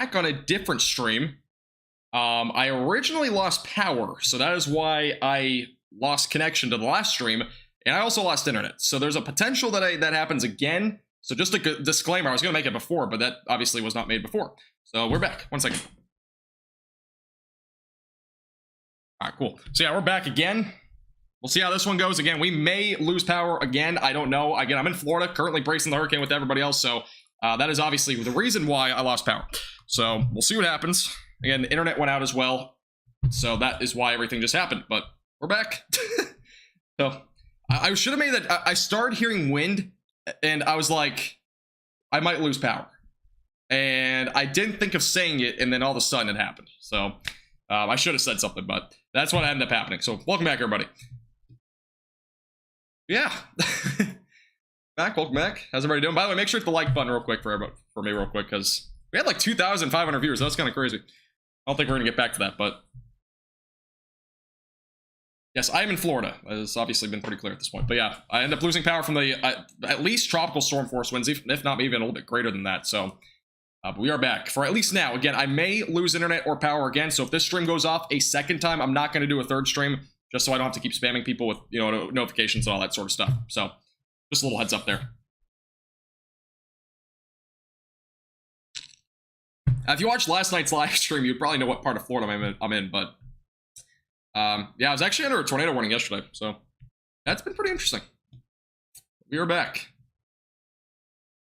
back on a different stream. I originally lost power, so that is why I lost connection to the last stream, and I also lost internet. So there's a potential that that happens again. So just a disclaimer, I was going to make it before, but that obviously was not made before. So we're back. 1 second. All right, cool. So yeah, we're back again. We'll see how this one goes. Again, we may lose power again. I don't know. Again, I'm in Florida, currently bracing the hurricane with everybody else. So that is obviously the reason why I lost power. So we'll see what happens. Again, the internet went out as well. So that is why everything just happened. But we're back. So I should have made that. I started hearing wind and I was like, I might lose power. And I didn't think of saying it. And then all of a sudden it happened. So I should have said something, but that's what ended up happening. So welcome back, everybody. Yeah. Welcome back. How's everybody doing? By the way, make sure to hit the like button real quick for me real quick, because we had like 2,500 viewers. That's kind of crazy. I don't think we're gonna get back to that, but yes, I am in Florida. It's obviously been pretty clear at this point. But yeah, I end up losing power from the at least tropical storm force winds, if not maybe even a little bit greater than that. So but we are back for at least now. Again, I may lose internet or power again. So if this stream goes off a second time, I'm not going to do a third stream, just so I don't have to keep spamming people with, you know, notifications and all that sort of stuff. So just a little heads up there. If you watched last night's live stream, you'd probably know what part of Florida I'm in. But yeah, I was actually under a tornado warning yesterday, so that's been pretty interesting. We are back.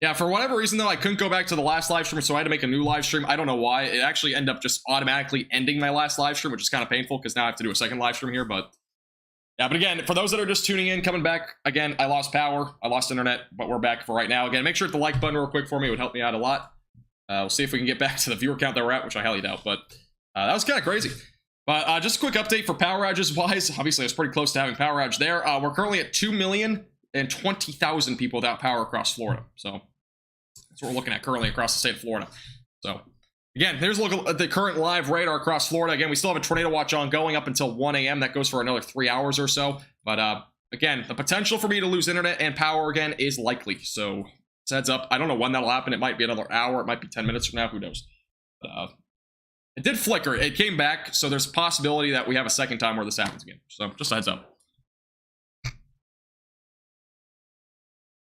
Yeah, for whatever reason, though, I couldn't go back to the last live stream, so I had to make a new live stream. I don't know why. It actually ended up just automatically ending my last live stream, which is kind of painful because now I have to do a second live stream here. But yeah, but again, for those that are just tuning in, coming back, again, I lost power, I lost internet, but we're back for right now. Again, make sure to hit the like button real quick for me. It would help me out a lot. We'll see if we can get back to the viewer count that we're at, which I highly doubt, but that was kind of crazy. But just a quick update for power outages wise. Obviously, I was pretty close to having power outage there. We're currently at 2,020,000 people without power across Florida. So that's what we're looking at currently across the state of Florida. So again, here's a look at the current live radar across Florida. Again, we still have a tornado watch on going up until 1 a.m. That goes for another 3 hours or so. But again, the potential for me to lose internet and power again is likely. So heads up. I don't know when that'll happen. It might be another hour. It might be 10 minutes from now. Who knows? But, it did flicker. It came back. So there's a possibility that we have a second time where this happens again. So just a heads up.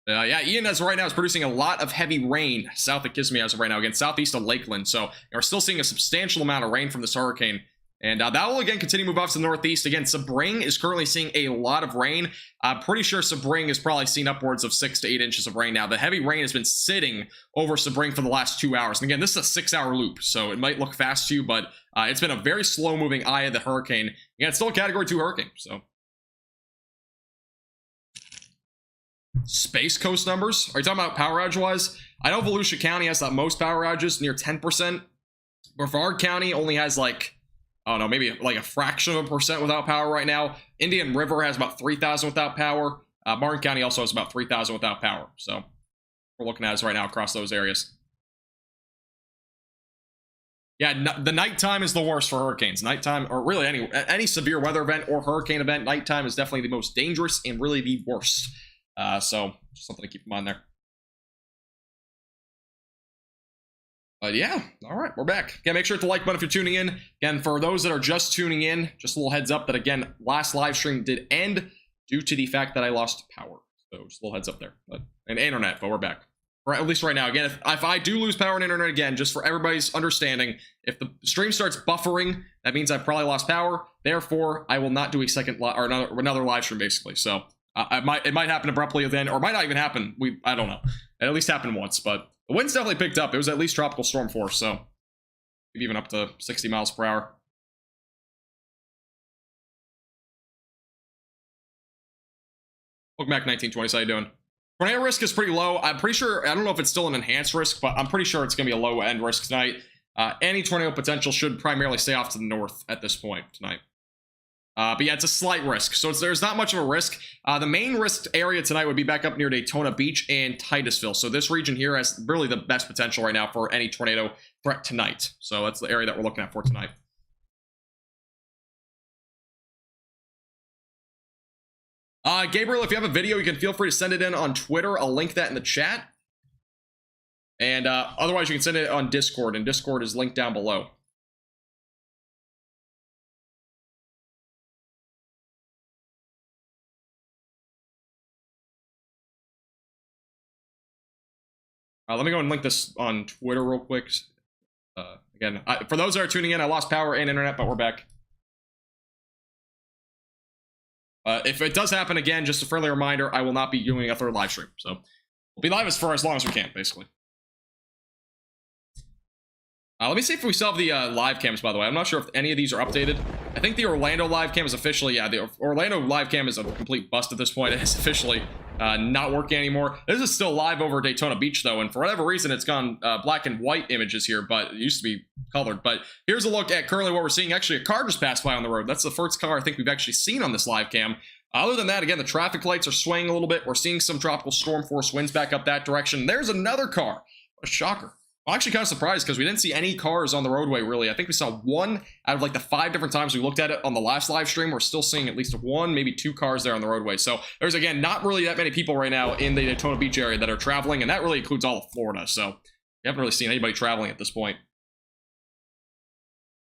Yeah, Ian as of right now is producing a lot of heavy rain south of Kissimmee as of right now. Again, southeast of Lakeland. So we're still seeing a substantial amount of rain from this hurricane. And that will again continue to move off to the northeast. Again, Sebring is currently seeing a lot of rain. I'm pretty sure Sebring has probably seen upwards of 6 to 8 inches of rain now. The heavy rain has been sitting over Sebring for the last 2 hours. And again, this is a 6-hour loop, so it might look fast to you, but it's been a very slow-moving eye of the hurricane. Again, it's still a Category 2 hurricane, so. Space Coast numbers? Are you talking about power outage-wise? I know Volusia County has the most power outages, near 10%. Brevard County only has like, I don't know, maybe like a fraction of a percent without power right now. Indian River has about 3,000 without power. Martin County also has about 3,000 without power. So we're looking at this right now across those areas. Yeah, the nighttime is the worst for hurricanes. Nighttime, or really any severe weather event or hurricane event, nighttime is definitely the most dangerous and really the worst. So just something to keep in mind there. But yeah, all right, we're back. Again, make sure to hit the like button if you're tuning in. Again, for those that are just tuning in, just a little heads up that, again, last live stream did end due to the fact that I lost power. So just a little heads up there. And internet, but we're back. Or at least right now. Again, if I do lose power and internet again, just for everybody's understanding, if the stream starts buffering, that means I've probably lost power. Therefore, I will not do a second or another live stream, basically. So it might happen abruptly then, or it might not even happen. I don't know. It at least happened once, but the wind's definitely picked up. It was at least tropical storm force, so maybe even up to 60 miles per hour. Welcome back, 1920s. How you doing? Tornado risk is pretty low. I'm pretty sure, I don't know if it's still an enhanced risk, but I'm pretty sure it's going to be a low-end risk tonight. Any tornado potential should primarily stay off to the north at this point tonight. But yeah, it's a slight risk, so there's not much of a risk. The main risk area tonight would be back up near Daytona Beach and Titusville. So this region here has really the best potential right now for any tornado threat tonight. So that's the area that we're looking at for tonight. Gabriel, if you have a video, you can feel free to send it in on Twitter. I'll link that in the chat. And otherwise, you can send it on Discord, and Discord is linked down below. Let me go and link this on Twitter real quick. Again, for those that are tuning in, I lost power and internet, but we're back. If it does happen again, just a friendly reminder, I will not be doing a third live stream. So we'll be live for as long as we can, basically. Let me see if we still have the live cams, by the way. I'm not sure if any of these are updated. I think the Orlando live cam is officially, yeah, the Orlando live cam is a complete bust at this point. It is officially not working anymore. This is still live over Daytona Beach, though, and for whatever reason, it's gone black and white images here, but it used to be colored. But here's a look at currently what we're seeing. Actually, a car just passed by on the road. That's the first car I think we've actually seen on this live cam. Other than that, again, the traffic lights are swaying a little bit. We're seeing some tropical storm force winds back up that direction. There's another car. What a shocker. I'm actually kind of surprised because we didn't see any cars on the roadway, really. I think we saw one out of like the 5 different times we looked at it on the last live stream. We're still seeing at least 1, maybe 2 cars there on the roadway. So there's, again, not really that many people right now in the Daytona Beach area that are traveling, and that really includes all of Florida. So we haven't really seen anybody traveling at this point.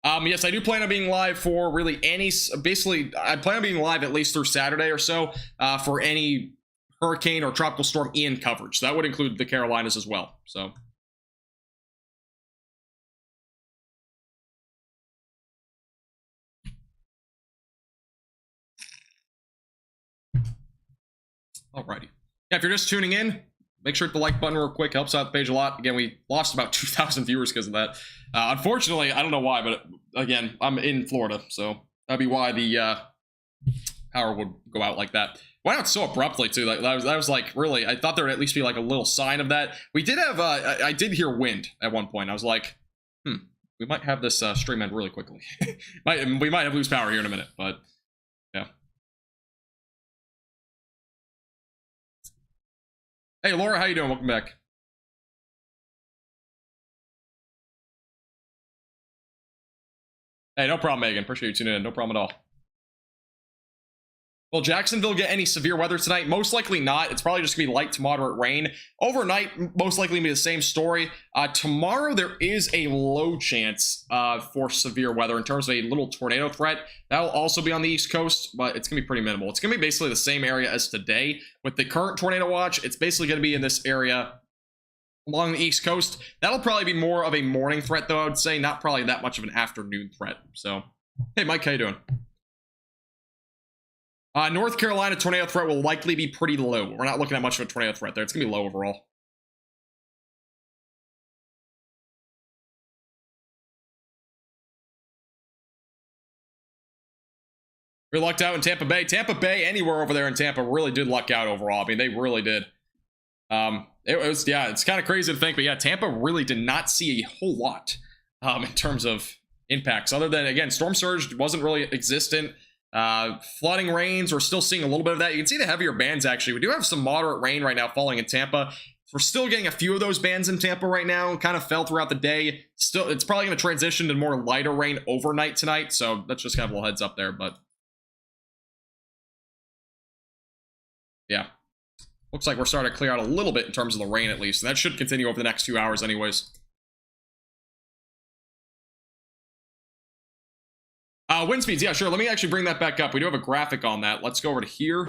Yes, I do plan on being live for really any, basically, I plan on being live at least through Saturday or so for any hurricane or tropical storm Ian coverage. So that would include the Carolinas as well. So. Alrighty. Yeah, if you're just tuning in, make sure to hit the like button real quick. Helps out the page a lot. Again, we lost about 2,000 viewers because of that. Unfortunately, I don't know why, but again, I'm in Florida, so that'd be why the power would go out like that. Why not so abruptly, too? Like, that was like, really, I thought there would at least be like a little sign of that. We did have, I did hear wind at one point. I was like, we might have this stream end really quickly. We might have lose power here in a minute, but yeah. Hey, Laura, how you doing? Welcome back. Hey, no problem, Megan. Appreciate you tuning in. No problem at all. Will Jacksonville get any severe weather tonight? Most likely not. It's probably just going to be light to moderate rain. Overnight, most likely be the same story. Tomorrow, there is a low chance for severe weather in terms of a little tornado threat. That will also be on the East Coast, but it's going to be pretty minimal. It's going to be basically the same area as today. With the current tornado watch, it's basically going to be in this area along the East Coast. That'll probably be more of a morning threat, though, I would say. Not probably that much of an afternoon threat. So, hey, Mike, how you doing? North Carolina tornado threat will likely be pretty low. We're not looking at much of a tornado threat there. It's going to be low overall. We lucked out in Tampa Bay. Tampa Bay, anywhere over there in Tampa, really did luck out overall. I mean, they really did. Yeah, it's kind of crazy to think, but yeah, Tampa really did not see a whole lot in terms of impacts. Other than, again, storm surge wasn't really existent. Flooding rains, we're still seeing a little bit of that. You can see the heavier bands, actually. We do have some moderate rain right now falling in Tampa. We're still getting a few of those bands in Tampa right now. Kind of fell throughout the day. Still, it's probably going to transition to more lighter rain overnight tonight. So that's just kind of a little heads up there. But yeah, looks like we're starting to clear out a little bit in terms of the rain, at least. And that should continue over the next 2 hours anyways. Wind speeds, yeah, sure. Let me actually bring that back up. We do have a graphic on that. Let's go over to here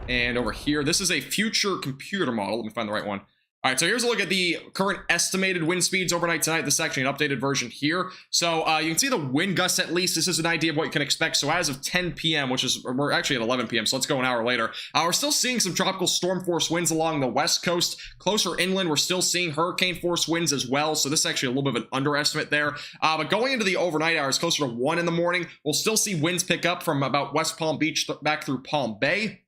and over here. This is a future computer model. Let me find the right one. All right, so here's a look at the current estimated wind speeds overnight tonight. This is actually an updated version here. So you can see the wind gusts at least. This is an idea of what you can expect. So as of 10 p.m., which is, we're actually at 11 p.m., so let's go an hour later. We're still seeing some tropical storm force winds along the west coast. Closer inland, we're still seeing hurricane force winds as well. So this is actually a little bit of an underestimate there. But going into the overnight hours, closer to 1 in the morning, we'll still see winds pick up from about West Palm Beach back through Palm Bay.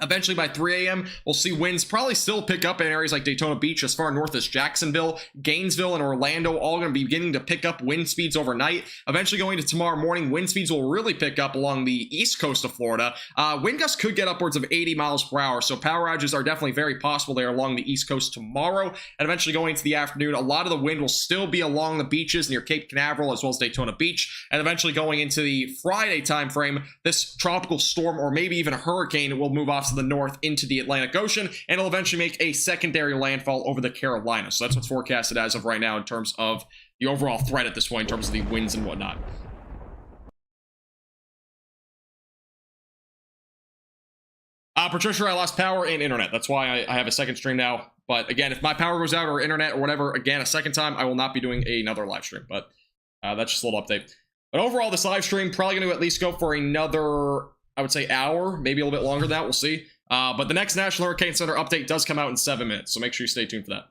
Eventually by 3 a.m., we'll see winds probably still pick up in areas like Daytona Beach, as far north as Jacksonville, Gainesville, and Orlando, all going to be beginning to pick up wind speeds overnight. Eventually going to tomorrow morning, wind speeds will really pick up along the east coast of Florida. Wind gusts could get upwards of 80 miles per hour, so power outages are definitely very possible there along the east coast tomorrow. And eventually going into the afternoon, a lot of the wind will still be along the beaches near Cape Canaveral as well as Daytona Beach. And eventually going into the Friday time frame, this tropical storm or maybe even a hurricane will move off off to the north into the Atlantic Ocean, and it'll eventually make a secondary landfall over the Carolinas. So that's what's forecasted as of right now in terms of the overall threat at this point, in terms of the winds and whatnot. Patricia, I lost power and internet. That's why I have a second stream now. But again, if my power goes out or internet or whatever, again, a second time, I will not be doing another live stream. But that's just a little update. But overall, this live stream probably going to at least go for another, I would say, hour, maybe a little bit longer than that. We'll see. But the next National Hurricane Center update does come out in 7 minutes, so make sure you stay tuned for that.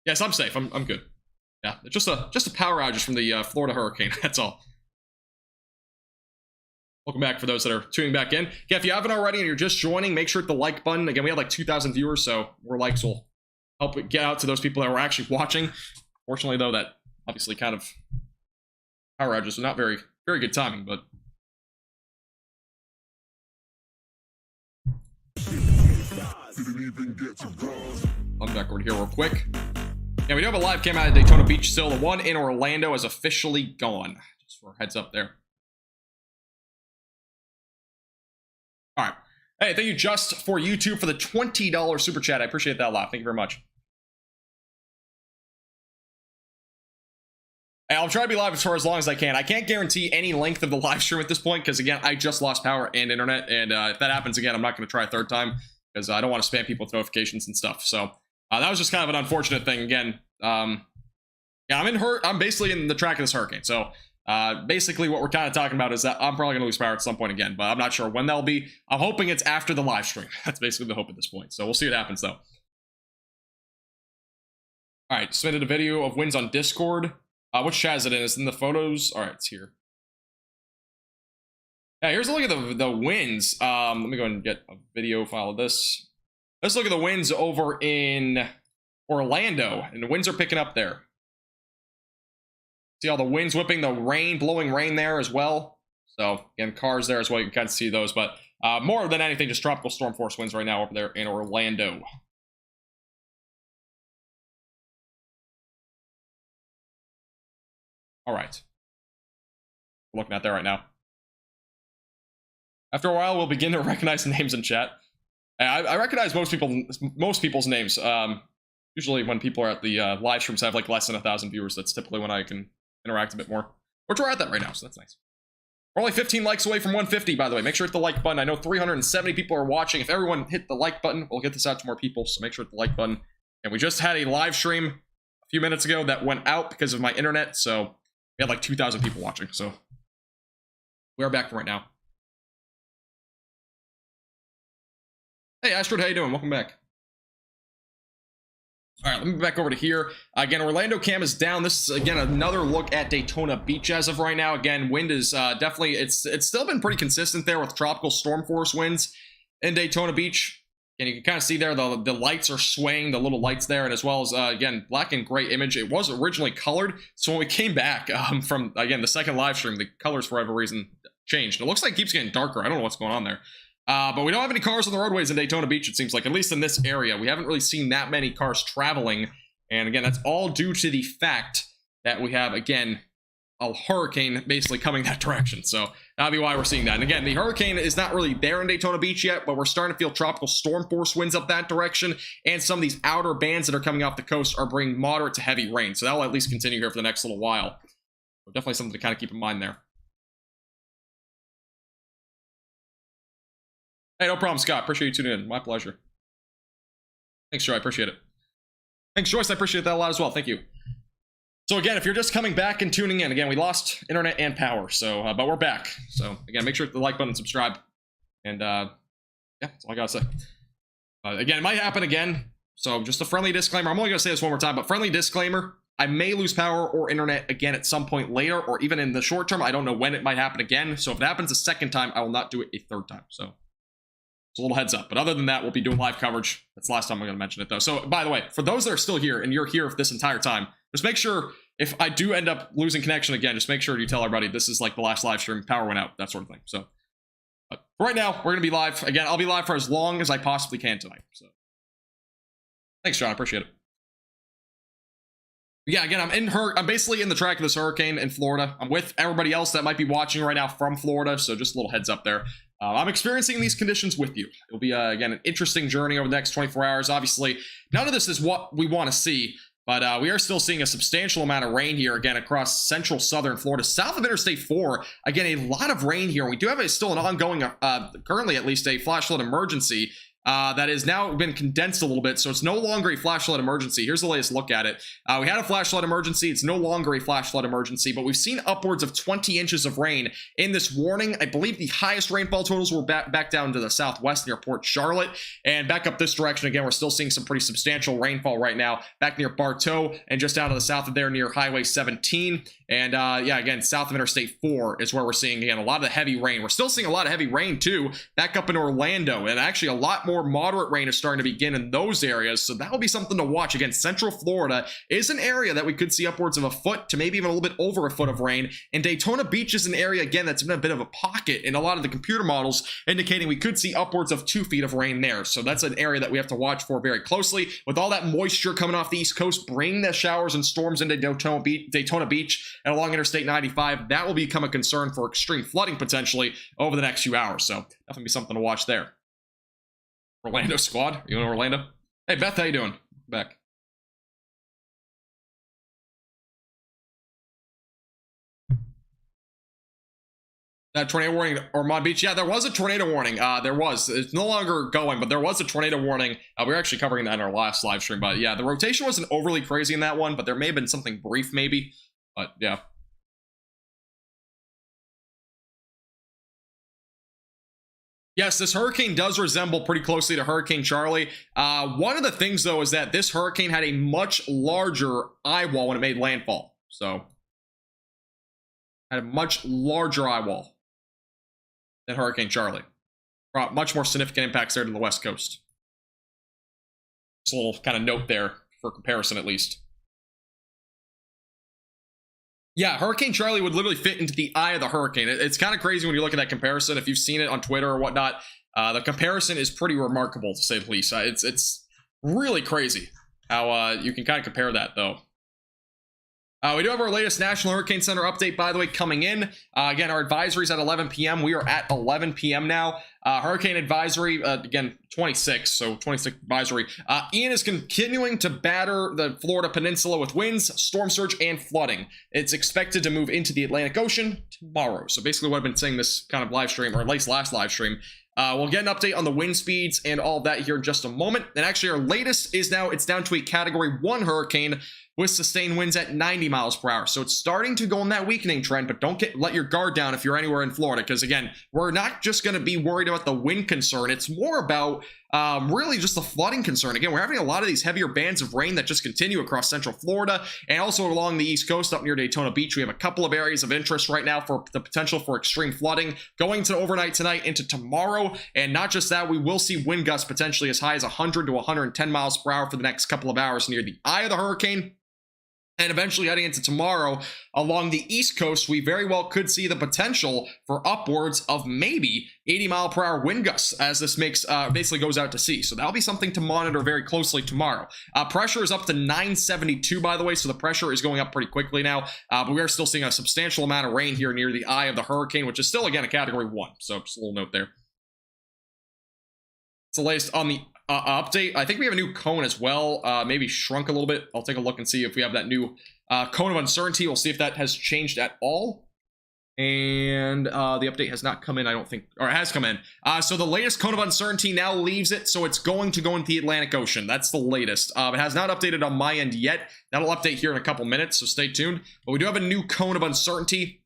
Yes, I'm safe. I'm good. Yeah, just a power outage from the Florida hurricane. That's all. Welcome back for those that are tuning back in. Yeah, if you haven't already and you're just joining, make sure to hit the like button. Again, we have like 2,000 viewers, so more likes will help it get out to those people that were actually watching. Fortunately, though, that obviously kind of power outages are not very good timing, but I'm back over here real quick. Yeah, we do have a live cam out of Daytona Beach still. The one in Orlando is officially gone. Just for a heads up there. All right. Hey, thank you, Just for YouTube, for the $20 super chat. I appreciate that a lot. Thank you very much. Hey, I'll try to be live for as long as I can. I can't guarantee any length of the live stream at this point because, again, I just lost power and internet. And if that happens again, I'm not going to try a third time because I don't want to spam people with notifications and stuff. So that was just kind of an unfortunate thing. Again, yeah, I'm basically in the track of this hurricane. So basically what we're kind of talking about is that I'm probably gonna lose power at some point again, but I'm not sure when that'll be. I'm hoping it's after the live stream. That's basically the hope at this point, so we'll see what happens though. All right, submitted a video of winds on Discord. Which chat is it in? It's in the photos. All right, it's here. Yeah, here's a look at the winds. Let me go ahead and get a video file of this. Let's look at the winds over in Orlando, and the winds are picking up there. See all the winds whipping, the rain, blowing rain there as well. So, again, cars there as well. You can kind of see those. But more than anything, just tropical storm force winds right now over there in Orlando. All right. We're looking at that right now. After a while, we'll begin to recognize the names in chat. I recognize most people's names. Usually when people are at the live streams, I have like less than 1,000 viewers. That's typically when I can interact a bit more. Which we're at that right now, so that's nice. We're only 15 likes away from 150, by the way. Make sure to hit the like button. I know 370 people are watching. If everyone hit the like button, we'll get this out to more people, so make sure to hit the like button. And we just had a live stream a few minutes ago that went out because of my internet, so we had like 2,000 people watching, so we are back for right now. Hey, Astrid, how you doing? Welcome back. All right, let me go back over to here. Again, Orlando cam is down. This is, again, another look at Daytona Beach as of right now. Again, wind is definitely, it's still been pretty consistent there with tropical storm force winds in Daytona Beach. And you can kind of see there, the lights are swaying, the little lights there, and as well as, again, black and gray image. It was originally colored, so when we came back from, again, the second live stream, the colors, for whatever reason, changed. It looks like it keeps getting darker. I don't know what's going on there. But we don't have any cars on the roadways in Daytona Beach, it seems like, at least in this area. We haven't really seen that many cars traveling. And again, that's all due to the fact that we have, again, a hurricane basically coming that direction. So that'll be why we're seeing that. And again, the hurricane is not really there in Daytona Beach yet, but we're starting to feel tropical storm force winds up that direction. And some of these outer bands that are coming off the coast are bringing moderate to heavy rain. So that'll at least continue here for the next little while. So definitely something to kind of keep in mind there. Hey, no problem, Scott. Appreciate you tuning in. My pleasure. Thanks, Joy. I appreciate it. Thanks, Joyce. I appreciate that a lot as well. Thank you. So again, if you're just coming back and tuning in, again, we lost internet and power, so but we're back. So again, make sure to hit the like button and subscribe. And yeah, that's all I gotta say. Again, it might happen again. So just a friendly disclaimer. I'm only gonna say this one more time, but friendly disclaimer. I may lose power or internet again at some point later, or even in the short term. I don't know when it might happen again. So if it happens a second time, I will not do it a third time. So it's a little heads up. But other than that, we'll be doing live coverage. That's the last time I'm going to mention it, though. So, by the way, for those that are still here and you're here for this entire time, just make sure, if I do end up losing connection again, just make sure you tell everybody this is like the last live stream, power went out, that sort of thing. So, right now, we're going to be live. Again, I'll be live for as long as I possibly can tonight. So, thanks, John. I appreciate it. Yeah, again, I'm basically in the track of this hurricane in Florida. I'm with everybody else that might be watching right now from Florida, so just a little heads up there. I'm experiencing these conditions with you. It'll be, again, an interesting journey over the next 24 hours. Obviously, none of this is what we want to see, but we are still seeing a substantial amount of rain here, again, across central southern Florida. South of Interstate 4, again, a lot of rain here. We do have still an ongoing, currently at least, a flash flood emergency. That has now been condensed a little bit, so it's no longer a flash flood emergency. Here's the latest look at it. We had a flash flood emergency. It's no longer a flash flood emergency, but we've seen upwards of 20 inches of rain in this warning. I believe the highest rainfall totals were back down to the southwest near Port Charlotte, and back up this direction again. We're still seeing some pretty substantial rainfall right now back near Bartow and just out of the south of there near Highway 17. And yeah, again, south of Interstate 4 is where we're seeing, again, a lot of the heavy rain. We're still seeing a lot of heavy rain, too, back up in Orlando. And actually, a lot more moderate rain is starting to begin in those areas. So that will be something to watch. Again, Central Florida is an area that we could see upwards of a foot to maybe even a little bit over a foot of rain. And Daytona Beach is an area, again, that's been a bit of a pocket in a lot of the computer models, indicating we could see upwards of 2 feet of rain there. So that's an area that we have to watch for very closely. With all that moisture coming off the East Coast, bringing the showers and storms into Daytona Beach and along Interstate 95, that will become a concern for extreme flooding potentially over the next few hours. So definitely be something to watch there. Orlando squad, you in Orlando? Hey Beth, how you doing? Back. That tornado warning at Ormond Beach. Yeah, there was a tornado warning. There was. It's no longer going, but there was a tornado warning. We were actually covering that in our last live stream. But yeah, the rotation wasn't overly crazy in that one, but there may have been something brief maybe. But yeah. Yes, this hurricane does resemble pretty closely to Hurricane Charlie. One of the things, though, is that this hurricane had a much larger eye wall when it made landfall. So, had a much larger eye wall than Hurricane Charlie. Brought much more significant impacts there to the West Coast. Just a little kind of note there for comparison, at least. Yeah, Hurricane Charlie would literally fit into the eye of the hurricane. It's kind of crazy when you look at that comparison. If you've seen it on Twitter or whatnot, the comparison is pretty remarkable, to say the least. It's really crazy how you can kind of compare that, though. We do have our latest National Hurricane Center update, by the way, coming in. Again, our advisory is at 11 p.m. We are at 11 p.m. now. Hurricane advisory, again, 26, so 26 advisory. Ian is continuing to batter the Florida Peninsula with winds, storm surge, and flooding. It's expected to move into the Atlantic Ocean tomorrow. So basically what I've been saying this kind of live stream, or at least last live stream. We'll get an update on the wind speeds and all that here in just a moment. And actually, our latest is now, it's down to a Category 1 hurricane with sustained winds at 90 miles per hour. So it's starting to go in that weakening trend, but don't let your guard down if you're anywhere in Florida, because again, we're not just going to be worried about the wind concern. It's more about really just the flooding concern. Again, we're having a lot of these heavier bands of rain that just continue across central Florida and also along the East Coast up near Daytona Beach. We have a couple of areas of interest right now for the potential for extreme flooding going to overnight tonight into tomorrow. And not just that, we will see wind gusts potentially as high as 100 to 110 miles per hour for the next couple of hours near the eye of the hurricane. And eventually heading into tomorrow, along the East Coast, we very well could see the potential for upwards of maybe 80 mile per hour wind gusts as this makes basically goes out to sea. So that'll be something to monitor very closely tomorrow. Pressure is up to 972, by the way, so the pressure is going up pretty quickly now. But we are still seeing a substantial amount of rain here near the eye of the hurricane, which is still, again, a Category 1. So just a little note there. It's the latest on the update. I think we have a new cone as well, maybe shrunk a little bit. I'll take a look and see if we have that new cone of uncertainty. We'll see if that has changed at all. And the update has not come in, I don't think, or it has come in. So the latest cone of uncertainty now leaves it, so it's going to go into the Atlantic Ocean. That's the latest. It has not updated on my end yet. That'll update here in a couple minutes, so stay tuned. But we do have a new cone of uncertainty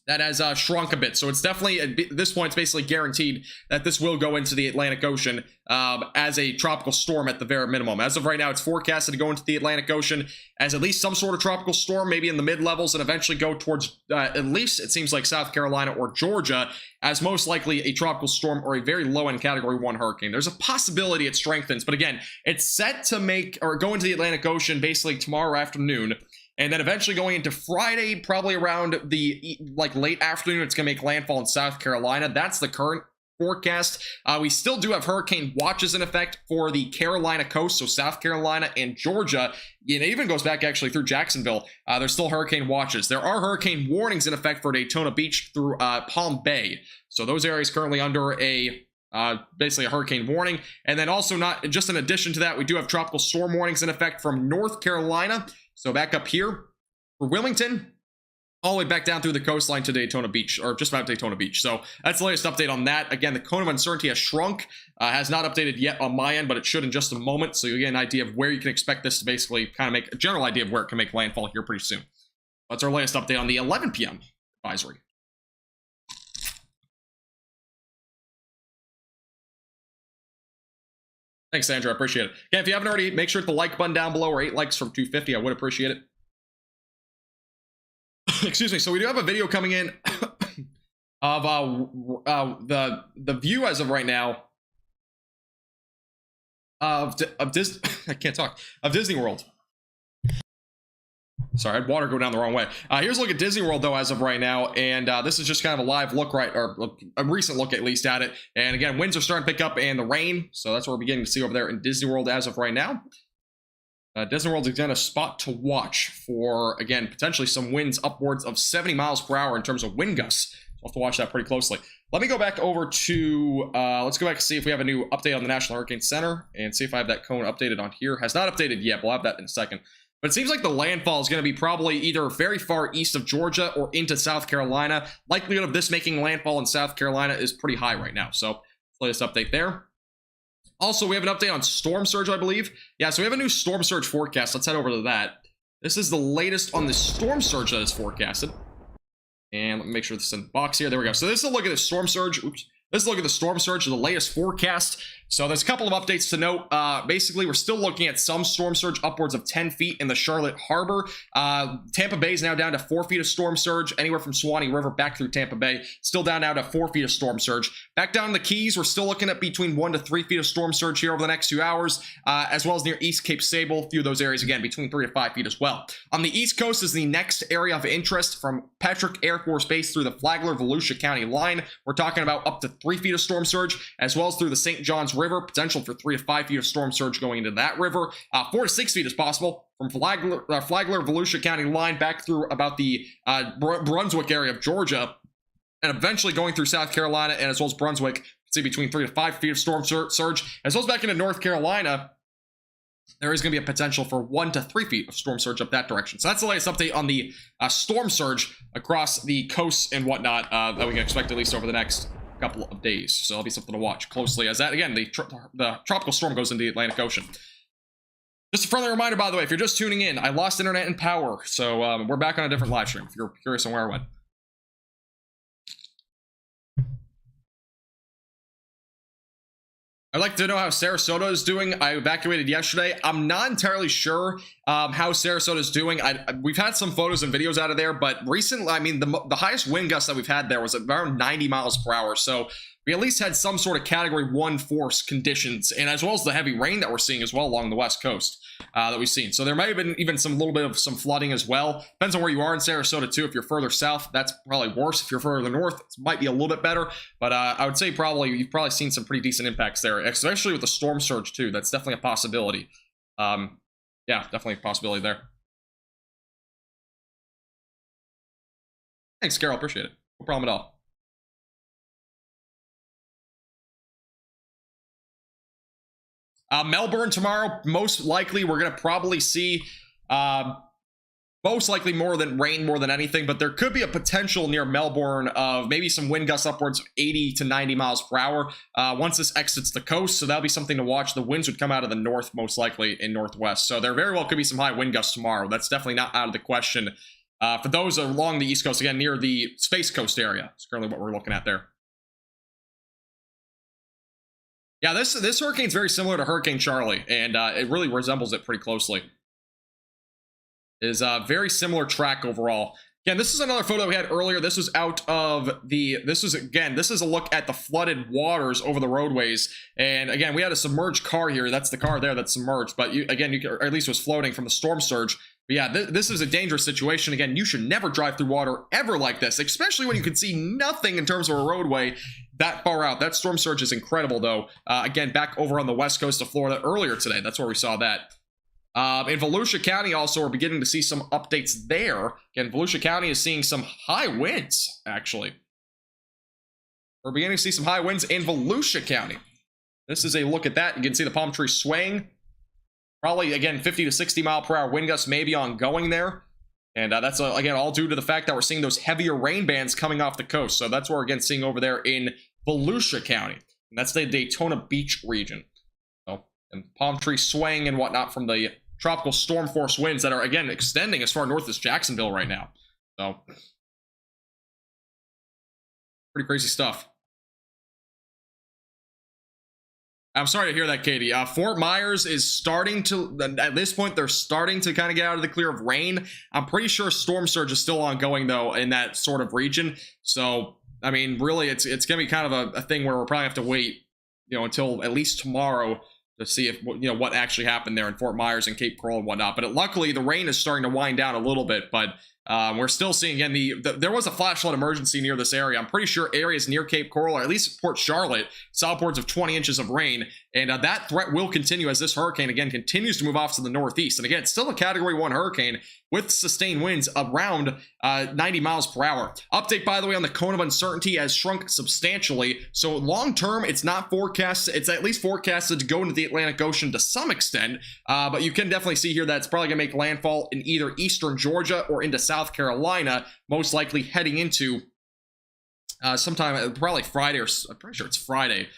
that has shrunk a bit. So it's definitely, at this point, it's basically guaranteed that this will go into the Atlantic Ocean as a tropical storm at the very minimum. As of right now, it's forecasted to go into the Atlantic Ocean as at least some sort of tropical storm, maybe in the mid-levels, and eventually go towards at least, it seems like, South Carolina or Georgia, as most likely a tropical storm or a very low-end Category 1 hurricane. There's a possibility it strengthens, but again, it's set to make, or go into the Atlantic Ocean basically tomorrow afternoon. And then eventually going into Friday, probably around the late afternoon, it's going to make landfall in South Carolina. That's the current forecast. We still do have hurricane watches in effect for the Carolina coast, so South Carolina and Georgia. It even goes back actually through Jacksonville. There's still hurricane watches. There are hurricane warnings in effect for Daytona Beach through Palm Bay. So those areas currently under a basically a hurricane warning. And then also, not just in addition to that, we do have tropical storm warnings in effect from North Carolina. So back up here for Wilmington, all the way back down through the coastline to Daytona Beach, or just about Daytona Beach. So that's the latest update on that. Again, the cone of uncertainty has shrunk, has not updated yet on my end, but it should in just a moment. So you get an idea of where you can expect this to basically kind of make a general idea of where it can make landfall here pretty soon. That's our latest update on the 11 p.m. advisory. Thanks, Sandra. I appreciate it. Again, if you haven't already, make sure to hit the like button down below, or 8 likes from 250. I would appreciate it. Excuse me. So we do have a video coming in of the view as of right now of Disney. I can't talk, of Disney World. Sorry, I had water go down the wrong way. Here's a look at Disney World, though, as of right now. And this is just kind of a live look, or a recent look, at least, at it. And again, winds are starting to pick up and the rain. So that's what we're beginning to see over there in Disney World as of right now. Disney World's again a spot to watch for, again, potentially some winds upwards of 70 miles per hour in terms of wind gusts. So we'll have to watch that pretty closely. Let me go back over to, let's go back and see if we have a new update on the National Hurricane Center and see if I have that cone updated on here. Has not updated yet. We'll have that in a second. But it seems like the landfall is going to be probably either very far east of Georgia or into South Carolina. Likelihood of this making landfall in South Carolina is pretty high right now. So, latest update there. Also, we have an update on storm surge, I believe. Yeah, so we have a new storm surge forecast. Let's head over to that. This is the latest on the storm surge that is forecasted. And let me make sure this is in the box here. There we go. So this is a look at the storm surge. Oops. This is a look at the storm surge, the latest forecast. So there's a couple of updates to note. Basically, we're still looking at some storm surge upwards of 10 feet in the Charlotte Harbor. Tampa Bay is now down to 4 feet of storm surge. Anywhere from Suwannee River back through Tampa Bay, still down now to 4 feet of storm surge. Back down in the Keys, we're still looking at between 1 to 3 feet of storm surge here over the next few hours, as well as near East Cape Sable. A few of those areas, again, between 3 to 5 feet as well. On the East Coast is the next area of interest from Patrick Air Force Base through the Flagler-Volusia County line. We're talking about up to 3 feet of storm surge, as well as through the St. Johns River, potential for 3 to 5 feet of storm surge going into that river. 4 to 6 feet is possible from Flagler-Volusia County line back through about the Brunswick area of Georgia, and eventually going through South Carolina and as well as Brunswick. See between 3 to 5 feet of storm surge, as well as back into North Carolina. There is going to be a potential for 1 to 3 feet of storm surge up that direction. So that's the latest update on the storm surge across the coasts and whatnot that we can expect at least over the next couple of days. So that'll be something to watch closely, as that, again, the tropical storm goes into the Atlantic Ocean. Just a friendly reminder, by the way, if you're just tuning in, I lost internet and power, so we're back on a different live stream if you're curious on where I went. I'd like to know how Sarasota is doing. I evacuated yesterday. I'm not entirely sure how Sarasota is doing. We've had some photos and videos out of there, but recently, I mean, the highest wind gust that we've had there was around 90 miles per hour. So we at least had some sort of Category 1 force conditions, and as well as the heavy rain that we're seeing as well along the West Coast that we've seen. So there might have been even some little bit of some flooding as well. Depends on where you are in Sarasota too. If you're further south, that's probably worse. If you're further north, it might be a little bit better. But I would say you've probably seen some pretty decent impacts there, especially with the storm surge too. That's definitely a possibility. Yeah, definitely a possibility there. Thanks, Carol. Appreciate it. No problem at all. Melbourne tomorrow, most likely we're going to probably see most likely more than rain more than anything, but there could be a potential near Melbourne of maybe some wind gusts upwards of 80 to 90 miles per hour once this exits the coast. So that'll be something to watch. The winds would come out of the north, most likely in northwest. So there very well could be some high wind gusts tomorrow. That's definitely not out of the question. For those along the East Coast, again, near the Space Coast area, it's currently what we're looking at there. Yeah, this hurricane's very similar to Hurricane Charlie, and it really resembles it pretty closely. It is a very similar track overall. Again, this is another photo that we had earlier. This was out of the, this is a look at the flooded waters over the roadways. And again, we had a submerged car here. That's the car there that's submerged, but you, or at least was floating from the storm surge. But yeah, this is a dangerous situation. Again, you should never drive through water ever like this, especially when you can see nothing in terms of a roadway that far out. That storm surge is incredible, though. Again, back over on the west coast of Florida earlier today. That's where we saw that. In Volusia County, also, we're beginning to see some updates there. Again, Volusia County is seeing some high winds, actually. We're beginning to see some high winds in Volusia County. This is a look at that. You can see the palm tree swaying. Probably, again, 50 to 60 mile per hour wind gusts may be ongoing there. And that's, again, all due to the fact that we're seeing those heavier rain bands coming off the coast. So that's what we're, again, seeing over there in Volusia County. And that's the Daytona Beach region. So, and palm tree swaying and whatnot from the tropical storm force winds that are, again, extending as far north as Jacksonville right now. So, pretty crazy stuff. I'm sorry to hear that, Katie. Fort Myers is starting to, at this point, they're starting to kind of get out of the clear of rain. I'm pretty sure storm surge is still ongoing, though, in that sort of region. So, I mean, really, it's going to be kind of a thing where we'll probably have to wait, until at least tomorrow to see if, what actually happened there in Fort Myers and Cape Coral and whatnot. But luckily, the rain is starting to wind down a little bit, but we're still seeing, again, there was a flash flood emergency near this area. I'm pretty sure areas near Cape Coral, or at least Port Charlotte, saw upwards of 20 inches of rain, and that threat will continue as this hurricane, again, continues to move off to the northeast. And again, it's still a Category 1 hurricane with sustained winds around 90 miles per hour. Update, by the way, on the cone of uncertainty has shrunk substantially, so long-term, it's not forecasted, it's at least forecasted to go into the Atlantic Ocean to some extent, but you can definitely see here that it's probably going to make landfall in either eastern Georgia or into South Carolina, most likely heading into sometime, probably Friday, or I'm pretty sure it's Friday.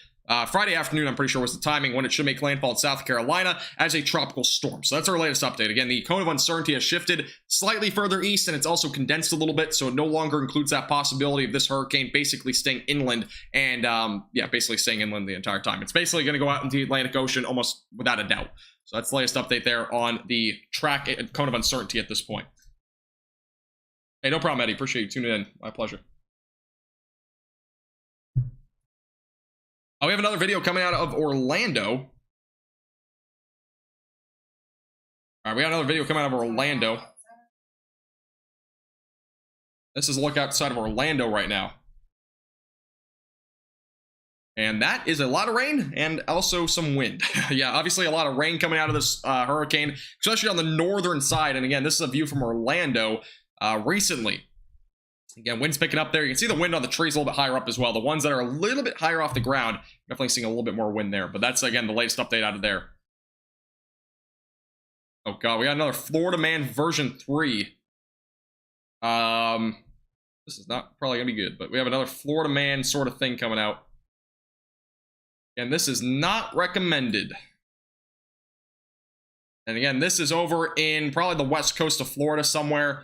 Friday afternoon, I'm pretty sure, was the timing when it should make landfall in South Carolina as a tropical storm. So that's our latest update. Again, the cone of uncertainty has shifted slightly further east, and it's also condensed a little bit, so it no longer includes that possibility of this hurricane basically staying inland and, basically staying inland the entire time. It's basically going to go out into the Atlantic Ocean almost without a doubt. So that's the latest update there on the track cone of uncertainty at this point. Hey, no problem, Eddie. Appreciate you tuning in. My pleasure. We have another video coming out of Orlando. All right, we got another video coming out of Orlando. This is a look outside of Orlando right now. And that is a lot of rain and also some wind. Yeah, obviously a lot of rain coming out of this hurricane, especially on the northern side. And again, this is a view from Orlando recently. Again, wind's picking up there. You can see the wind on the trees a little bit higher up as well. The ones that are a little bit higher off the ground, definitely seeing a little bit more wind there. But that's, again, the latest update out of there. Oh, God. We got another Florida Man version 3. This is not probably going to be good, but we have another Florida Man sort of thing coming out. And this is not recommended. And again, this is over in probably the west coast of Florida somewhere.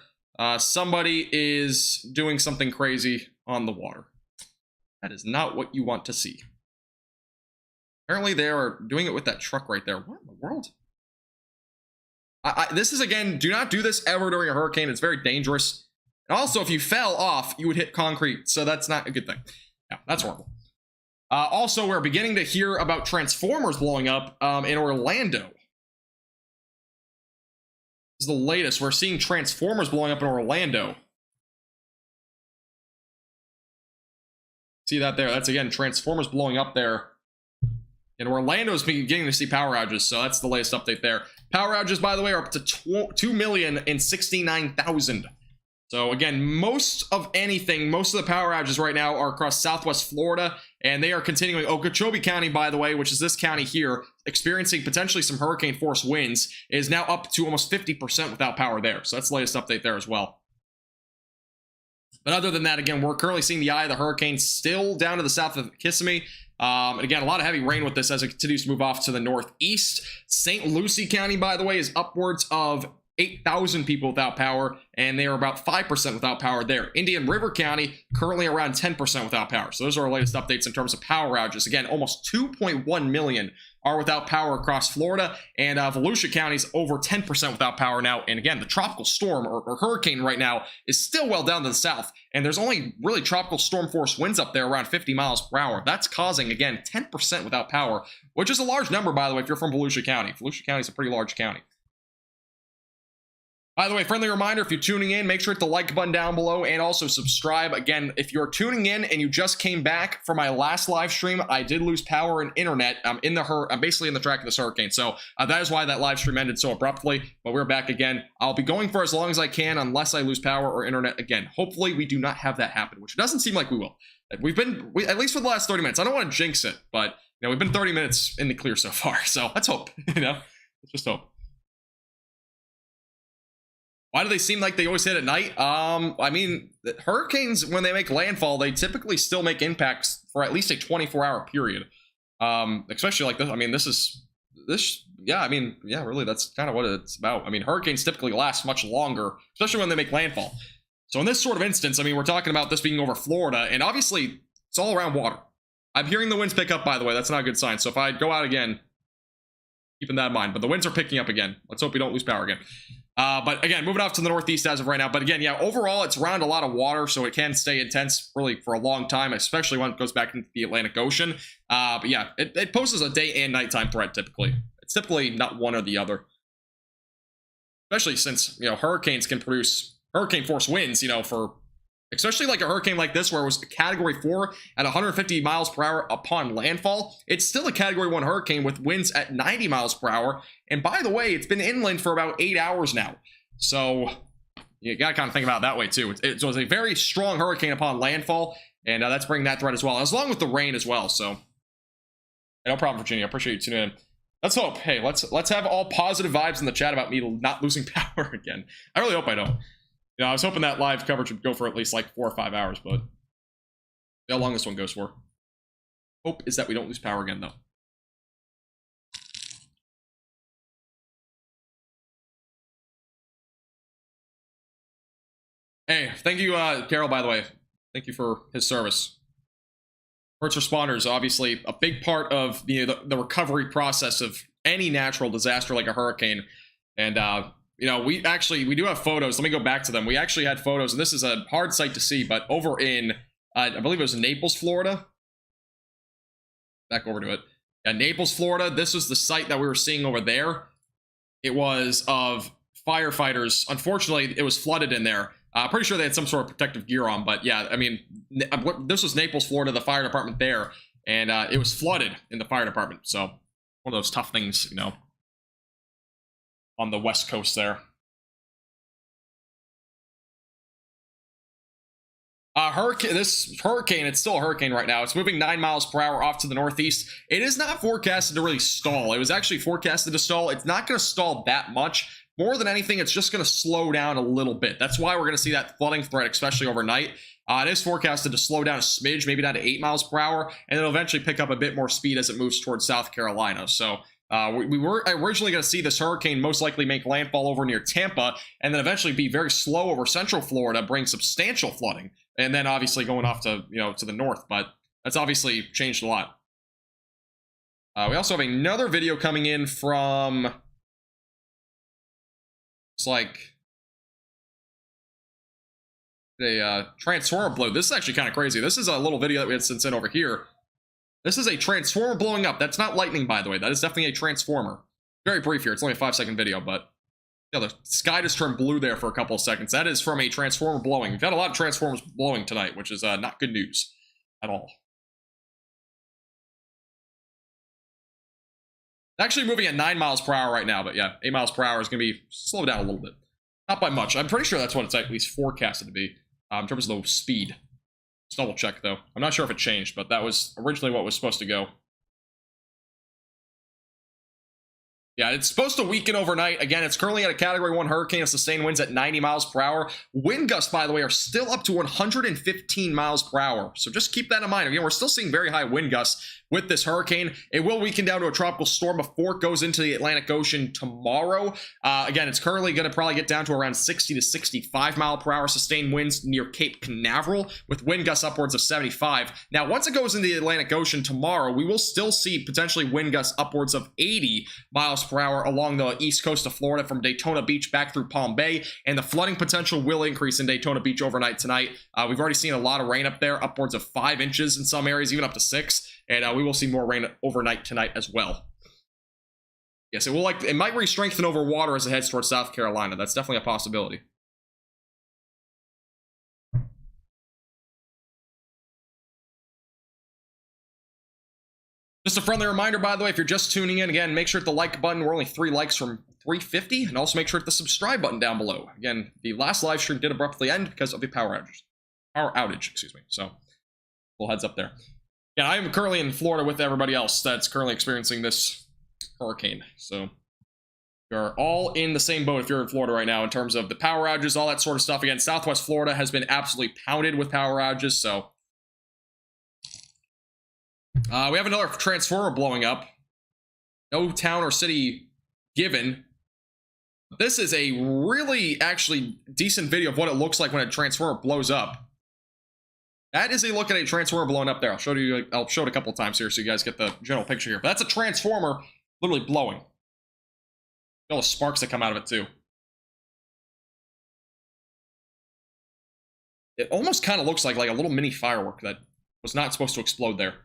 Somebody is doing something crazy on the water. That is not what you want to see. Apparently they are doing it with that truck right there. What in the world? This is, again, do not do this ever during a hurricane. It's very dangerous. And also, if you fell off, you would hit concrete. So that's not a good thing. Yeah, that's horrible. Also, we're beginning to hear about transformers blowing up in Orlando. This is the latest. We're seeing transformers blowing up in Orlando. See that there? That's, again, transformers blowing up there. And Orlando is beginning to see power outages, so that's the latest update there. Power outages, by the way, are up to 2,069,000. So again, most of the power outages right now are across Southwest Florida, and they are continuing. Okeechobee County, by the way, which is this county here, experiencing potentially some hurricane force winds, is now up to almost 50% without power there. So that's the latest update there as well. But other than that, again, we're currently seeing the eye of the hurricane still down to the south of Kissimmee. And again, a lot of heavy rain with this as it continues to move off to the northeast. St. Lucie County, by the way, is upwards of 8,000 people without power, and they are about 5% without power there. Indian River County, currently around 10% without power. So those are our latest updates in terms of power outages. Again, almost 2.1 million are without power across Florida, and Volusia County is over 10% without power now. And again, the tropical storm or hurricane right now is still well down to the south, and there's only really tropical storm force winds up there around 50 miles per hour. That's causing, again, 10% without power, which is a large number, by the way, if you're from Volusia County. Volusia County is a pretty large county. By the way, friendly reminder, if you're tuning in, make sure to hit the like button down below and also subscribe. Again, if you're tuning in and you just came back for my last live stream, I did lose power and internet. I'm basically in the track of this hurricane. So that is why that live stream ended so abruptly, but we're back again. I'll be going for as long as I can unless I lose power or internet again. Hopefully we do not have that happen, which doesn't seem like we will. We've been, at least for the last 30 minutes, I don't want to jinx it, but you know, we've been 30 minutes in the clear so far. So let's hope, you know, let's just hope. Why do they seem like they always hit at night? I mean, hurricanes, when they make landfall, they typically still make impacts for at least a 24-hour period. Especially like this. I mean, really, that's kind of what it's about. I mean, hurricanes typically last much longer, especially when they make landfall. So in this sort of instance, I mean, we're talking about this being over Florida, and obviously, it's all around water. I'm hearing the winds pick up, by the way. That's not a good sign. So if I go out again, keeping that in mind. But the winds are picking up again. Let's hope we don't lose power again. But again, moving off to the northeast as of right now. But again, yeah, overall, it's around a lot of water, so it can stay intense really for a long time, especially when it goes back into the Atlantic Ocean. But yeah, it poses a day and nighttime threat typically. It's typically not one or the other. Especially since, you know, hurricanes can produce hurricane force winds, you know, for especially like a hurricane like this where it was a category 4 at 150 miles per hour upon landfall. It's still a category 1 hurricane with winds at 90 miles per hour. And by the way, it's been inland for about 8 hours now. So you got to kind of think about it that way too. It was a very strong hurricane upon landfall, and that's bringing that threat as well, as long with the rain as well. So no problem, Virginia. I appreciate you tuning in. Let's hope. Hey, let's have all positive vibes in the chat about me not losing power again. I really hope I don't. You know, I was hoping that live coverage would go for at least like 4 or 5 hours, but how long this one goes for. Hope is that we don't lose power again, though. Hey, thank you, Carol, by the way. Thank you for his service. First responders, obviously, a big part of the recovery process of any natural disaster like a hurricane. And, you know, we do have photos. Let me go back to them. We actually had photos, and this is a hard sight to see, but over in, I believe it was Naples, Florida. Back over to it. Yeah, Naples, Florida. This was the site that we were seeing over there. It was of firefighters. Unfortunately, it was flooded in there. Pretty sure they had some sort of protective gear on, but yeah, I mean, this was Naples, Florida, the fire department there, and it was flooded in the fire department. So one of those tough things, you know, on the west coast there. This hurricane, it's still a hurricane right now. It's moving 9 miles per hour off to the northeast. It is not forecasted to really stall. It was actually forecasted to stall. It's not going to stall that much. More than anything, it's just going to slow down a little bit. That's why we're going to see that flooding threat, especially overnight. It is forecasted to slow down a smidge, maybe down to 8 miles per hour, and it'll eventually pick up a bit more speed as it moves towards South Carolina. So we were originally going to see this hurricane most likely make landfall over near Tampa, and then eventually be very slow over central Florida, bring substantial flooding, and then obviously going off to, you know, to the north. But that's obviously changed a lot. We also have another video coming in from, it's like a transformer blow. This is actually kind of crazy. This is a little video that we had sent in over here. This is a transformer blowing up. That's not lightning, by the way. That is definitely a transformer. Very brief here. It's only a 5-second video, but yeah, the sky just turned blue there for a couple of seconds. That is from a transformer blowing. We've had a lot of transformers blowing tonight, which is not good news at all. Actually moving at 9 miles per hour right now, but yeah, 8 miles per hour is going to be slowed down a little bit. Not by much. I'm pretty sure that's what it's at least forecasted to be in terms of the speed. Let's double check, though. I'm not sure if it changed, but that was originally what was supposed to go. Yeah, it's supposed to weaken overnight. Again, it's currently at a Category 1 hurricane with sustained winds at 90 miles per hour. Wind gusts, by the way, are still up to 115 miles per hour. So just keep that in mind. Again, we're still seeing very high wind gusts with this hurricane. It will weaken down to a tropical storm before it goes into the Atlantic Ocean tomorrow. Again, it's currently going to probably get down to around 60 to 65 mile per hour sustained winds near Cape Canaveral with wind gusts upwards of 75. Now, once it goes into the Atlantic Ocean tomorrow, we will still see potentially wind gusts upwards of 80 miles per hour along the east coast of Florida from Daytona Beach back through Palm Bay, and the flooding potential will increase in Daytona Beach overnight tonight. We've already seen a lot of rain up there, upwards of 5 inches in some areas, even up to 6, and we will see more rain overnight tonight as well. Yes, it might re-strengthen over water as it heads towards South Carolina. That's definitely a possibility. Just a friendly reminder, by the way, if you're just tuning in, again, make sure to hit the like button. We're only 3 likes from 350, and also make sure to hit the subscribe button down below. Again, the last live stream did abruptly end because of the power outage, excuse me. So, little heads up there. Yeah, I am currently in Florida with everybody else that's currently experiencing this hurricane. So, you're all in the same boat if you're in Florida right now in terms of the power outages, all that sort of stuff. Again, Southwest Florida has been absolutely pounded with power outages, so we have another transformer blowing up. No town or city given. This is a really, actually, decent video of what it looks like when a transformer blows up. That is a look at a transformer blowing up there. I'll show it a couple of times here so you guys get the general picture here. But that's a transformer literally blowing. All the sparks that come out of it, too. It almost kind of looks like a little mini firework that was not supposed to explode there.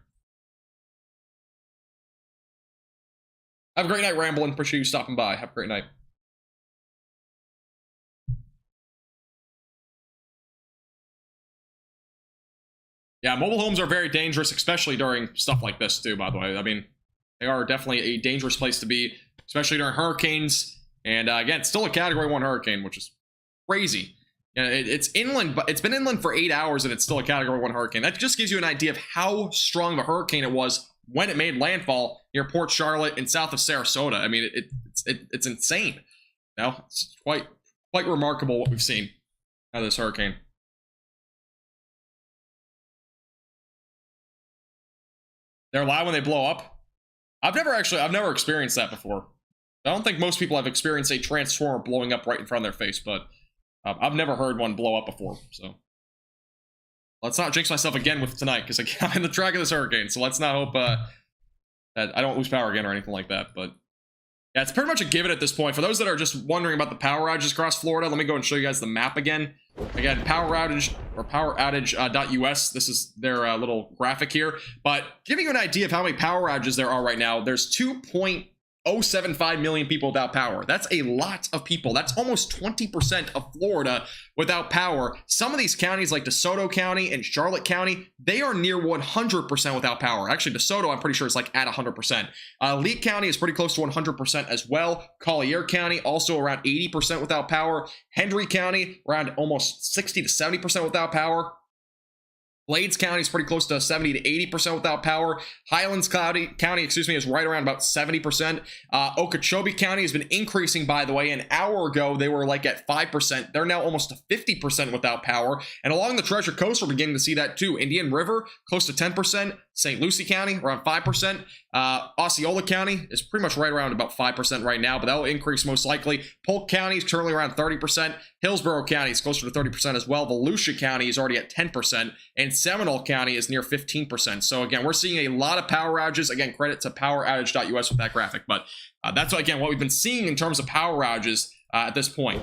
Have a great night, Ramblin'. Appreciate you stopping by. Have a great night. Yeah, mobile homes are very dangerous, especially during stuff like this, too, by the way. I mean, they are definitely a dangerous place to be, especially during hurricanes. And, again, it's still a Category 1 hurricane, which is crazy. It's inland, but it's been inland for 8 hours, and it's still a Category 1 hurricane. That just gives you an idea of how strong of a hurricane it was when it made landfall near Port Charlotte and south of Sarasota. I mean, it's insane. You know, it's quite remarkable what we've seen out of this hurricane. They're loud when they blow up. I've never experienced that before. I don't think most people have experienced a transformer blowing up right in front of their face, but I've never heard one blow up before, so. Let's not jinx myself again with tonight, because I'm in the track of this hurricane, so let's not hope that I don't lose power again or anything like that, but yeah, it's pretty much a given at this point. For those that are just wondering about the power outages across Florida, let me go and show you guys the map again. Again, power outage, or poweroutage.us, this is their little graphic here, but giving you an idea of how many power outages there are right now, there's 2.075 million people without power. That's a lot of people. That's almost 20% of Florida without power. Some of these counties like DeSoto County and Charlotte County, they are near 100% without power. Actually, DeSoto, I'm pretty sure, is like at 100%. Leake County is pretty close to 100% as well. Collier County, also around 80% without power. Hendry County, around almost 60 to 70% without power. Glades County is pretty close to 70 to 80% without power. Highlands County, is right around about 70%. Okeechobee County has been increasing, by the way. An hour ago, they were like at 5%. They're now almost to 50% without power. And along the Treasure Coast, we're beginning to see that too. Indian River, close to 10%. St. Lucie County, around 5%. Osceola County is pretty much right around about 5% right now, but that will increase most likely. Polk County is currently around 30%. Hillsborough County is closer to 30% as well. Volusia County is already at 10%. And Seminole County is near 15%. So again, we're seeing a lot of power outages. Again, credit to poweroutage.us with that graphic. But that's, again, what we've been seeing in terms of power outages at this point.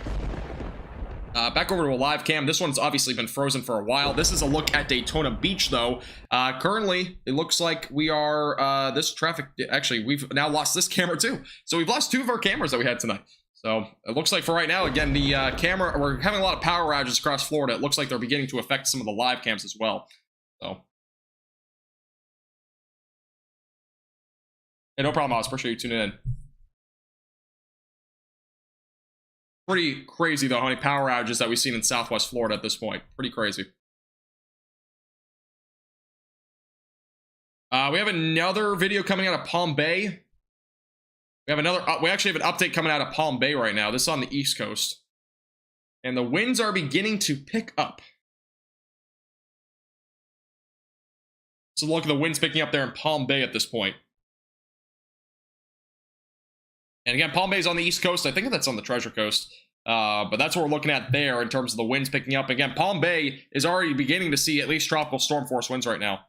Back over to a live cam. This one's obviously been frozen for a while. This is a look at Daytona Beach, though. Currently, it looks like we are, this traffic, actually, we've now lost this camera too. So we've lost 2 of our cameras that we had tonight. So it looks like for right now, again, the camera, we're having a lot of power outages across Florida. It looks like they're beginning to affect some of the live cams as well. So. Hey, no problem, Oz. Appreciate you tuning in. Pretty crazy, though, how many power outages that we've seen in Southwest Florida at this point. Pretty crazy. We have another video coming out of Palm Bay. We actually have an update coming out of Palm Bay right now. This is on the East Coast. And the winds are beginning to pick up. So look at the winds picking up there in Palm Bay at this point. And again, Palm Bay is on the East Coast. I think that's on the Treasure Coast. But that's what we're looking at there in terms of the winds picking up. Again, Palm Bay is already beginning to see at least tropical storm force winds right now.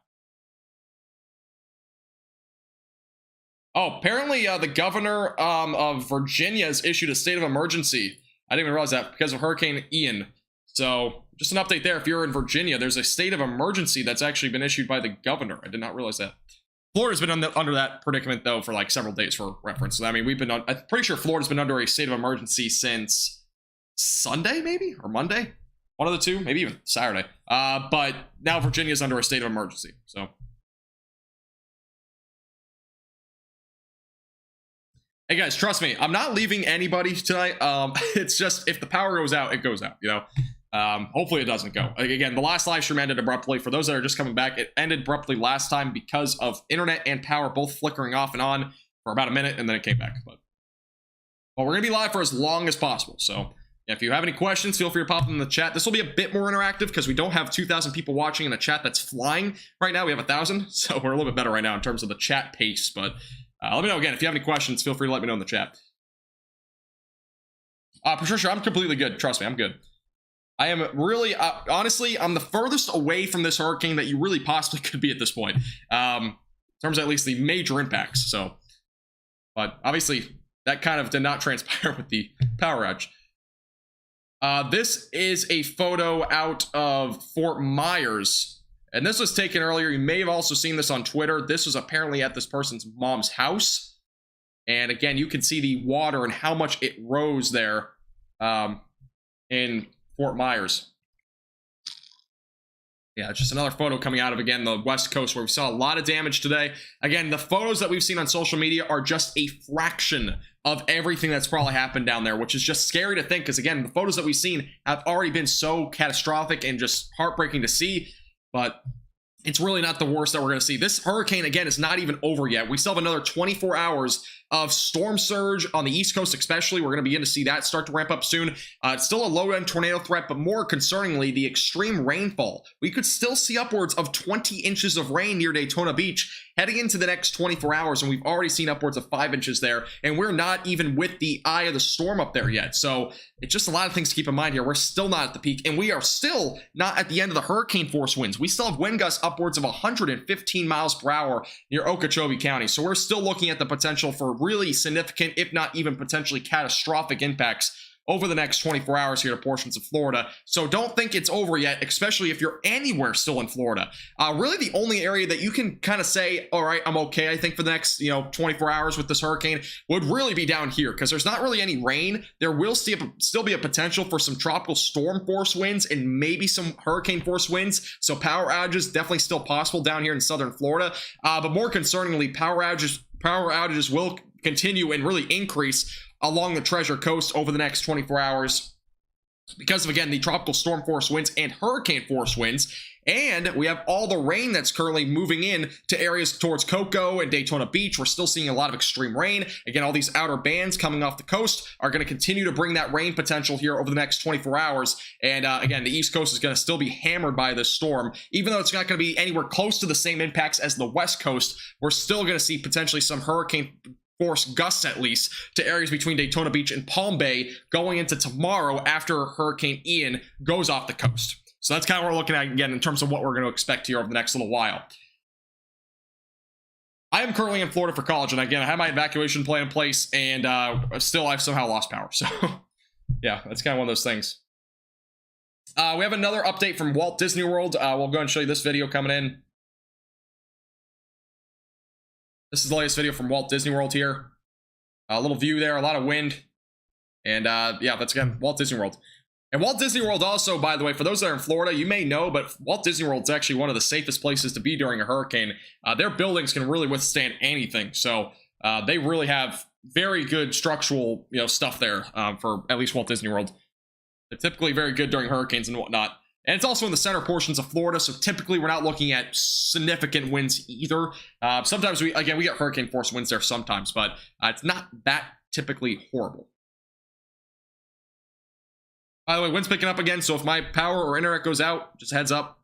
Oh, apparently the governor of Virginia has issued a state of emergency. I didn't even realize that because of Hurricane Ian. So just an update there. If you're in Virginia, there's a state of emergency that's actually been issued by the governor. I did not realize that. Florida's been under that predicament, though, for like several days for reference. So, I mean, I'm pretty sure Florida's been under a state of emergency since Sunday, maybe? Or Monday? One of the two, maybe even Saturday. But now Virginia's under a state of emergency. So, hey guys, trust me, I'm not leaving anybody tonight. It's just if the power goes out, it goes out, you know? Hopefully it doesn't go. Again, the last live stream ended abruptly. For those that are just coming back, it ended abruptly last time because of internet and power both flickering off and on for about a minute, and then it came back. But we're going to be live for as long as possible. So if you have any questions, feel free to pop them in the chat. This will be a bit more interactive because we don't have 2,000 people watching in a chat that's flying right now. We have 1,000, so we're a little bit better right now in terms of the chat pace. But let me know again if you have any questions. Feel free to let me know in the chat. Patricia, I'm completely good. Trust me, I'm good. I am really, honestly, I'm the furthest away from this hurricane that you really possibly could be at this point. In terms of at least the major impacts. So, but obviously that kind of did not transpire with the power outage. This is a photo out of Fort Myers, and this was taken earlier. You may have also seen this on Twitter. This was apparently at this person's mom's house. And again, you can see the water and how much it rose there in Fort Myers. Yeah, it's just another photo coming out of, again, the West Coast where we saw a lot of damage today. Again, the photos that we've seen on social media are just a fraction of everything that's probably happened down there, which is just scary to think because, again, the photos that we've seen have already been so catastrophic and just heartbreaking to see. But it's really not the worst that we're going to see. This hurricane, again, is not even over yet. We still have another 24 hours of storm surge on the East Coast especially. We're going to begin to see that start to ramp up soon. It's still a low-end tornado threat, but more concerningly, the extreme rainfall. We could still see upwards of 20 inches of rain near Daytona Beach heading into the next 24 hours, and we've already seen upwards of 5 inches there, and we're not even with the eye of the storm up there yet. So it's just a lot of things to keep in mind here. We're still not at the peak, and we are still not at the end of the hurricane force winds. We still have wind gusts upwards of 115 miles per hour near Okeechobee County. So we're still looking at the potential for really significant, if not even potentially catastrophic impacts over the next 24 hours here to portions of Florida. So don't think it's over yet, especially if you're anywhere still in Florida. Really the only area that you can kind of say, all right, I'm okay, I think for the next, 24 hours with this hurricane would really be down here because there's not really any rain. There will still be a potential for some tropical storm force winds and maybe some hurricane force winds. So power outages definitely still possible down here in southern Florida. But more concerningly, power outages will continue and really increase along the Treasure Coast over the next 24 hours because of, again, the tropical storm force winds and hurricane force winds. And we have all the rain that's currently moving in to areas towards Cocoa and Daytona Beach. We're still seeing a lot of extreme rain. Again, all these outer bands coming off the coast are going to continue to bring that rain potential here over the next 24 hours. And again, the East Coast is going to still be hammered by this storm. Even though it's not going to be anywhere close to the same impacts as the West Coast, we're still going to see potentially some hurricane force gusts, at least, to areas between Daytona Beach and Palm Bay going into tomorrow after Hurricane Ian goes off the coast. So that's kind of what we're looking at, again, in terms of what we're going to expect here over the next little while. I am currently in Florida for college, and again, I have my evacuation plan in place, and still I've somehow lost power. So, yeah, that's kind of one of those things. We have another update from Walt Disney World. We'll go and show you this video coming in. This is the latest video from Walt Disney World here. A little view there, a lot of wind. And yeah, that's, again, Walt Disney World. And Walt Disney World also, by the way, for those that are in Florida, you may know, but Walt Disney World is actually one of the safest places to be during a hurricane. Their buildings can really withstand anything. So they really have very good structural, stuff there for at least Walt Disney World. They're typically very good during hurricanes and whatnot. And it's also in the center portions of Florida, so typically we're not looking at significant winds either. Sometimes we get hurricane force winds there sometimes, but it's not that typically horrible. By the way, wind's picking up again, so if my power or internet goes out, just heads up.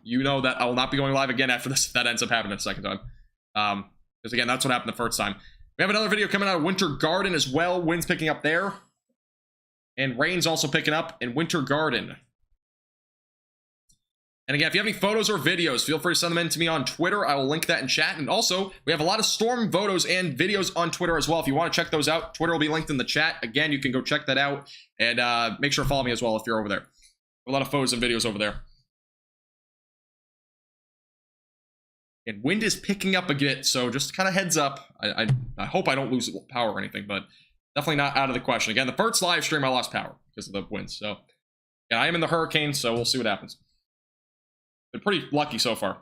You know that I will not be going live again after this if that ends up happening a second time. Because again, that's what happened the first time. We have another video coming out of Winter Garden as well. Wind's picking up there. And rain's also picking up in Winter Garden. And again, if you have any photos or videos, feel free to send them in to me on Twitter. I will link that in chat. And also, we have a lot of storm photos and videos on Twitter as well. If you want to check those out, Twitter will be linked in the chat. Again, you can go check that out. And make sure to follow me as well if you're over there. A lot of photos and videos over there. And wind is picking up a bit, so just kind of heads up. I hope I don't lose power or anything, but definitely not out of the question. Again, the first live stream I lost power because of the winds. So yeah, I am in the hurricane, so we'll see what happens. Been pretty lucky so far.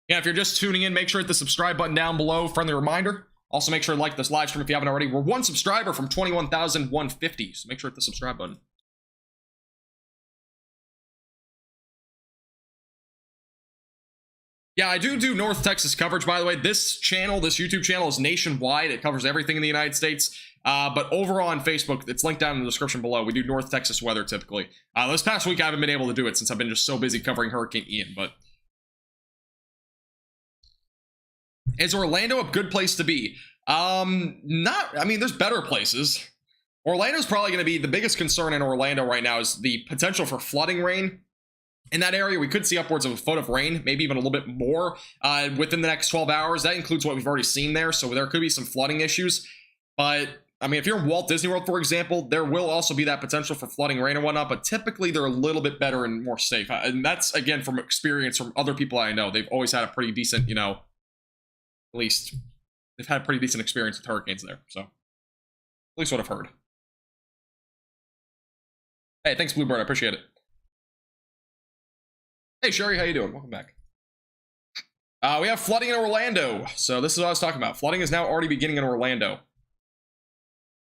Yeah, if you're just tuning in, make sure to hit the subscribe button down below. Friendly reminder. Also, make sure to like this live stream if you haven't already. We're 1 subscriber from 21,150, so make sure to hit the subscribe button. Yeah, I do North Texas coverage, by the way. This channel, this YouTube channel, is nationwide. It covers everything in the United States. But over on Facebook, it's linked down in the description below. We do North Texas weather typically. This past week, I haven't been able to do it since I've been just so busy covering Hurricane Ian. But is Orlando a good place to be? I mean, there's better places. Orlando's probably going to be the biggest concern in Orlando right now is the potential for flooding rain. In that area, we could see upwards of a foot of rain, maybe even a little bit more within the next 12 hours. That includes what we've already seen there, so there could be some flooding issues. But, I mean, if you're in Walt Disney World, for example, there will also be that potential for flooding rain and whatnot, but typically they're a little bit better and more safe. And that's, again, from experience from other people I know. They've always had a pretty decent, you know, at least they've had a pretty decent experience with hurricanes there. So, at least what I've heard. Hey, thanks, Bluebird. I appreciate it. Hey, Sherry, how you doing? Welcome back. We have flooding in Orlando. So this is what I was talking about. Flooding is now already beginning in Orlando.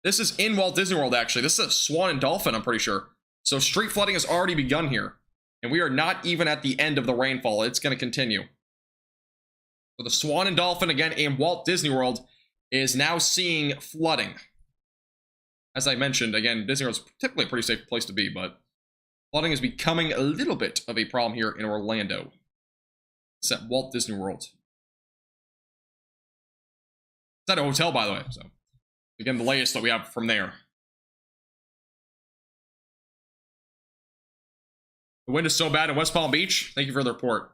This is in Walt Disney World, actually. This is a Swan and Dolphin, I'm pretty sure. So street flooding has already begun here. And we are not even at the end of the rainfall. It's going to continue. So the Swan and Dolphin, again, in Walt Disney World, is now seeing flooding. As I mentioned, again, Disney World is typically a pretty safe place to be, but flooding is becoming a little bit of a problem here in Orlando. It's at Walt Disney World. It's at a hotel, by the way. So, again, the latest that we have from there. The wind is so bad in West Palm Beach. Thank you for the report.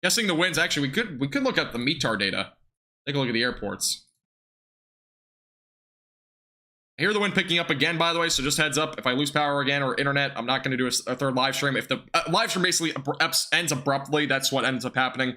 Guessing the winds, actually, we could look at the METAR data. Take a look at the airports. I hear the wind picking up again, by the way, so just heads up. If I lose power again or internet, I'm not going to do a third live stream. If the live stream basically ends abruptly, that's what ends up happening.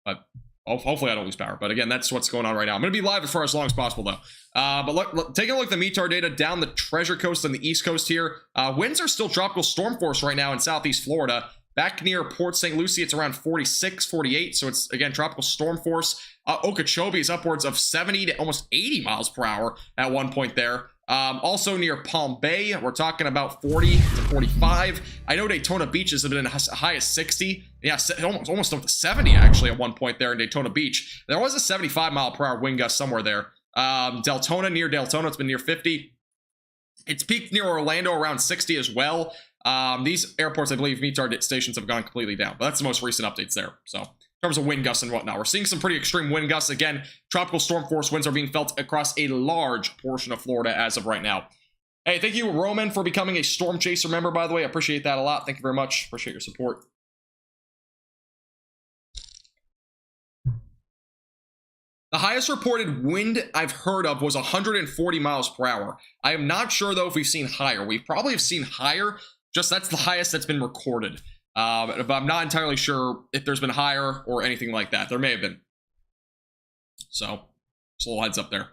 But hopefully I don't lose power. But again, that's what's going on right now. I'm going to be live for as long as possible, though. But taking a look at the METAR data down the Treasure Coast and the East Coast here. Winds are still tropical storm force right now in Southeast Florida. Back near Port St. Lucie, it's around 46, 48. So it's, again, tropical storm force. Okeechobee is upwards of 70 to almost 80 miles per hour at one point there. Also near Palm Bay, we're talking about 40 to 45. I know Daytona Beach has been as high as 60. Yeah, almost up to 70 actually at one point there in Daytona Beach. There was a 75 mile per hour wind gust somewhere there. Deltona, near Deltona, it's been near 50. It's peaked near Orlando around 60 as well. These airports, I believe, METAR stations have gone completely down, but that's the most recent updates there. So, in terms of wind gusts and whatnot, we're seeing some pretty extreme wind gusts. Again, tropical storm force winds are being felt across a large portion of Florida as of right now. Hey, thank you, Roman, for becoming a Storm Chaser member, by the way. I appreciate that a lot. Thank you very much. Appreciate your support. The highest reported wind I've heard of was 140 miles per hour. I am not sure, though, if we've seen higher. We probably have seen higher. Just that's the highest that's been recorded. But I'm not entirely sure if there's been higher or anything like that. There may have been. So, just a little heads up there.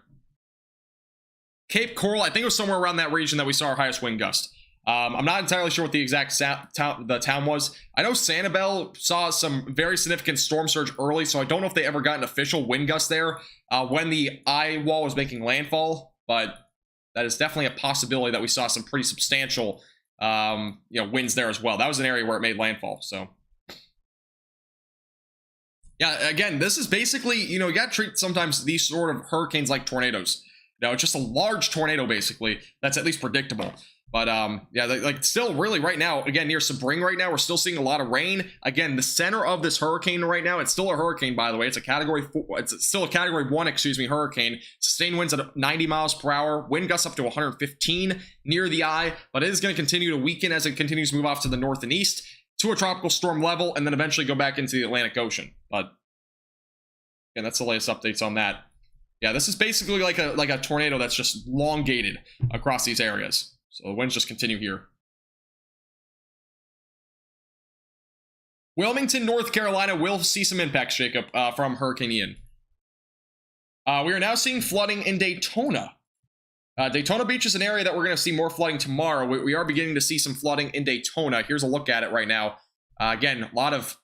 Cape Coral, I think it was somewhere around that region that we saw our highest wind gust. I'm not entirely sure what the exact town was. I know Sanibel saw some very significant storm surge early, so I don't know if they ever got an official wind gust there when the eye wall was making landfall, but that is definitely a possibility that we saw some pretty substantial winds there as well. That was an area where it made landfall. So yeah, again, this is basically, you gotta treat sometimes these sort of hurricanes like tornadoes. It's just a large tornado basically that's at least predictable. But yeah, still really right now, again, near Sebring right now, we're still seeing a lot of rain. Again, the center of this hurricane right now, it's still a hurricane, by the way. It's a category 4, it's still a category 1, hurricane. Sustained winds at 90 miles per hour, wind gusts up to 115 near the eye, but it is going to continue to weaken as it continues to move off to the north and east to a tropical storm level, and then eventually go back into the Atlantic Ocean. But again, that's the latest updates on that. Yeah, this is basically like a tornado that's just elongated across these areas. So the winds just continue here. Wilmington, North Carolina will see some impacts, Jacob, from Hurricane Ian. We are now seeing flooding in Daytona. Daytona Beach is an area that we're going to see more flooding tomorrow. We are beginning to see some flooding in Daytona. Here's a look at it right now. Again, a lot of...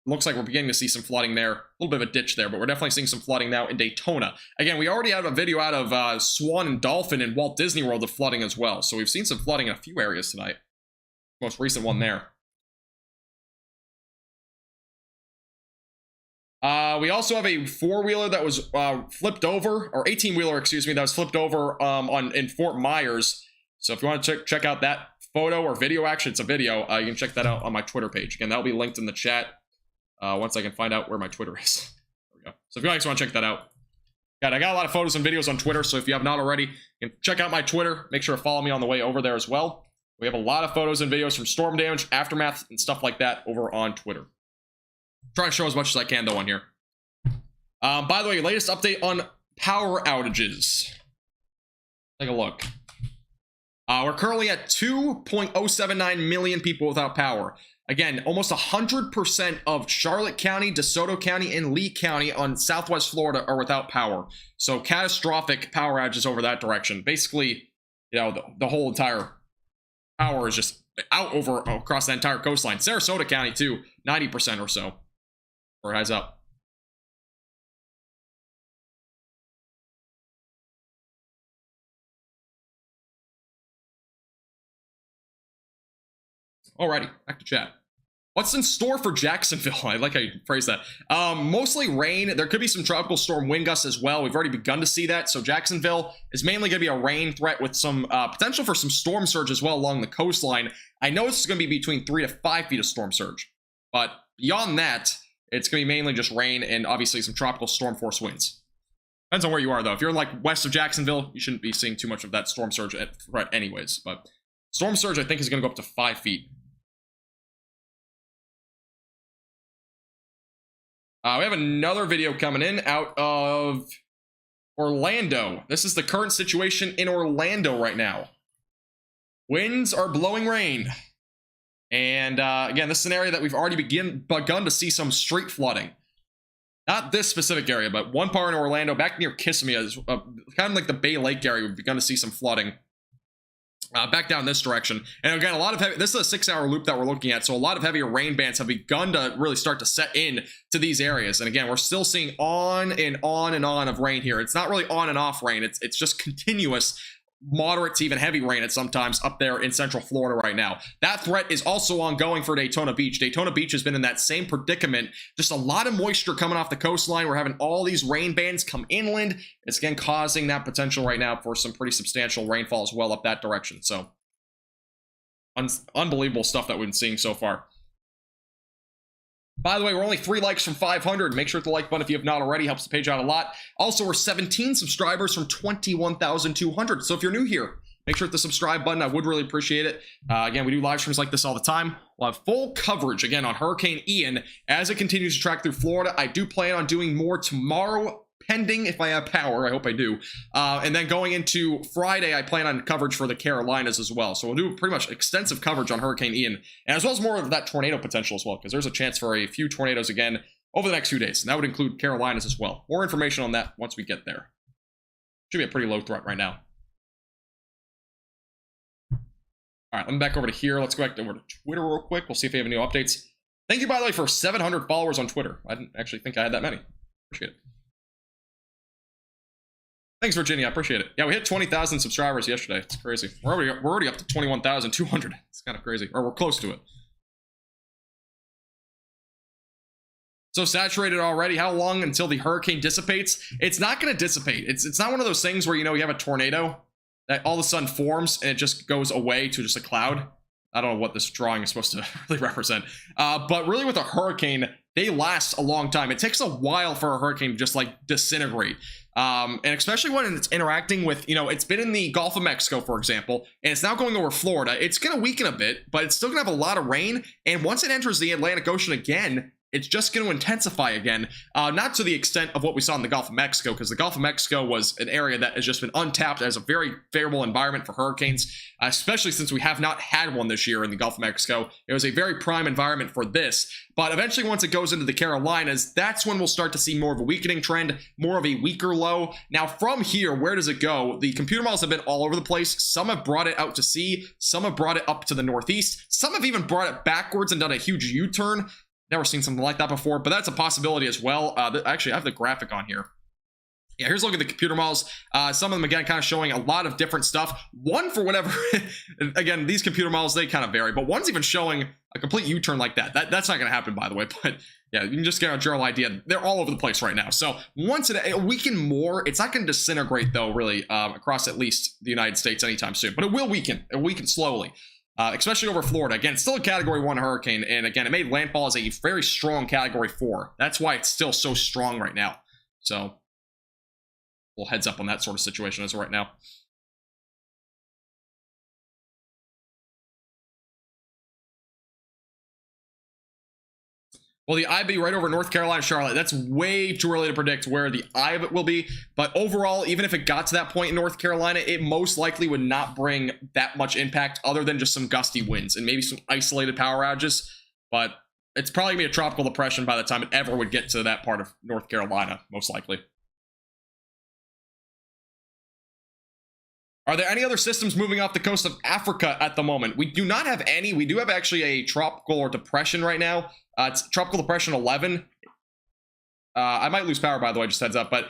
Looks like we're beginning to see some flooding there. A little bit of a ditch there, but we're definitely seeing some flooding now in Daytona. Again, we already have a video out of Swan and Dolphin in Walt Disney World of flooding as well. So we've seen some flooding in a few areas tonight. Most recent one there. We also have a four-wheeler that was flipped over, or 18-wheeler, excuse me, that was flipped over in Fort Myers. So if you want to check out that photo or video, actually, it's a video, you can check that out on my Twitter page. Again, that'll be linked in the chat once I can find out where my Twitter is. There we go. So if you guys want to check that out. I got a lot of photos and videos on Twitter, so if you have not already, you can check out my Twitter. Make sure to follow me on the way over there as well. We have a lot of photos and videos from storm damage, aftermath, and stuff like that over on Twitter. Try to show as much as I can, though, on here. By the way, latest update on power outages. Take a look. We're currently at 2.079 million people without power. Again, almost 100% of Charlotte County, DeSoto County, and Lee County on Southwest Florida are without power. So catastrophic power outages over that direction. Basically, you know, the whole entire power is just out across the entire coastline. Sarasota County, too, 90% or so. Or eyes up. Alrighty, back to chat. What's in store for Jacksonville? I like how you phrase that. Mostly rain. There could be some tropical storm wind gusts as well. We've already begun to see that. So Jacksonville is mainly going to be a rain threat with some potential for some storm surge as well along the coastline. I know it's going to be between 3 to 5 feet of storm surge. But beyond that, it's going to be mainly just rain and obviously some tropical storm force winds. Depends on where you are, though. If you're like west of Jacksonville, you shouldn't be seeing too much of that storm surge threat anyways. But storm surge, I think, is going to go up to 5 feet. We have another video coming in out of Orlando. This is the current situation in Orlando right now. Winds are blowing rain. And again, this is an area that we've already begun to see some street flooding. Not this specific area, but one part in Orlando, back near Kissimmee, is kind of like the Bay Lake area, we've begun to see some flooding. Back down this direction. And again, a lot of heavy, this is a 6-hour loop that we're looking at, so a lot of heavier rain bands have begun to really start to set in to these areas. And again, we're still seeing on and on and on of rain here. It's not really on and off rain, it's just continuous, moderate to even heavy rain at sometimes up there in central Florida right now. That threat is also ongoing for Daytona Beach. Daytona Beach has been in that same predicament. Just a lot of moisture coming off the coastline. We're having all these rain bands come inland. It's again causing that potential right now for some pretty substantial rainfall as well up that direction. So unbelievable stuff that we've been seeing so far. By the way, we're only 3 likes from 500. Make sure to hit the like button if you have not already. Helps the page out a lot. Also, we're 17 subscribers from 21,200. So if you're new here, make sure to hit the subscribe button. I would really appreciate it. Again, we do live streams like this all the time. We'll have full coverage, again, on Hurricane Ian as it continues to track through Florida. I do plan on doing more tomorrow, pending if I have power. I hope I do. And then going into Friday, I plan on coverage for the Carolinas as well. So we'll do pretty much extensive coverage on Hurricane Ian, and as well as more of that tornado potential as well, because there's a chance for a few tornadoes again over the next few days. And that would include Carolinas as well. More information on that once we get there. Should be a pretty low threat right now. All right, let me back over to here. Let's go back over to Twitter real quick. We'll see if they have any new updates. Thank you, by the way, for 700 followers on Twitter. I didn't actually think I had that many. Appreciate it. Thanks, Virginia. I appreciate it. Yeah, we hit 20,000 subscribers yesterday. It's crazy. We're already up to 21,200. It's kind of crazy. Or we're close to it. So saturated already. How long until the hurricane dissipates? It's not going to dissipate. It's not one of those things where, you know, you have a tornado that all of a sudden forms and it just goes away to just a cloud. I don't know what this drawing is supposed to really represent. But really with a hurricane, they last a long time. It takes a while for a hurricane to just like disintegrate. And especially when it's interacting with, you know, it's been in the Gulf of Mexico, for example, and it's now going over Florida. It's going to weaken a bit, but it's still going to have a lot of rain. And once it enters the Atlantic Ocean again, it's just going to intensify again. Not to the extent of what we saw in the Gulf of Mexico, because the Gulf of Mexico was an area that has just been untapped as a very favorable environment for hurricanes, especially since we have not had one this year in the Gulf of Mexico. It was a very prime environment for this. But eventually, once it goes into the Carolinas, that's when we'll start to see more of a weakening trend, more of a weaker low. Now, from here, where does it go? The computer models have been all over the place. Some have brought it out to sea. Some have brought it up to the northeast. Some have even brought it backwards and done a huge U-turn. Never seen something like that before, but that's a possibility as well. Actually, I have the graphic on here. Yeah, here's a look at the computer models. Some of them, again, kind of showing a lot of different stuff. One, for whatever, again, these computer models, they kind of vary, but one's even showing a complete U-turn like that. That's not going to happen, by the way, but yeah, you can just get a general idea. They're all over the place right now. So once a weaken more, it's not going to disintegrate, though, really, across at least the United States anytime soon, but it will weaken. It will weaken slowly. Especially over Florida. Again, still a Category 1 hurricane, and again, it made landfall as a very strong Category 4. That's why it's still so strong right now. So, a little heads up on that sort of situation as of right now. Well, the eye be right over North Carolina, Charlotte. That's way too early to predict where the eye of it will be. But overall, even if it got to that point in North Carolina, it most likely would not bring that much impact other than just some gusty winds and maybe some isolated power outages. But it's probably going to be a tropical depression by the time it ever would get to that part of North Carolina, most likely. Are there any other systems moving off the coast of Africa at the moment? We do not have any. We do have actually a tropical or depression right now. It's Tropical Depression 11. I might lose power, by the way, just heads up. But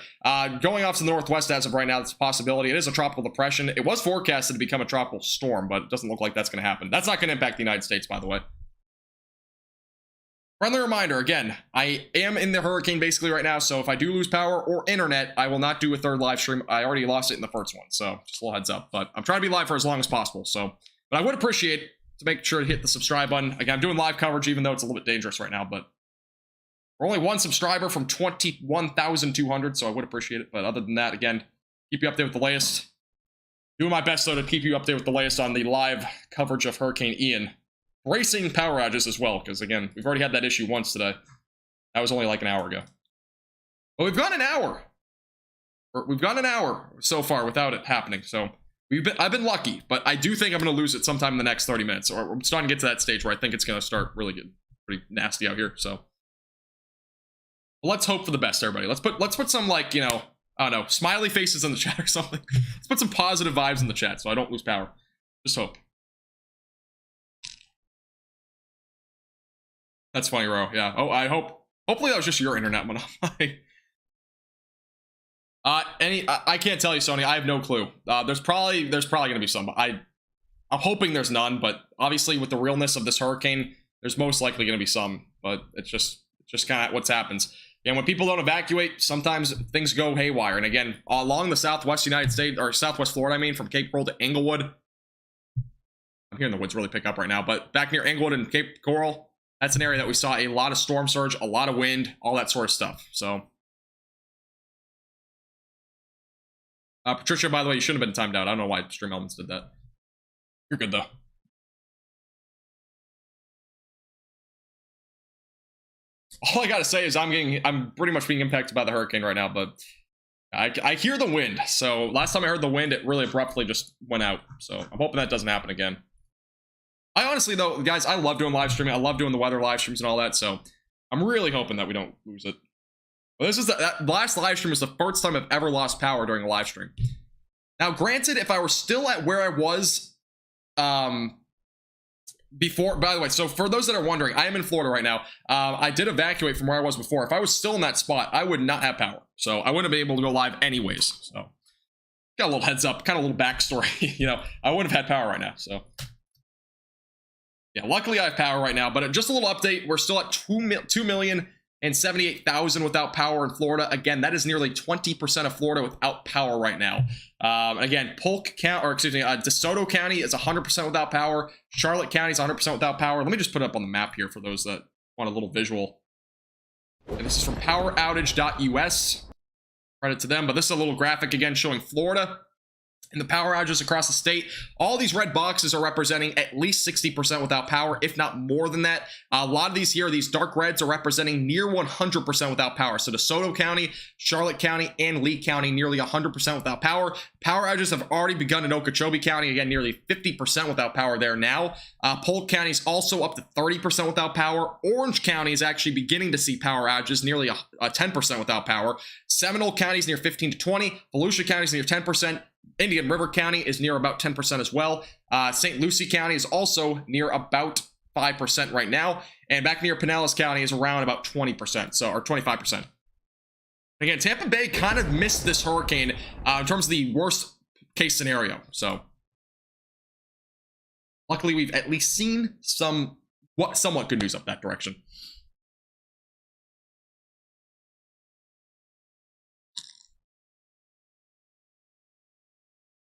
going off to the northwest as of right now, it's a possibility. It is a tropical depression. It was forecasted to become a tropical storm, but it doesn't look like that's going to happen. That's not going to impact the United States, by the way. Friendly reminder, again, I am in the hurricane basically right now, so if I do lose power or internet, I will not do a third live stream. I already lost it in the first one, so just a little heads up. But I'm trying to be live for as long as possible, so. But I would appreciate to make sure to hit the subscribe button. Again, I'm doing live coverage, even though it's a little bit dangerous right now, but we're only one subscriber from 21,200, so I would appreciate it. But other than that, again, keep you updated with the latest. Doing my best, though, to keep you updated with the latest on the live coverage of Hurricane Ian. Bracing power outages as well, because again, we've already had that issue once today. That was only like an hour ago. But we've gone an hour. We've gone an hour so far without it happening. So I've been lucky, but I do think I'm going to lose it sometime in the next 30 minutes. Or we're starting to get to that stage where I think it's going to start really getting pretty nasty out here. So let's hope for the best, everybody. Let's put some, like, you know, I don't know, smiley faces in the chat or something. Let's put some positive vibes in the chat so I don't lose power. Just hope. That's funny, Ro. Yeah. Oh, hopefully that was just your internet went off. I can't tell you, Sony. I have no clue. There's probably gonna be some. I'm hoping there's none, but obviously with the realness of this hurricane, there's most likely gonna be some. But it's just kind of what happens. And when people don't evacuate, sometimes things go haywire. And again, along the southwest United States, or southwest Florida, I mean, from Cape Coral to Englewood. I'm hearing the woods really pick up right now, but back near Englewood and Cape Coral, that's an area that we saw a lot of storm surge, a lot of wind, all that sort of stuff. So, Patricia, by the way, you shouldn't have been timed out. I don't know why Stream Elements did that. You're good, though. All I gotta say is I'm pretty much being impacted by the hurricane right now, but I hear the wind. So last time I heard the wind, it really abruptly just went out. So I'm hoping that doesn't happen again. I honestly, though, guys, I love doing live streaming. I love doing the weather live streams and all that. So I'm really hoping that we don't lose it. Well, this is that last live stream is the first time I've ever lost power during a live stream. Now, granted, if I were still at where I was before, by the way, so for those that are wondering, I am in Florida right now. I did evacuate from where I was before. If I was still in that spot, I would not have power. So I wouldn't be able to go live anyways. So got a little heads up, kind of a little backstory. You know, I wouldn't have had power right now. So yeah, luckily I have power right now, but just a little update. We're still at 2,078,000 without power in Florida. Again, that is nearly 20% of Florida without power right now. Again, DeSoto County is 100% without power. Charlotte County is 100% without power. Let me just put it up on the map here for those that want a little visual. And this is from poweroutage.us. Credit to them, but this is a little graphic again showing Florida. And the power outages across the state, all these red boxes are representing at least 60% without power, if not more than that. A lot of these here, these dark reds, are representing near 100% without power. So DeSoto County, Charlotte County, and Lee County, nearly 100% without power. Power outages have already begun in Okeechobee County, again, nearly 50% without power there now. Polk County is also up to 30% without power. Orange County is actually beginning to see power outages, nearly 10% without power. Seminole County is near 15 to 20. Volusia County is near 10%. Indian River County is near about 10% as well. St. Lucie County is also near about 5% right now. And back near Pinellas County is around about 20%, so, or 25%. Again, Tampa Bay kind of missed this hurricane in terms of the worst case scenario. So luckily, we've at least seen somewhat good news up that direction.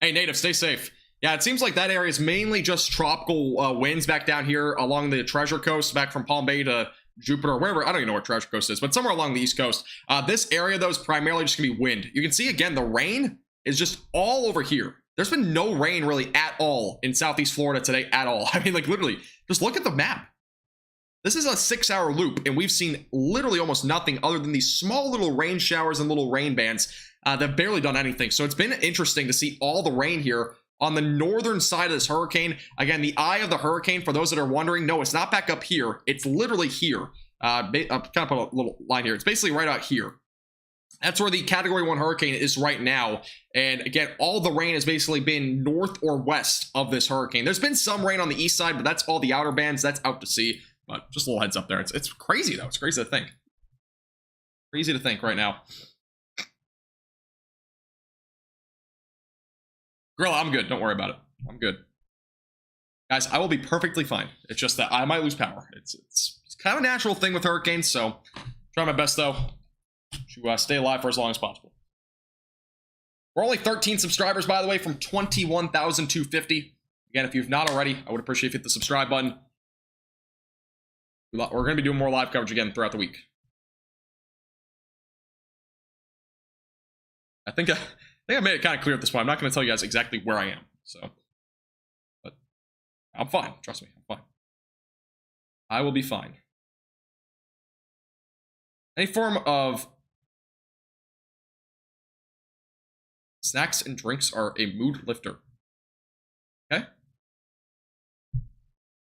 Hey, Native, stay safe. Yeah, it seems like that area is mainly just tropical winds back down here along the Treasure Coast, back from Palm Bay to Jupiter, or wherever. I don't even know where Treasure Coast is, but somewhere along the East Coast. This area, though, is primarily just going to be wind. You can see, again, the rain is just all over here. There's been no rain really at all in Southeast Florida today at all. I mean, like, literally, just look at the map. This is a 6-hour loop, and we've seen literally almost nothing other than these small little rain showers and little rain bands that have barely done anything. So it's been interesting to see all the rain here on the northern side of this hurricane. Again, the eye of the hurricane, for those that are wondering, no, it's not back up here. It's literally here. I'll kind of put a little line here. It's basically right out here. That's where the Category 1 hurricane is right now. And again, all the rain has basically been north or west of this hurricane. There's been some rain on the east side, but that's all the outer bands. That's out to sea. But just a little heads up there. It's crazy, though. It's crazy to think. Crazy to think right now. Girl, I'm good. Don't worry about it. I'm good. Guys, I will be perfectly fine. It's just that I might lose power. It's kind of a natural thing with hurricanes, so try my best, though, to stay alive for as long as possible. We're only 13 subscribers, by the way, from 21,250. Again, if you've not already, I would appreciate if you hit the subscribe button. We're going to be doing more live coverage again throughout the week. I think I made it kind of clear at this point. I'm not going to tell you guys exactly where I am. So, but I'm fine. Trust me, I'm fine. I will be fine. Any form of snacks and drinks are a mood lifter. Okay?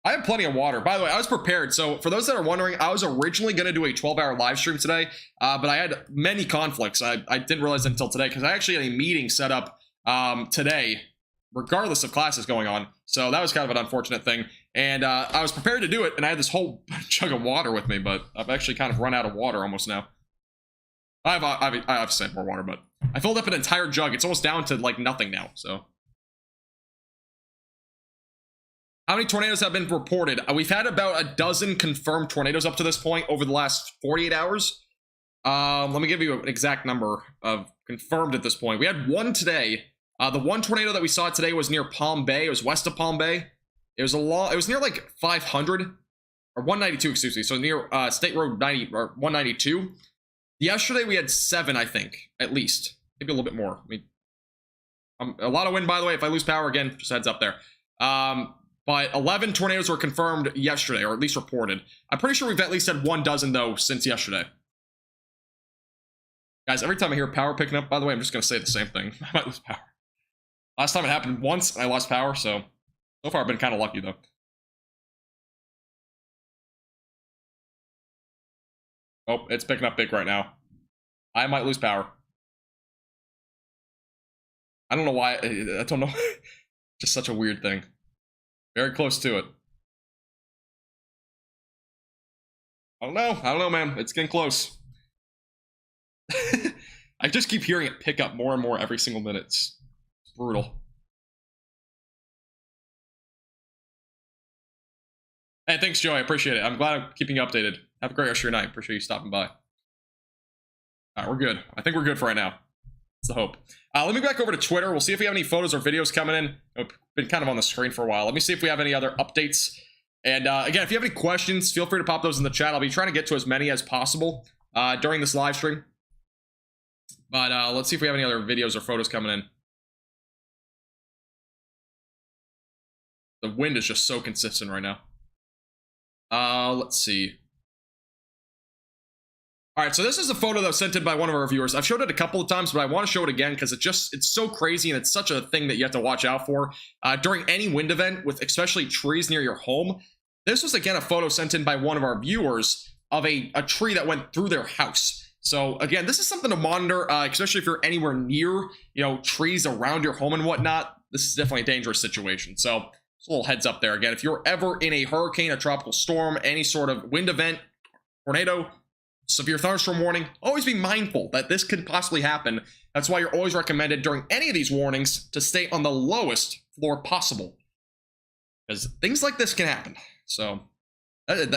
I have plenty of water. By the way, I was prepared. So for those that are wondering, I was originally going to do a 12-hour live stream today, but I had many conflicts. I didn't realize until today because I actually had a meeting set up today, regardless of classes going on. So that was kind of an unfortunate thing. And I was prepared to do it, and I had this whole jug of water with me, but I've actually kind of run out of water almost now. I obviously have more water, but I filled up an entire jug. It's almost down to like nothing now, so. How many tornadoes have been reported? We've had about a dozen confirmed tornadoes up to this point over the last 48 hours. Let me give you an exact number of confirmed at this point. We had one today. The one tornado that we saw today was near Palm Bay. It was west of Palm Bay. It was near like 500 or 192, excuse me. So near State Road 90 or 192. Yesterday we had 7, I think, at least. Maybe a little bit more. I mean, a lot of wind, by the way. If I lose power again, just heads up there. But 11 tornadoes were confirmed yesterday, or at least reported. I'm pretty sure we've at least had 1 dozen, though, since yesterday. Guys, every time I hear power picking up, by the way, I'm just going to say the same thing. I might lose power. Last time it happened once, and I lost power, so far I've been kind of lucky, though. Oh, it's picking up big right now. I might lose power. I don't know why. I don't know. Just such a weird thing. Very close to it. I don't know, man. It's getting close. I just keep hearing it pick up more and more every single minute. It's brutal. Hey, thanks, Joey. I appreciate it. I'm glad I'm keeping you updated. Have a great rest of your night. Appreciate you stopping by. All right, we're good. I think we're good for right now. That's the hope. Let me go back over to Twitter. We'll see if we have any photos or videos coming in. I've been kind of on the screen for a while. Let me see if we have any other updates. And again, if you have any questions, feel free to pop those in the chat. I'll be trying to get to as many as possible during this live stream. But let's see if we have any other videos or photos coming in. The wind is just so consistent right now. Let's see. All right, so this is a photo that was sent in by one of our viewers. I've showed it a couple of times, but I want to show it again because it's so crazy and it's such a thing that you have to watch out for during any wind event, with especially trees near your home. This was, again, a photo sent in by one of our viewers of a tree that went through their house. So, again, this is something to monitor, especially if you're anywhere near, trees around your home and whatnot. This is definitely a dangerous situation. So, just a little heads up there. Again, if you're ever in a hurricane, a tropical storm, any sort of wind event, tornado, severe thunderstorm warning, always be mindful that this could possibly happen. That's why you're always recommended during any of these warnings to stay on the lowest floor possible, because things like this can happen. So,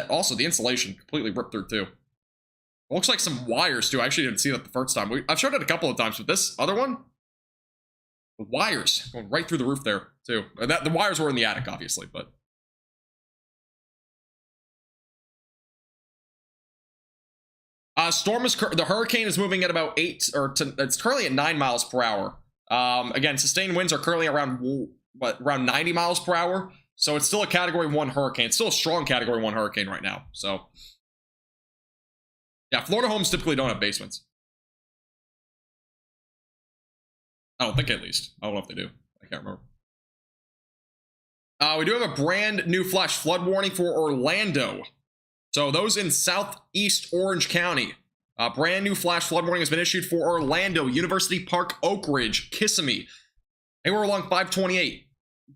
also the insulation completely ripped through too. It looks like some wires too. I actually didn't see that the first time. I've showed it a couple of times, but this other one, the wires going right through the roof there too. The wires were in the attic, obviously, but. The hurricane is moving at about it's currently at 9 miles per hour. Again, sustained winds are currently around 90 miles per hour. So it's still a Category 1 hurricane. It's still a strong Category 1 hurricane right now. So, yeah, Florida homes typically don't have basements. I don't think, at least. I don't know if they do. I can't remember. We do have a brand new flash flood warning for Orlando. So those in southeast Orange County. Brand new flash flood warning has been issued for Orlando, University Park, Oak Ridge, Kissimmee. Anywhere along 528.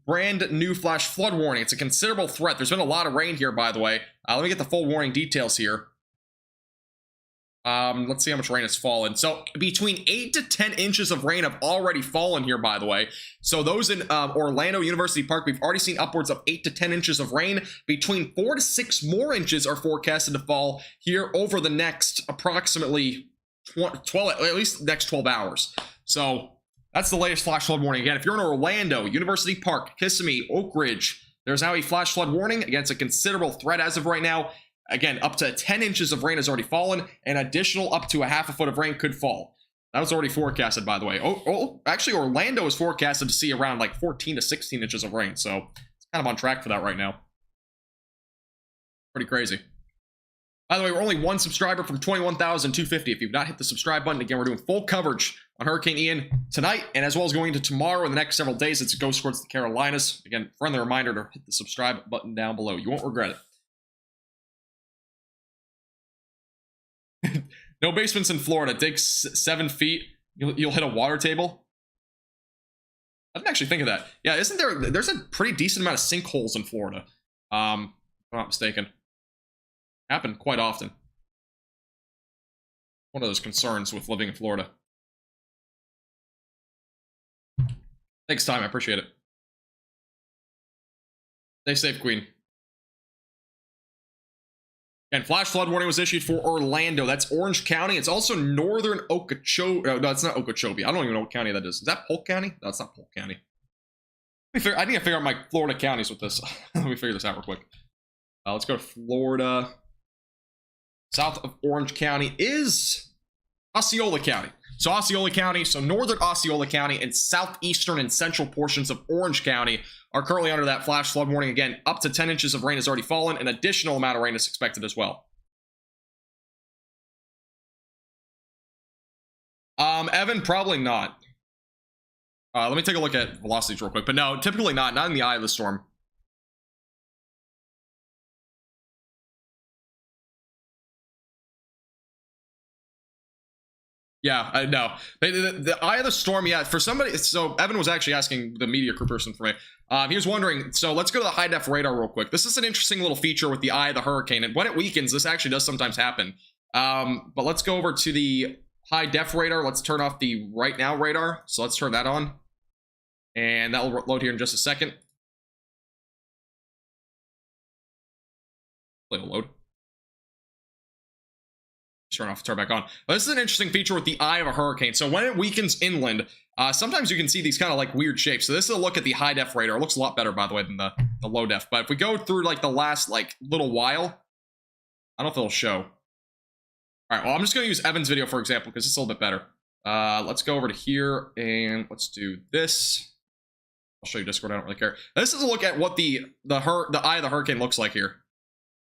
Brand new flash flood warning. It's a considerable threat. There's been a lot of rain here, by the way. Let me get the full warning details here. Let's see how much rain has fallen. So between 8 to 10 inches of rain have already fallen here, by the way. So those in Orlando University Park, we've already seen upwards of 8 to 10 inches of rain. Between 4 to 6 more inches are forecasted to fall here over the next approximately 12, at least the next 12 hours. So that's the latest flash flood warning. Again, if you're in Orlando, University Park, Kissimmee, Oak Ridge, there's now a flash flood warning. Again, it's a considerable threat as of right now. Again, up to 10 inches of rain has already fallen, and additional up to a half a foot of rain could fall. That was already forecasted, by the way. Actually, Orlando is forecasted to see around like 14 to 16 inches of rain, so it's kind of on track for that right now. Pretty crazy. By the way, we're only one subscriber from 21,250. If you've not hit the subscribe button, again, we're doing full coverage on Hurricane Ian tonight, and as well as going into tomorrow and the next several days. It's a ghost towards the Carolinas. Again, friendly reminder to hit the subscribe button down below. You won't regret it. No basements in Florida. Dig 7 feet. You'll hit a water table. I didn't actually think of that. Yeah, there's a pretty decent amount of sinkholes in Florida. If I'm not mistaken. Happen quite often. One of those concerns with living in Florida. Thanks, Time. I appreciate it. Stay safe, Queen. And flash flood warning was issued for Orlando. That's Orange County. It's also northern Okeechobee. No, it's not Okeechobee. I don't even know what county that is. Is that Polk County? No, it's not Polk County. I need to figure out my Florida counties with this. Let me figure this out real quick. Let's go to Florida. South of Orange County is Osceola County. So Osceola County, so northern Osceola County and southeastern and central portions of Orange County are currently under that flash flood warning. Again, up to 10 inches of rain has already fallen. An additional amount of rain is expected as well. Evan, probably not. Let me take a look at velocities real quick. But no, typically not in the eye of the storm. Yeah, I know. The eye of the storm, yeah, for somebody, so Evan was actually asking the media crew person for me. He was wondering, so let's go to the high def radar real quick. This is an interesting little feature with the eye of the hurricane, and when it weakens, this actually does sometimes happen. But let's go over to the high def radar. Let's turn off the right now radar. So let's turn that on. And that will load here in just a second. It'll load. Turn off, turn back on. But this is an interesting feature with the eye of a hurricane. So when it weakens inland, sometimes you can see these kind of like weird shapes. So this is a look at the high def radar. It looks a lot better, by the way, than the low def. But if we go through like the last like little while, I don't know if it'll show. All right, well, I'm just going to use Evan's video, for example, because it's a little bit better. Let's go over to here and let's do this. I'll show you Discord. I don't really care. This is a look at what the eye of the hurricane looks like here.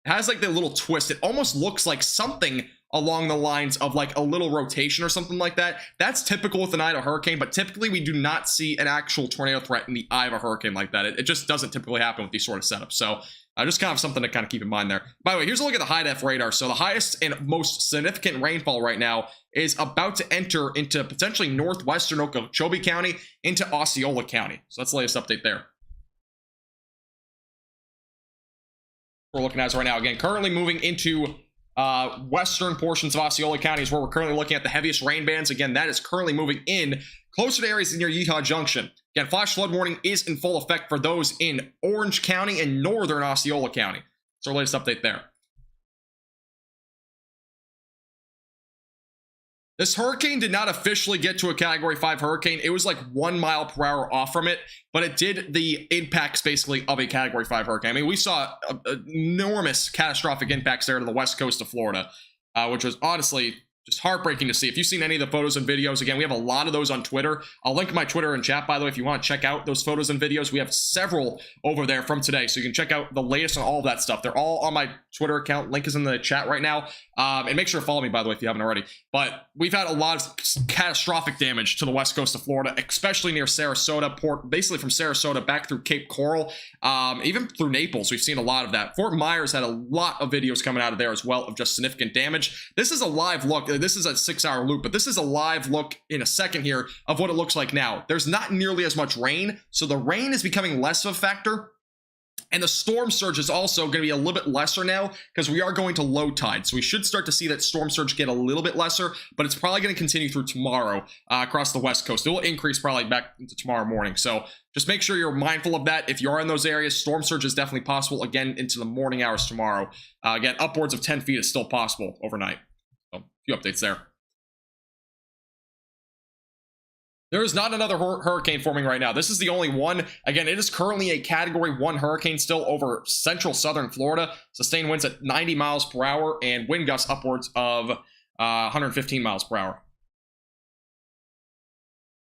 It has like the little twist. It almost looks like something along the lines of like a little rotation or something like that. That's typical with an eye of a hurricane, but typically we do not see an actual tornado threat in the eye of a hurricane like that. It just doesn't typically happen with these sort of setups. So just kind of something to kind of keep in mind there. By the way, here's a look at the high-def radar. So the highest and most significant rainfall right now is about to enter into potentially northwestern Okeechobee County into Osceola County. So that's the latest update there. We're looking at right now. Again, currently moving into western portions of Osceola County is where we're currently looking at the heaviest rain bands. Again, that is currently moving in closer to areas near Yeehaw Junction. Again, flash flood warning is in full effect for those in Orange County and northern Osceola County. That's our latest update there. This hurricane did not officially get to a Category 5 hurricane. It was like 1 mile per hour off from it, but it did the impacts basically of a Category 5 hurricane. I mean, we saw enormous catastrophic impacts there to the west coast of Florida, which was honestly just heartbreaking to see. If you've seen any of the photos and videos, again, we have a lot of those on Twitter. I'll link my Twitter in chat, by the way, if you want to check out those photos and videos. We have several over there from today, so you can check out the latest on all of that stuff. They're all on my Twitter account. Link is in the chat right now. And make sure to follow me, by the way, if you haven't already. But we've had a lot of catastrophic damage to the west coast of Florida, especially near Sarasota, basically from Sarasota back through Cape Coral, even through Naples. We've seen a lot of that. Fort Myers had a lot of videos coming out of there as well of just significant damage. This is a live look. This is a 6-hour loop, but this is a live look in a second here of what it looks like now. There's not nearly as much rain, so the rain is becoming less of a factor. And the storm surge is also going to be a little bit lesser now because we are going to low tide. So we should start to see that storm surge get a little bit lesser, but it's probably going to continue through tomorrow across the west coast. It will increase probably back into tomorrow morning. So just make sure you're mindful of that. If you are in those areas, storm surge is definitely possible again into the morning hours tomorrow. Again, upwards of 10 feet is still possible overnight. So a few updates there. There is not another hurricane forming right now. This is the only one. Again, it is currently a Category 1 hurricane still over central southern Florida. Sustained winds at 90 miles per hour and wind gusts upwards of 115 miles per hour.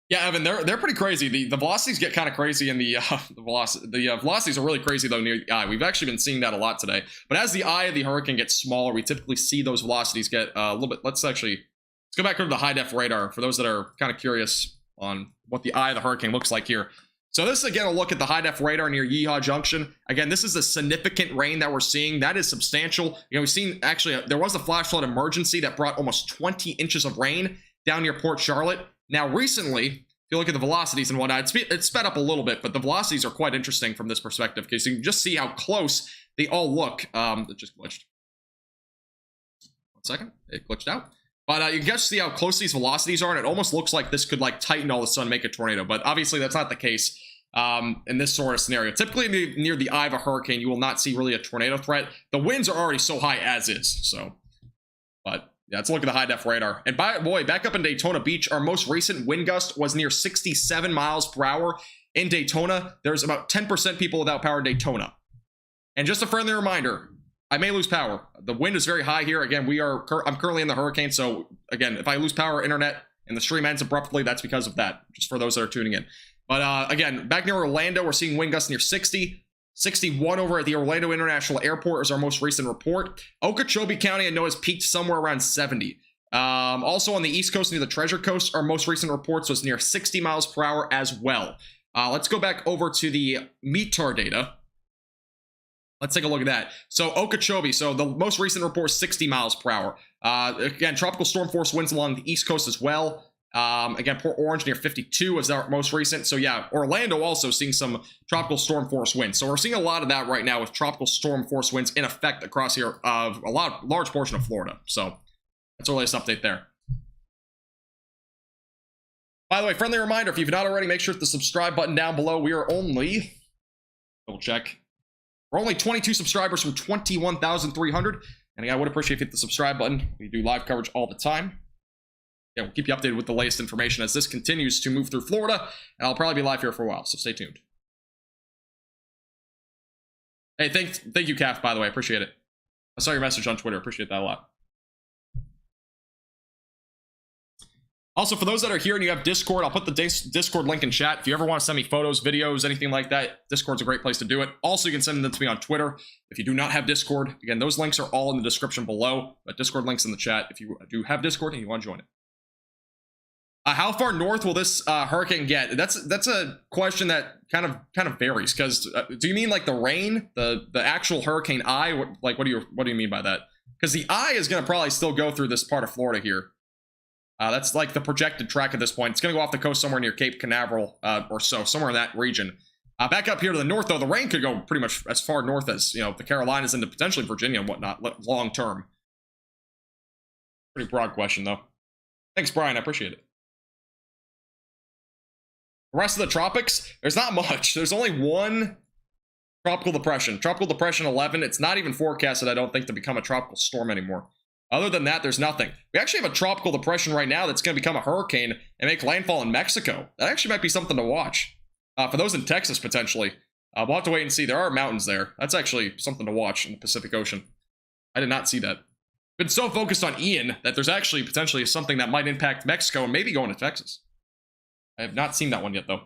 Yeah, Evan, they're pretty crazy. The velocities get kind of crazy, and the velocities are really crazy though near the eye. We've actually been seeing that a lot today. But as the eye of the hurricane gets smaller, we typically see those velocities get a little bit. Let's go back over to the high def radar for those that are kind of curious on what the eye of the hurricane looks like here. So this is again a look at the high def radar near Yeehaw Junction. Again, this is a significant rain that we're seeing. That is substantial. You know, we've seen actually there was a flash flood emergency that brought almost 20 inches of rain down near Port Charlotte. Now recently, if you look at the velocities and whatnot, it's sped up a little bit, but the velocities are quite interesting from this perspective because you can just see how close they all look. It just glitched. 1 second, it glitched out. But you can just see how close these velocities are, and it almost looks like this could like tighten all of a sudden, make a tornado. But obviously that's not the case in this sort of scenario. Typically near the eye of a hurricane, you will not see really a tornado threat. The winds are already so high as is. So, but yeah, let's look at the high def radar. And boy, back up in Daytona Beach, our most recent wind gust was near 67 miles per hour in Daytona. There's about 10% people without power in Daytona. And just a friendly reminder, I may lose power. The wind is very high here. Again, I'm currently in the hurricane. So again, if I lose power, internet, and the stream ends abruptly, that's because of that, just for those that are tuning in. But again, back near Orlando, we're seeing wind gusts near 60, 61 over at the Orlando International Airport is our most recent report. Okeechobee County, I know, has peaked somewhere around 70. Also on the East Coast near the Treasure Coast, our most recent reports was near 60 miles per hour as well. Let's go back over to the METAR data. Let's take a look at that. So Okeechobee, so the most recent report is 60 miles per hour. Again, tropical storm force winds along the East Coast as well. Again, Port Orange near 52 is our most recent. So yeah, Orlando also seeing some tropical storm force winds. So we're seeing a lot of that right now with tropical storm force winds in effect across here of large portion of Florida. So that's our latest update there. By the way, friendly reminder, if you've not already, make sure to hit the subscribe button down below. We are only, double check. We're only 22 subscribers from 21,300. And I would appreciate if you hit the subscribe button. We do live coverage all the time. Yeah, we'll keep you updated with the latest information as this continues to move through Florida. And I'll probably be live here for a while, so stay tuned. Hey, thank you, Calf, by the way. I appreciate it. I saw your message on Twitter. Appreciate that a lot. Also, for those that are here and you have Discord, I'll put the Discord link in chat. If you ever want to send me photos, videos, anything like that, Discord's a great place to do it. Also, you can send them to me on Twitter. If you do not have Discord, again, those links are all in the description below, but Discord links in the chat if you do have Discord and you want to join it. How far north will this hurricane get? That's a question that kind of varies, because do you mean like the rain, the actual hurricane eye? What do you mean by that? Because the eye is going to probably still go through this part of Florida here. That's like the projected track at this point. It's going to go off the coast somewhere near Cape Canaveral or so, somewhere in that region. Back up here to the north, though, the rain could go pretty much as far north as, the Carolinas into potentially Virginia and whatnot, long term. Pretty broad question, though. Thanks, Brian. I appreciate it. The rest of the tropics, there's not much. There's only one tropical depression. Tropical Depression 11. It's not even forecasted, I don't think, to become a tropical storm anymore. Other than that, there's nothing. We actually have a tropical depression right now that's going to become a hurricane and make landfall in Mexico. That actually might be something to watch. For those in Texas, potentially. We'll have to wait and see. There are mountains there. That's actually something to watch in the Pacific Ocean. I did not see that. Been so focused on Ian that there's actually potentially something that might impact Mexico and maybe going to Texas. I have not seen that one yet, though.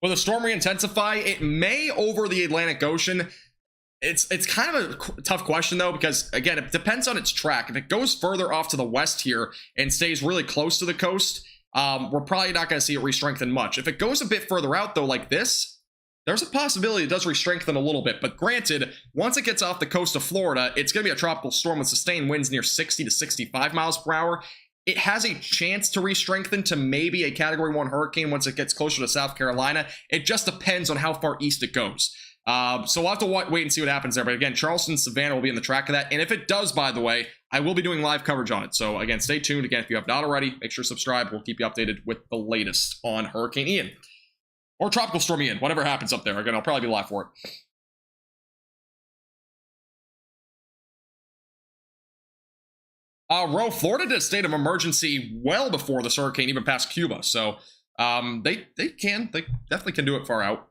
Will the storm re-intensify? It may over the Atlantic Ocean. It's kind of a tough question, though, because, again, it depends on its track. If it goes further off to the west here and stays really close to the coast, we're probably not going to see it re-strengthen much. If it goes a bit further out, though, like this, there's a possibility it does re-strengthen a little bit. But granted, once it gets off the coast of Florida, it's going to be a tropical storm with sustained winds near 60 to 65 miles per hour. It has a chance to re-strengthen to maybe a Category 1 hurricane once it gets closer to South Carolina. It just depends on how far east it goes. So we'll have to wait and see what happens there. But again, Charleston, Savannah will be in the track of that. And if it does, by the way, I will be doing live coverage on it. So again, stay tuned. Again, if you have not already, make sure to subscribe. We'll keep you updated with the latest on Hurricane Ian. Or Tropical Storm Ian, whatever happens up there. Again, I'll probably be live for it. Florida did a state of emergency well before this hurricane even passed Cuba. So they definitely can do it far out.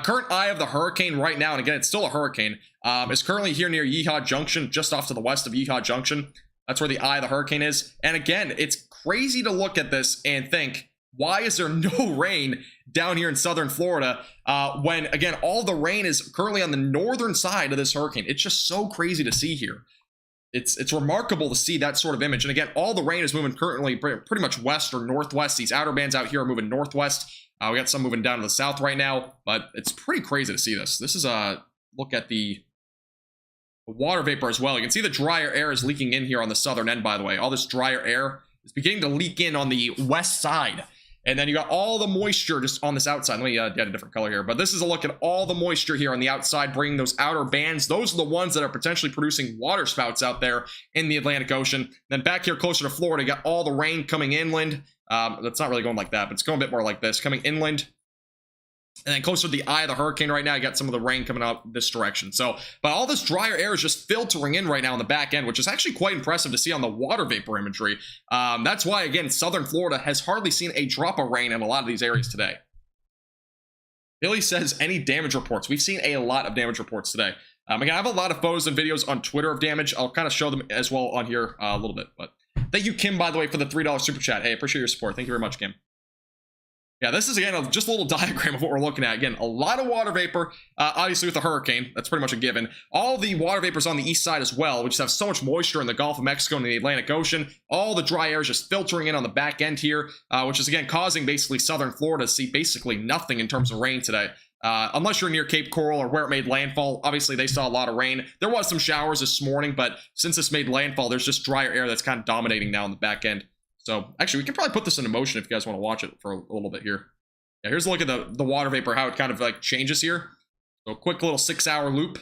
Current eye of the hurricane right now, and again, it's still a hurricane, is currently here near Yeehaw Junction, just off to the west of Yeehaw Junction. That's where the eye of the hurricane is. And again, it's crazy to look at this and think, why is there no rain down here in southern Florida when, again, all the rain is currently on the northern side of this hurricane? It's just so crazy to see here. It's remarkable to see that sort of image. And again, all the rain is moving currently pretty much west or northwest. These outer bands out here are moving northwest. We got some moving down to the south right now, but it's pretty crazy to see this. This is a look at the water vapor as well. You can see the drier air is leaking in here on the southern end, by the way. All this drier air is beginning to leak in on the west side. And then you got all the moisture just on this outside. Let me get a different color here. But this is a look at all the moisture here on the outside, bringing those outer bands. Those are the ones that are potentially producing water spouts out there in the Atlantic Ocean. Then back here closer to Florida, you got all the rain coming inland. That's not really going like that, but it's going a bit more like this, coming inland. And then closer to the eye of the hurricane right now, you got some of the rain coming out this direction. So, but all this drier air is just filtering in right now on the back end, which is actually quite impressive to see on the water vapor imagery. That's why, again, southern Florida has hardly seen a drop of rain in a lot of these areas today. Billy says, any damage reports? We've seen a lot of damage reports today. Again, I have a lot of photos and videos on Twitter of damage. I'll kind of show them as well on here a little bit. But thank you, Kim, by the way, for the $3 super chat. Hey, appreciate your support. Thank you very much, Kim. Yeah, this is, again, just a little diagram of what we're looking at. Again, a lot of water vapor, obviously with the hurricane. That's pretty much a given. All the water vapors on the east side as well. We just have so much moisture in the Gulf of Mexico and the Atlantic Ocean. All the dry air is just filtering in on the back end here, which is, again, causing basically southern Florida to see basically nothing in terms of rain today. Unless you're near Cape Coral or where it made landfall. Obviously, they saw a lot of rain. There was some showers this morning, but since this made landfall, there's just drier air that's kind of dominating now on the back end. So, actually, we can probably put this into motion if you guys want to watch it for a little bit here. Yeah, here's a look at the water vapor, how it kind of like changes here. So a quick little 6-hour loop.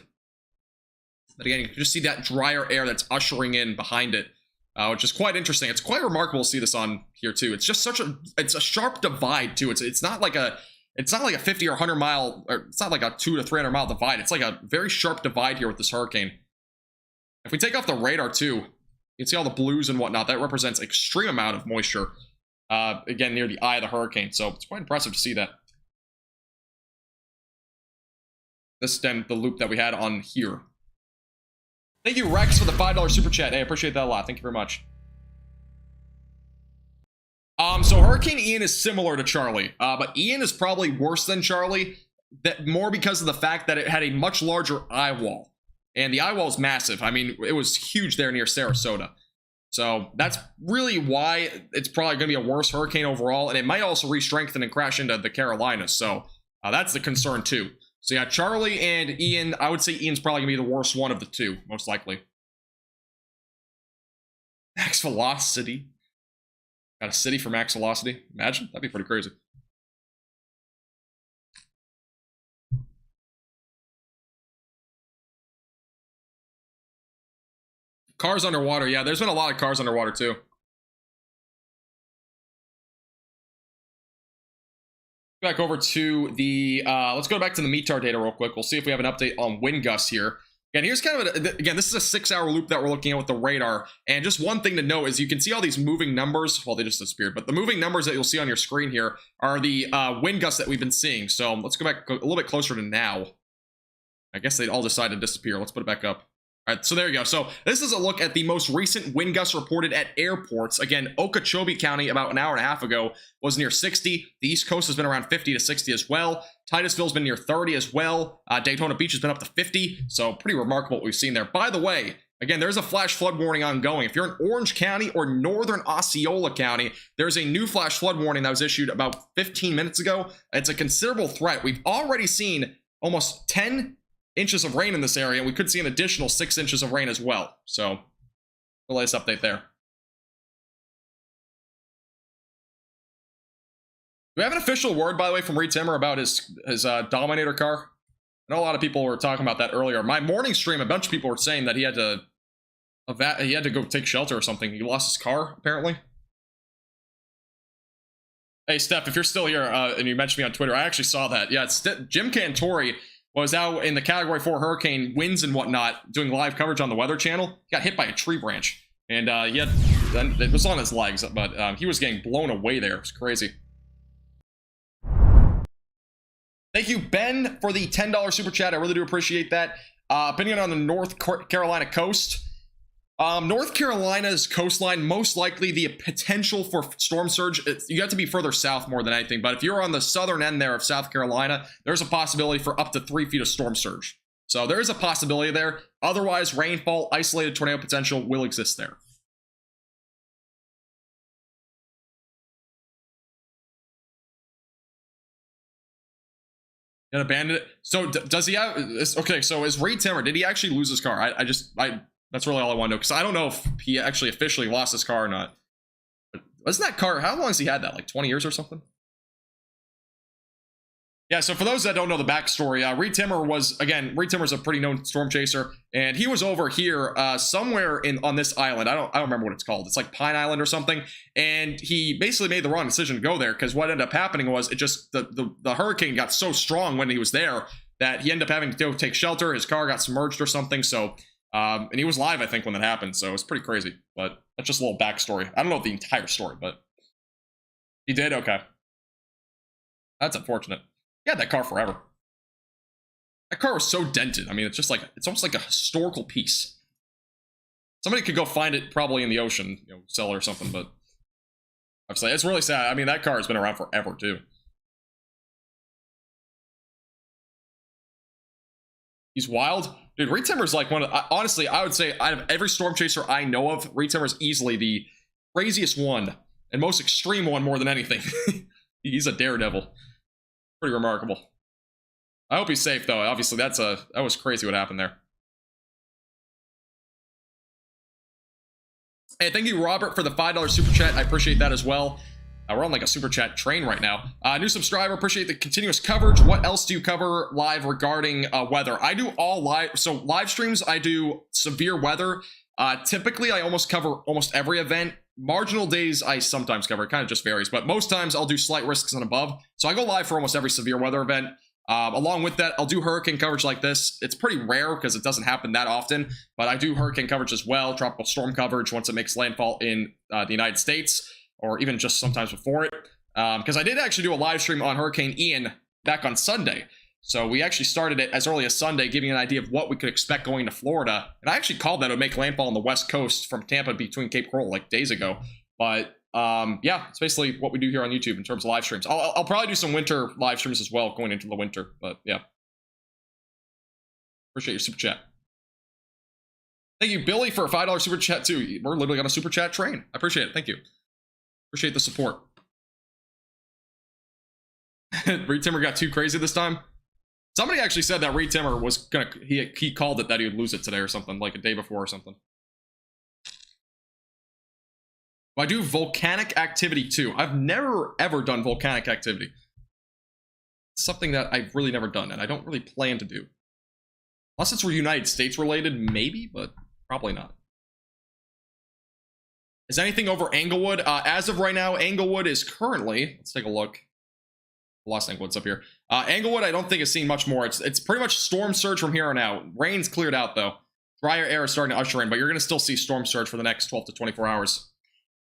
But again, you can just see that drier air that's ushering in behind it, which is quite interesting. It's quite remarkable to see this on here too. It's just it's a sharp divide too. It's not like a 50 or 100 mile, or it's not like a 200 to 300 mile divide. It's like a very sharp divide here with this hurricane. If we take off the radar too, you can see all the blues and whatnot. That represents extreme amount of moisture. Again, near the eye of the hurricane. So it's quite impressive to see that. This is then the loop that we had on here. Thank you, Rex, for the $5 super chat. Hey, I appreciate that a lot. Thank you very much. So Hurricane Ian is similar to Charlie, but Ian is probably worse than Charlie, that more because of the fact that it had a much larger eye wall, and the eye wall is massive. I mean, it was huge there near Sarasota. So that's really why it's probably going to be a worse hurricane overall, and it might also re-strengthen and crash into the Carolinas. So that's the concern too. So yeah, Charlie and Ian, I would say Ian's probably going to be the worst one of the two, most likely. Max velocity. Got a city for max velocity. Imagine. That'd be pretty crazy. Cars underwater. Yeah, there's been a lot of cars underwater too. Back over to the, let's go back to the METAR data real quick. We'll see if we have an update on wind gusts here. And here's kind of, again, this is a 6-hour loop that we're looking at with the radar. And just one thing to note is you can see all these moving numbers. Well, they just disappeared. But the moving numbers that you'll see on your screen here are the wind gusts that we've been seeing. So let's go back a little bit closer to now. I guess they all decided to disappear. Let's put it back up. All right, so there you go. So this is a look at the most recent wind gusts reported at airports. Again, Okeechobee County about an hour and a half ago was near 60. The East Coast has been around 50 to 60 as well. Titusville's been near 30 as well. Daytona Beach has been up to 50. So pretty remarkable what we've seen there. By the way, again, there's a flash flood warning ongoing. If you're in Orange County or northern Osceola County, there's a new flash flood warning that was issued about 15 minutes ago. It's a considerable threat. We've already seen almost 10 inches of rain in this area, and we could see an additional 6 inches of rain as well. So the latest update there. Do we have an official word, by the way, from Reed Timmer about his Dominator car? I know a lot of people were talking about that earlier. My morning stream, a bunch of people were saying that he had to go take shelter or something. He lost his car, apparently. Hey, Steph, if you're still here and you mentioned me on Twitter, I actually saw that. Yeah, it's Jim Cantori was out in the Category 4 hurricane winds and whatnot, doing live coverage on the Weather Channel. He got hit by a tree branch, and it was on his legs, but he was getting blown away there. It was crazy. Thank you, Ben, for the $10 super chat. I really do appreciate that. Opinion on the North Carolina coast. North Carolina's coastline, most likely the potential for storm surge. You have to be further south more than anything, but if you're on the southern end there of South Carolina, there's a possibility for up to 3 feet of storm surge. So there is a possibility there. Otherwise, rainfall, isolated tornado potential will exist there. And abandoned it. So does he have? Okay, so is Reed Timmer? Did he actually lose his car? That's really all I want to know, because I don't know if he actually officially lost his car or not. But wasn't that car, how long has he had that? Like 20 years or something? Yeah, so for those that don't know the backstory, Reed Timmer's a pretty known storm chaser, and he was over here somewhere on this island. I don't remember what it's called. It's like Pine Island or something, and he basically made the wrong decision to go there, because what ended up happening was the hurricane got so strong when he was there that he ended up having to go take shelter. His car got submerged or something, so and he was live, I think, when that happened, so it's pretty crazy. But that's just a little backstory. I don't know the entire story, but he did. Okay, that's unfortunate. He had that car forever. That car was so dented. I mean, it's almost like a historical piece. Somebody could go find it probably in the ocean, sell it or something. But obviously, it's really sad. I mean, that car has been around forever too. He's wild. Dude, Reed Timmer's like honestly, I would say out of every storm chaser I know of, Reed Timmer's easily the craziest one and most extreme one more than anything. He's a daredevil. Pretty remarkable. I hope he's safe though. Obviously, that was crazy what happened there. Hey, thank you, Robert, for the $5 super chat. I appreciate that as well. We're on like a super chat train right now. New subscriber, appreciate the continuous coverage. What else do you cover live regarding weather? I do all live. So live streams, I do severe weather. Typically, I almost cover almost every event. Marginal days, I sometimes cover. It kind of just varies. But most times, I'll do slight risks and above. So I go live for almost every severe weather event. Along with that, I'll do hurricane coverage like this. It's pretty rare because it doesn't happen that often. But I do hurricane coverage as well. Tropical storm coverage once it makes landfall in the United States, or even just sometimes before it. Because I did actually do a live stream on Hurricane Ian back on Sunday. So we actually started it as early as Sunday, giving an idea of what we could expect going to Florida. And I actually called that it would make landfall on the West Coast from Tampa between Cape Coral like days ago. But yeah, it's basically what we do here on YouTube in terms of live streams. I'll probably do some winter live streams as well going into the winter. But yeah. Appreciate your super chat. Thank you, Billy, for a $5 super chat too. We're literally on a super chat train. I appreciate it. Thank you. Appreciate the support. Reed Timmer got too crazy this time. Somebody actually said that Reed Timmer was gonna, he called it that he would lose it today or something, like a day before or something. I do volcanic activity too. I've never ever done volcanic activity. It's something that I've really never done, and I don't really plan to do. Unless it's United States related, maybe, but probably not. Is anything over Englewood? As of right now, Englewood is currently, let's take a look. Lost Englewood's up here. Englewood, I don't think has seen much more. It's pretty much storm surge from here on out. Rain's cleared out though. Drier air is starting to usher in, but you're gonna still see storm surge for the next 12 to 24 hours.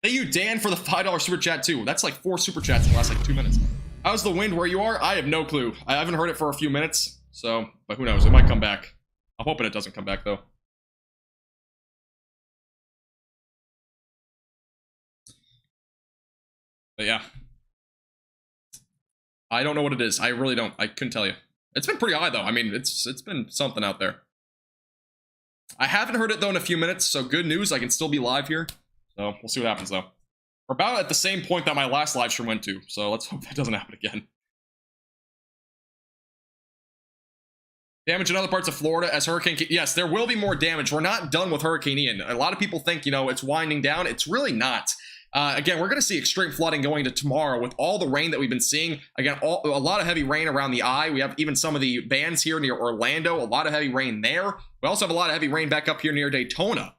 Thank you, Dan, for the $5 super chat too. That's like 4 super chats in the last like 2 minutes. How's the wind where you are? I have no clue. I haven't heard it for a few minutes, so but who knows? It might come back. I'm hoping it doesn't come back though. But yeah. I don't know what it is. I really don't. I couldn't tell you. It's been pretty high though. I mean, it's been something out there. I haven't heard it though in a few minutes, so good news. I can still be live here. So we'll see what happens though. We're about at the same point that my last live stream went to, so let's hope that doesn't happen again. Damage in other parts of Florida as Hurricane... Yes, there will be more damage. We're not done with Hurricane Ian. A lot of people think, you know, it's winding down. It's really not. Again, we're going to see extreme flooding going to tomorrow with all the rain that we've been seeing. Again, a lot of heavy rain around the eye. We have even some of the bands here near Orlando. A lot of heavy rain there. We also have a lot of heavy rain back up here near Daytona.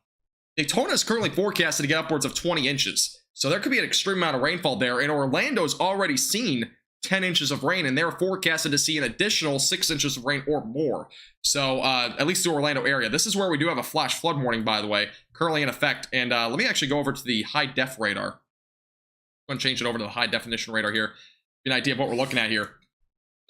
Daytona is currently forecasted to get upwards of 20 inches. So there could be an extreme amount of rainfall there. And Orlando's already seen 10 inches of rain, and they're forecasted to see an additional 6 inches of rain or more. So at least the Orlando area. This is where we do have a flash flood warning, by the way, currently in effect. And let me actually go over to the high def radar. I'm going to change it over to the high definition radar here. Get an idea of what we're looking at here.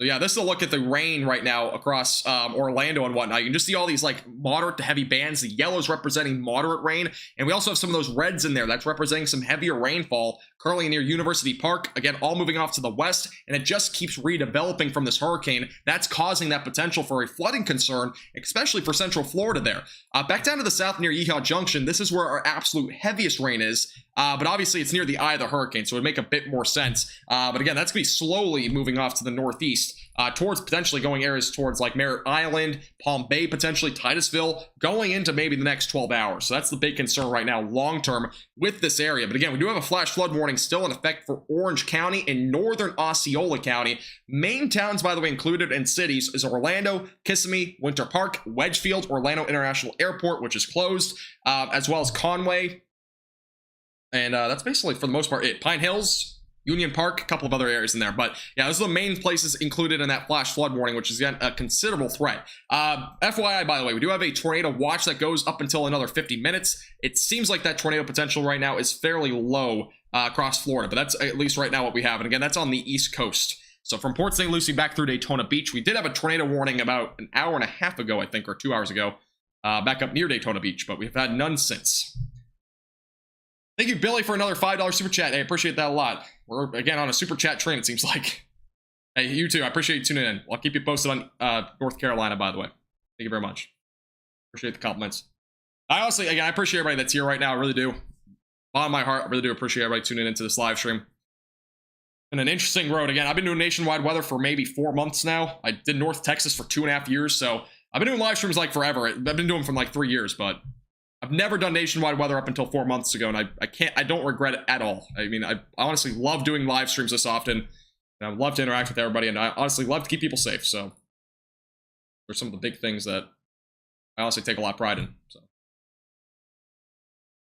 So yeah, this is a look at the rain right now across Orlando and whatnot. You can just see all these like moderate to heavy bands. The yellows representing moderate rain. And we also have some of those reds in there. That's representing some heavier rainfall currently near University Park. Again, all moving off to the west. And it just keeps redeveloping from this hurricane. That's causing that potential for a flooding concern, especially for central Florida there. Back down to the south near Yeehaw Junction, this is where our absolute heaviest rain is. But obviously it's near the eye of the hurricane, so it would make a bit more sense. But again, that's going to be slowly moving off to the northeast, towards potentially going areas towards like Merritt Island, Palm Bay, potentially Titusville, going into maybe the next 12 hours. So that's the big concern right now, long term, with this area. But again, we do have a flash flood warning still in effect for Orange County and northern Osceola County. Main towns, by the way, included in cities is Orlando, Kissimmee, Winter Park, Wedgefield, Orlando International Airport, which is closed, as well as Conway. And that's basically, for the most part, it. Pine Hills, Union Park, a couple of other areas in there. But yeah, those are the main places included in that flash flood warning, which is, again, a considerable threat. FYI, by the way, we do have a tornado watch that goes up until another 50 minutes. It seems like that tornado potential right now is fairly low across Florida, but that's at least right now what we have. And again, that's on the East Coast. So from Port St. Lucie back through Daytona Beach, we did have a tornado warning about an hour and a half ago, I think, or 2 hours ago, back up near Daytona Beach, but we've had none since. Thank you, Billy, for another $5 super chat. Hey, I appreciate that a lot. We're, again, on a super chat train, it seems like. Hey, you too. I appreciate you tuning in. I'll keep you posted on North Carolina, by the way. Thank you very much. Appreciate the compliments. I honestly, again, I appreciate everybody that's here right now. I really do. Bottom of my heart, I really do appreciate everybody tuning into this live stream. And an interesting road. Again, I've been doing nationwide weather for maybe 4 months now. I did North Texas for 2.5 years, so I've been doing live streams like forever. I've been doing them for like 3 years, but I've never done nationwide weather up until 4 months ago, and I don't regret it at all. I mean, I honestly love doing live streams this often, and I love to interact with everybody, and I honestly love to keep people safe, so there's some of the big things that I honestly take a lot of pride in, so.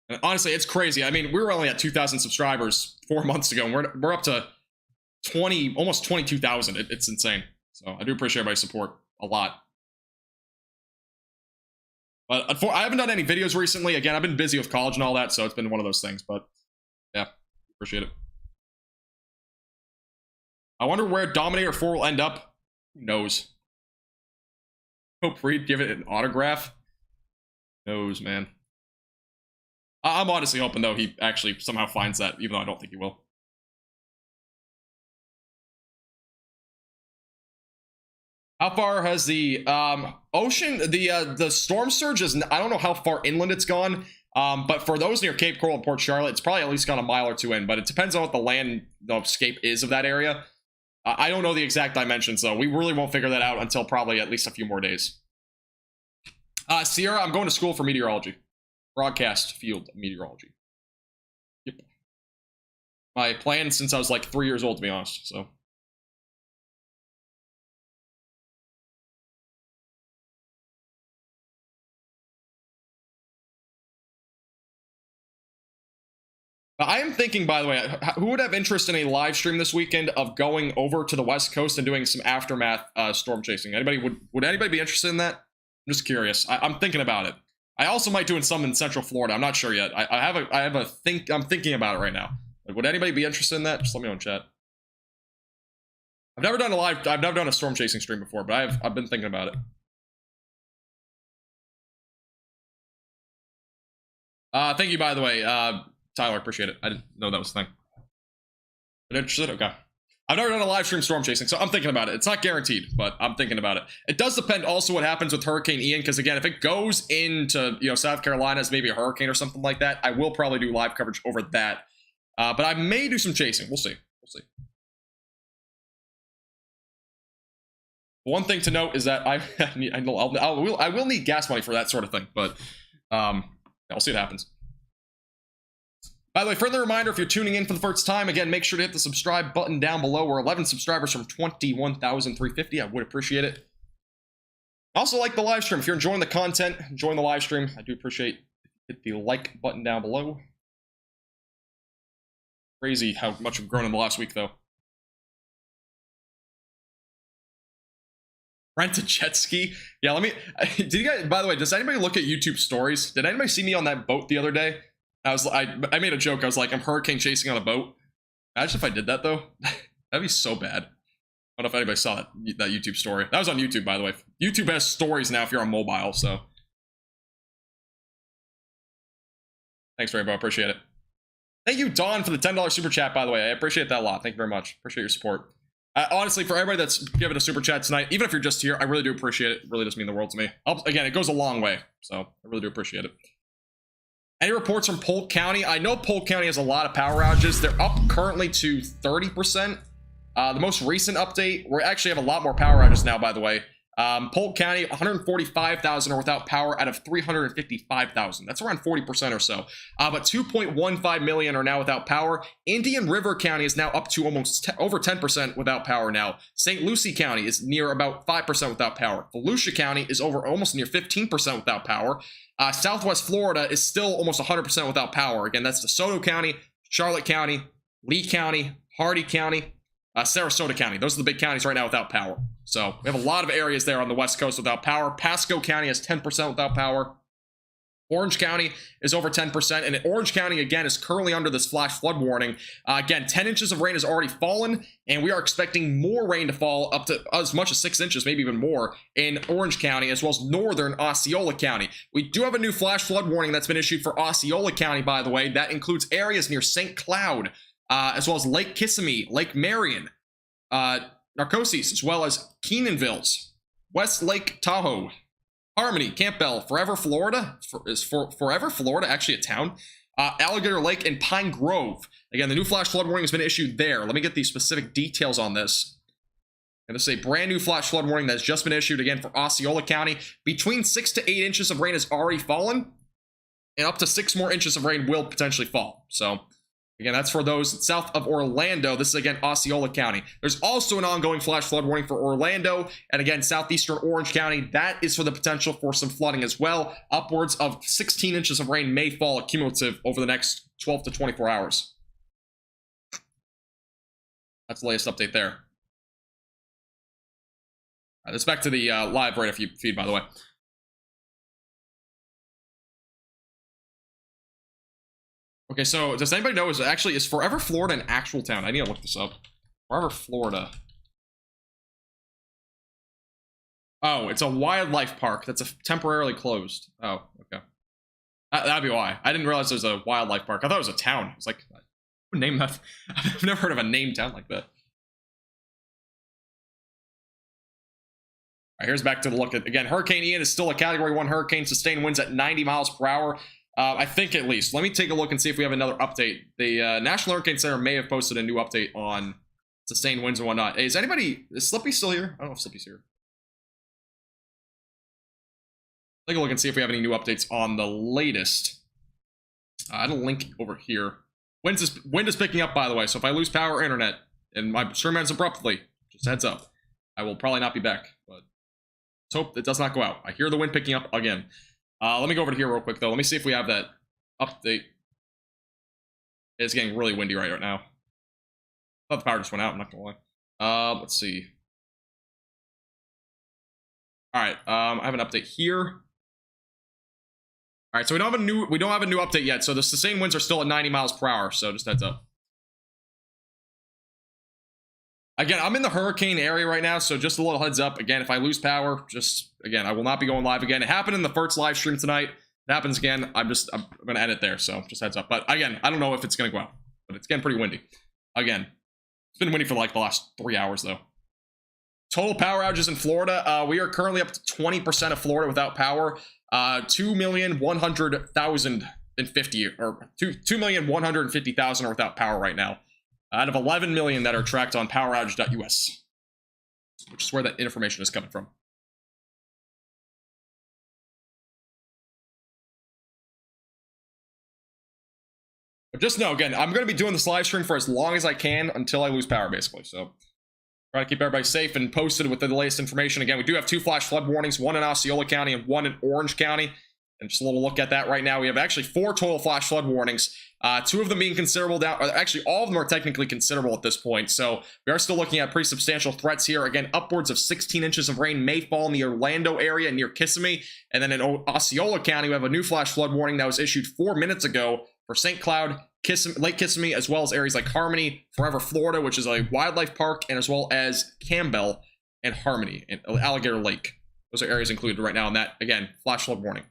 And honestly, it's crazy. I mean, we were only at 2,000 subscribers 4 months ago, and we're up to almost 22,000. It's insane. So I do appreciate everybody's support a lot. But I haven't done any videos recently. Again, I've been busy with college and all that, so it's been one of those things. But yeah, appreciate it. I wonder where Dominator 4 will end up. Who knows? Hope Reed give it an autograph. Knows, man. I'm honestly hoping, though, he actually somehow finds that, even though I don't think he will. How far has the ocean, the storm surge is, I don't know how far inland it's gone, but for those near Cape Coral and Port Charlotte, it's probably at least gone a mile or two in, but it depends on what the landscape is of that area. I don't know the exact dimensions, though. We really won't figure that out until probably at least a few more days. Sierra, I'm going to school for meteorology. Broadcast field meteorology. Yep. My plan since I was like 3 years old, to be honest, so. I am thinking, by the way, who would have interest in a live stream this weekend of going over to the West Coast and doing some aftermath storm chasing? Anybody would anybody be interested in that? I'm just curious. I'm thinking about it. I also might do some in Central Florida. I'm not sure yet. I'm thinking about it right now. Like, would anybody be interested in that? Just let me know in chat. I've never done a storm chasing stream before, but I've been thinking about it. Thank you, by the way, Tyler. Appreciate it. I didn't know that was a thing. But interested? Okay. I've never done a live stream storm chasing, so I'm thinking about it. It's not guaranteed, but I'm thinking about it. It does depend also what happens with Hurricane Ian, because again, if it goes into South Carolina as maybe a hurricane or something like that, I will probably do live coverage over that. But I may do some chasing. We'll see. We'll see. One thing to note is that I will need gas money for that sort of thing, but I'll see what happens. By the way, further reminder, if you're tuning in for the first time, again, make sure to hit the subscribe button down below. We're 11 subscribers from 21,350. I would appreciate it. Also, like the live stream. If you're enjoying the content, enjoying the live stream, I do appreciate hit the like button down below. Crazy how much we've grown in the last week, though. Rent a jet ski. Yeah, let me. Did you guys? By the way, does anybody look at YouTube stories? Did anybody see me on that boat the other day? I made a joke. I was like, I'm hurricane chasing on a boat. Imagine if I did that, though. That'd be so bad. I don't know if anybody saw that YouTube story. That was on YouTube, by the way. YouTube has stories now if you're on mobile, so. Thanks, Rainbow. Appreciate it. Thank you, Dawn, for the $10 super chat, by the way. I appreciate that a lot. Thank you very much. Appreciate your support. Honestly, for everybody that's giving a super chat tonight, even if you're just here, I really do appreciate it. It really does mean the world to me. Again, it goes a long way, so I really do appreciate it. Any reports from Polk County? I know Polk County has a lot of power outages. They're up currently to 30%. The most recent update, we actually have a lot more power outages now, by the way. Polk County, 145,000 are without power out of 355,000. That's around 40% or so. But 2.15 million are now without power. Indian River County is now up to almost over 10% without power now. St. Lucie County is near about 5% without power. Volusia County is over almost near 15% without power. Southwest Florida is still almost 100% without power. Again, that's DeSoto County, Charlotte County, Lee County, Hardy County, Sarasota County. Those are the big counties right now without power. So we have a lot of areas there on the West Coast without power. Pasco County has 10% without power. Orange County is over 10%, and Orange County, again, is currently under this flash flood warning. Again, 10 inches of rain has already fallen, and we are expecting more rain to fall up to as much as 6 inches, maybe even more, in Orange County, as well as northern Osceola County. We do have a new flash flood warning that's been issued for Osceola County, by the way. That includes areas near St. Cloud, as well as Lake Kissimmee, Lake Marion, Narcosis, as well as Keenanville's, West Lake Tahoe, Harmony, Campbell, Forever, Florida. Is Forever, Florida actually a town? Alligator Lake and Pine Grove. Again, the new flash flood warning has been issued there. Let me get the specific details on this. And this is a brand new flash flood warning that's just been issued again for Osceola County. Between 6 to 8 inches of rain has already fallen, and up to 6 more inches of rain will potentially fall. So, again, that's for those south of Orlando. This is, again, Osceola County. There's also an ongoing flash flood warning for Orlando. And, again, southeastern Orange County. That is for the potential for some flooding as well. Upwards of 16 inches of rain may fall cumulative over the next 12 to 24 hours. That's the latest update there. That's back to the live radar feed, by the way. Okay, so does anybody know, is Forever, Florida an actual town? I need to look this up. Forever, Florida. Oh, it's a wildlife park that's temporarily closed. Oh, okay. That'd be why. I didn't realize there's a wildlife park. I thought it was a town. I was like, name that. I've never heard of a named town like that. All right, here's back to the look at, again, Hurricane Ian is still a Category 1 hurricane. Sustained winds at 90 miles per hour. I think at least. Let me take a look and see if we have another update. The National Hurricane Center may have posted a new update on sustained winds and whatnot. Hey, is Slippy still here? I don't know if Slippy's here. Take a look and see if we have any new updates on the latest. I had a link over here. Wind is picking up, by the way, so if I lose power or internet and my stream ends abruptly, just heads up. I will probably not be back, but let's hope it does not go out. I hear the wind picking up again. Let me go over to here real quick, though. Let me see if we have that update. It's getting really windy right now. I thought the power just went out, I'm not gonna lie. Let's see. All right, I have an update here. All right, so we don't have a new update yet. So the sustained winds are still at 90 miles per hour. So just heads up. Again, I'm in the hurricane area right now, so just a little heads up. Again, if I lose power, again, I will not be going live again. It happened in the first live stream tonight. It happens again. I'm gonna end it there. So just heads up. But again, I don't know if it's gonna go out, but it's getting pretty windy. Again, it's been windy for like the last 3 hours though. Total power outages in Florida. We are currently up to 20% of Florida without power. 2,100,050 or 2,150,000 are without power right now, out of 11 million that are tracked on poweroutage.us, which is where that information is coming from. But just know, again, I'm going to be doing this live stream for as long as I can until I lose power, basically. So try to keep everybody safe and posted with the latest information. Again, we do have 2 flash flood warnings, one in Osceola County and one in Orange County. And just a little look at that right now. We have actually 4 total flash flood warnings. 2 of them being considerable down, or actually all of them are technically considerable at this point. So we are still looking at pretty substantial threats here. Again, upwards of 16 inches of rain may fall in the Orlando area near Kissimmee. And then in Osceola County, we have a new flash flood warning that was issued 4 minutes ago for St. Cloud, Lake Kissimmee, as well as areas like Harmony, Forever, Florida, which is a wildlife park, and as well as Campbell and Harmony and Alligator Lake. Those are areas included right now in that, again, flash flood warning.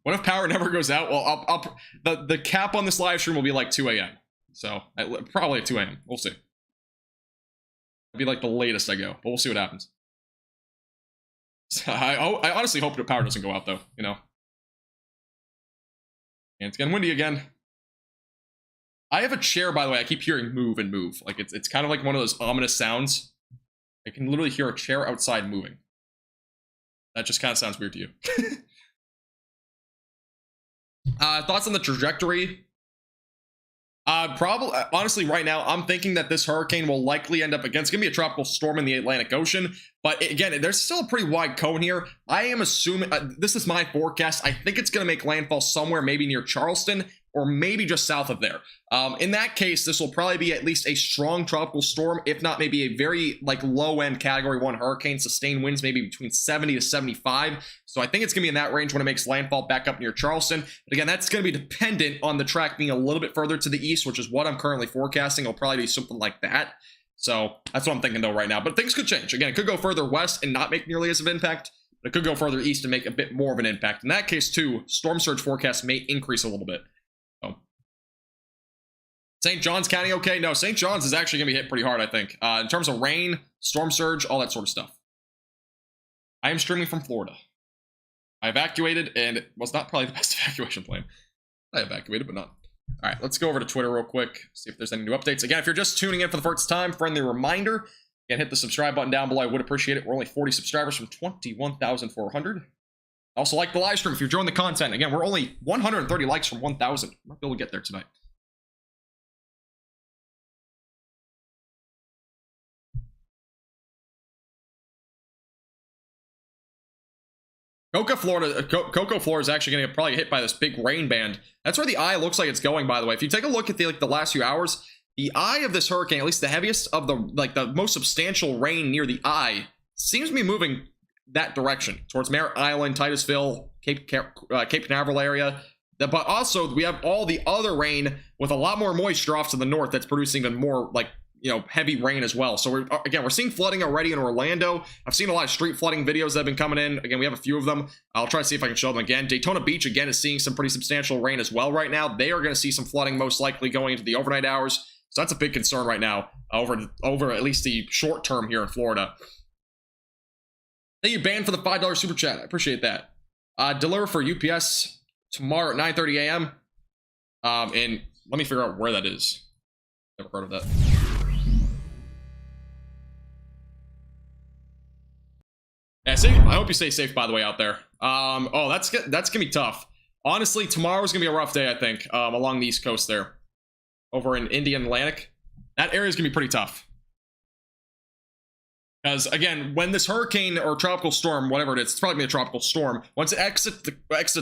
What if power never goes out? Well, the cap on this live stream will be like 2 a.m. So probably at 2 a.m. We'll see. It'll be like the latest I go, but we'll see what happens. So I honestly hope the power doesn't go out, though, you know. And it's getting windy again. I have a chair, by the way. I keep hearing move and move. Like it's kind of like one of those ominous sounds. I can literally hear a chair outside moving. That just kind of sounds weird to you. Thoughts on the trajectory? Probably, honestly, right now, I'm thinking that this hurricane will likely end up again. It's going to be a tropical storm in the Atlantic Ocean. But again, there's still a pretty wide cone here. I am assuming, this is my forecast. I think it's going to make landfall somewhere maybe near Charleston or maybe just south of there. In that case, this will probably be at least a strong tropical storm, if not maybe a very like low-end Category 1 hurricane. Sustained winds maybe between 70 to 75. So I think it's going to be in that range when it makes landfall back up near Charleston. But again, that's going to be dependent on the track being a little bit further to the east, which is what I'm currently forecasting. It'll probably be something like that. So that's what I'm thinking though right now. But things could change. Again, it could go further west and not make nearly as of impact. But it could go further east and make a bit more of an impact. In that case too, storm surge forecasts may increase a little bit. St. Johns County, okay. No, St. Johns is actually going to be hit pretty hard, I think. In terms of rain, storm surge, all that sort of stuff. I am streaming from Florida. I evacuated, and it was not probably the best evacuation plan. I evacuated, but not. All right, let's go over to Twitter real quick, see if there's any new updates. Again, if you're just tuning in for the first time, friendly reminder, again, hit the subscribe button down below. I would appreciate it. We're only 40 subscribers from 21,400. Also, like the live stream if you're enjoying the content. Again, we're only 130 likes from 1,000. Might be able to get there tonight. Cocoa, Florida is actually going to get probably hit by this big rain band. That's where the eye looks like it's going, by the way. If you take a look at the last few hours, the eye of this hurricane, at least the heaviest of the most substantial rain near the eye, seems to be moving that direction towards Merritt Island, Titusville, Cape Canaveral area. But also we have all the other rain with a lot more moisture off to the north that's producing even more like heavy rain as well. So we're seeing flooding already in Orlando. I've seen a lot of street flooding videos that have been coming in. Again, we have a few of them. I'll try to see if I can show them again. Daytona Beach again is seeing some pretty substantial rain as well right now. They are going to see some flooding most likely going into the overnight hours. So that's a big concern right now over at least the short term here in Florida. Thank you, Ban, for the $5 super chat. I appreciate that. Deliver for UPS tomorrow at 9:30 a.m. And let me figure out where that is. Never heard of that. Yeah, I hope you stay safe, by the way, out there. Oh, that's gonna be tough. Honestly, tomorrow's gonna be a rough day, I think, along the East Coast there. Over in Indian Atlantic. That area's gonna be pretty tough. Because, again, when this hurricane or tropical storm, whatever it is, it's probably going to be a tropical storm. Once it exits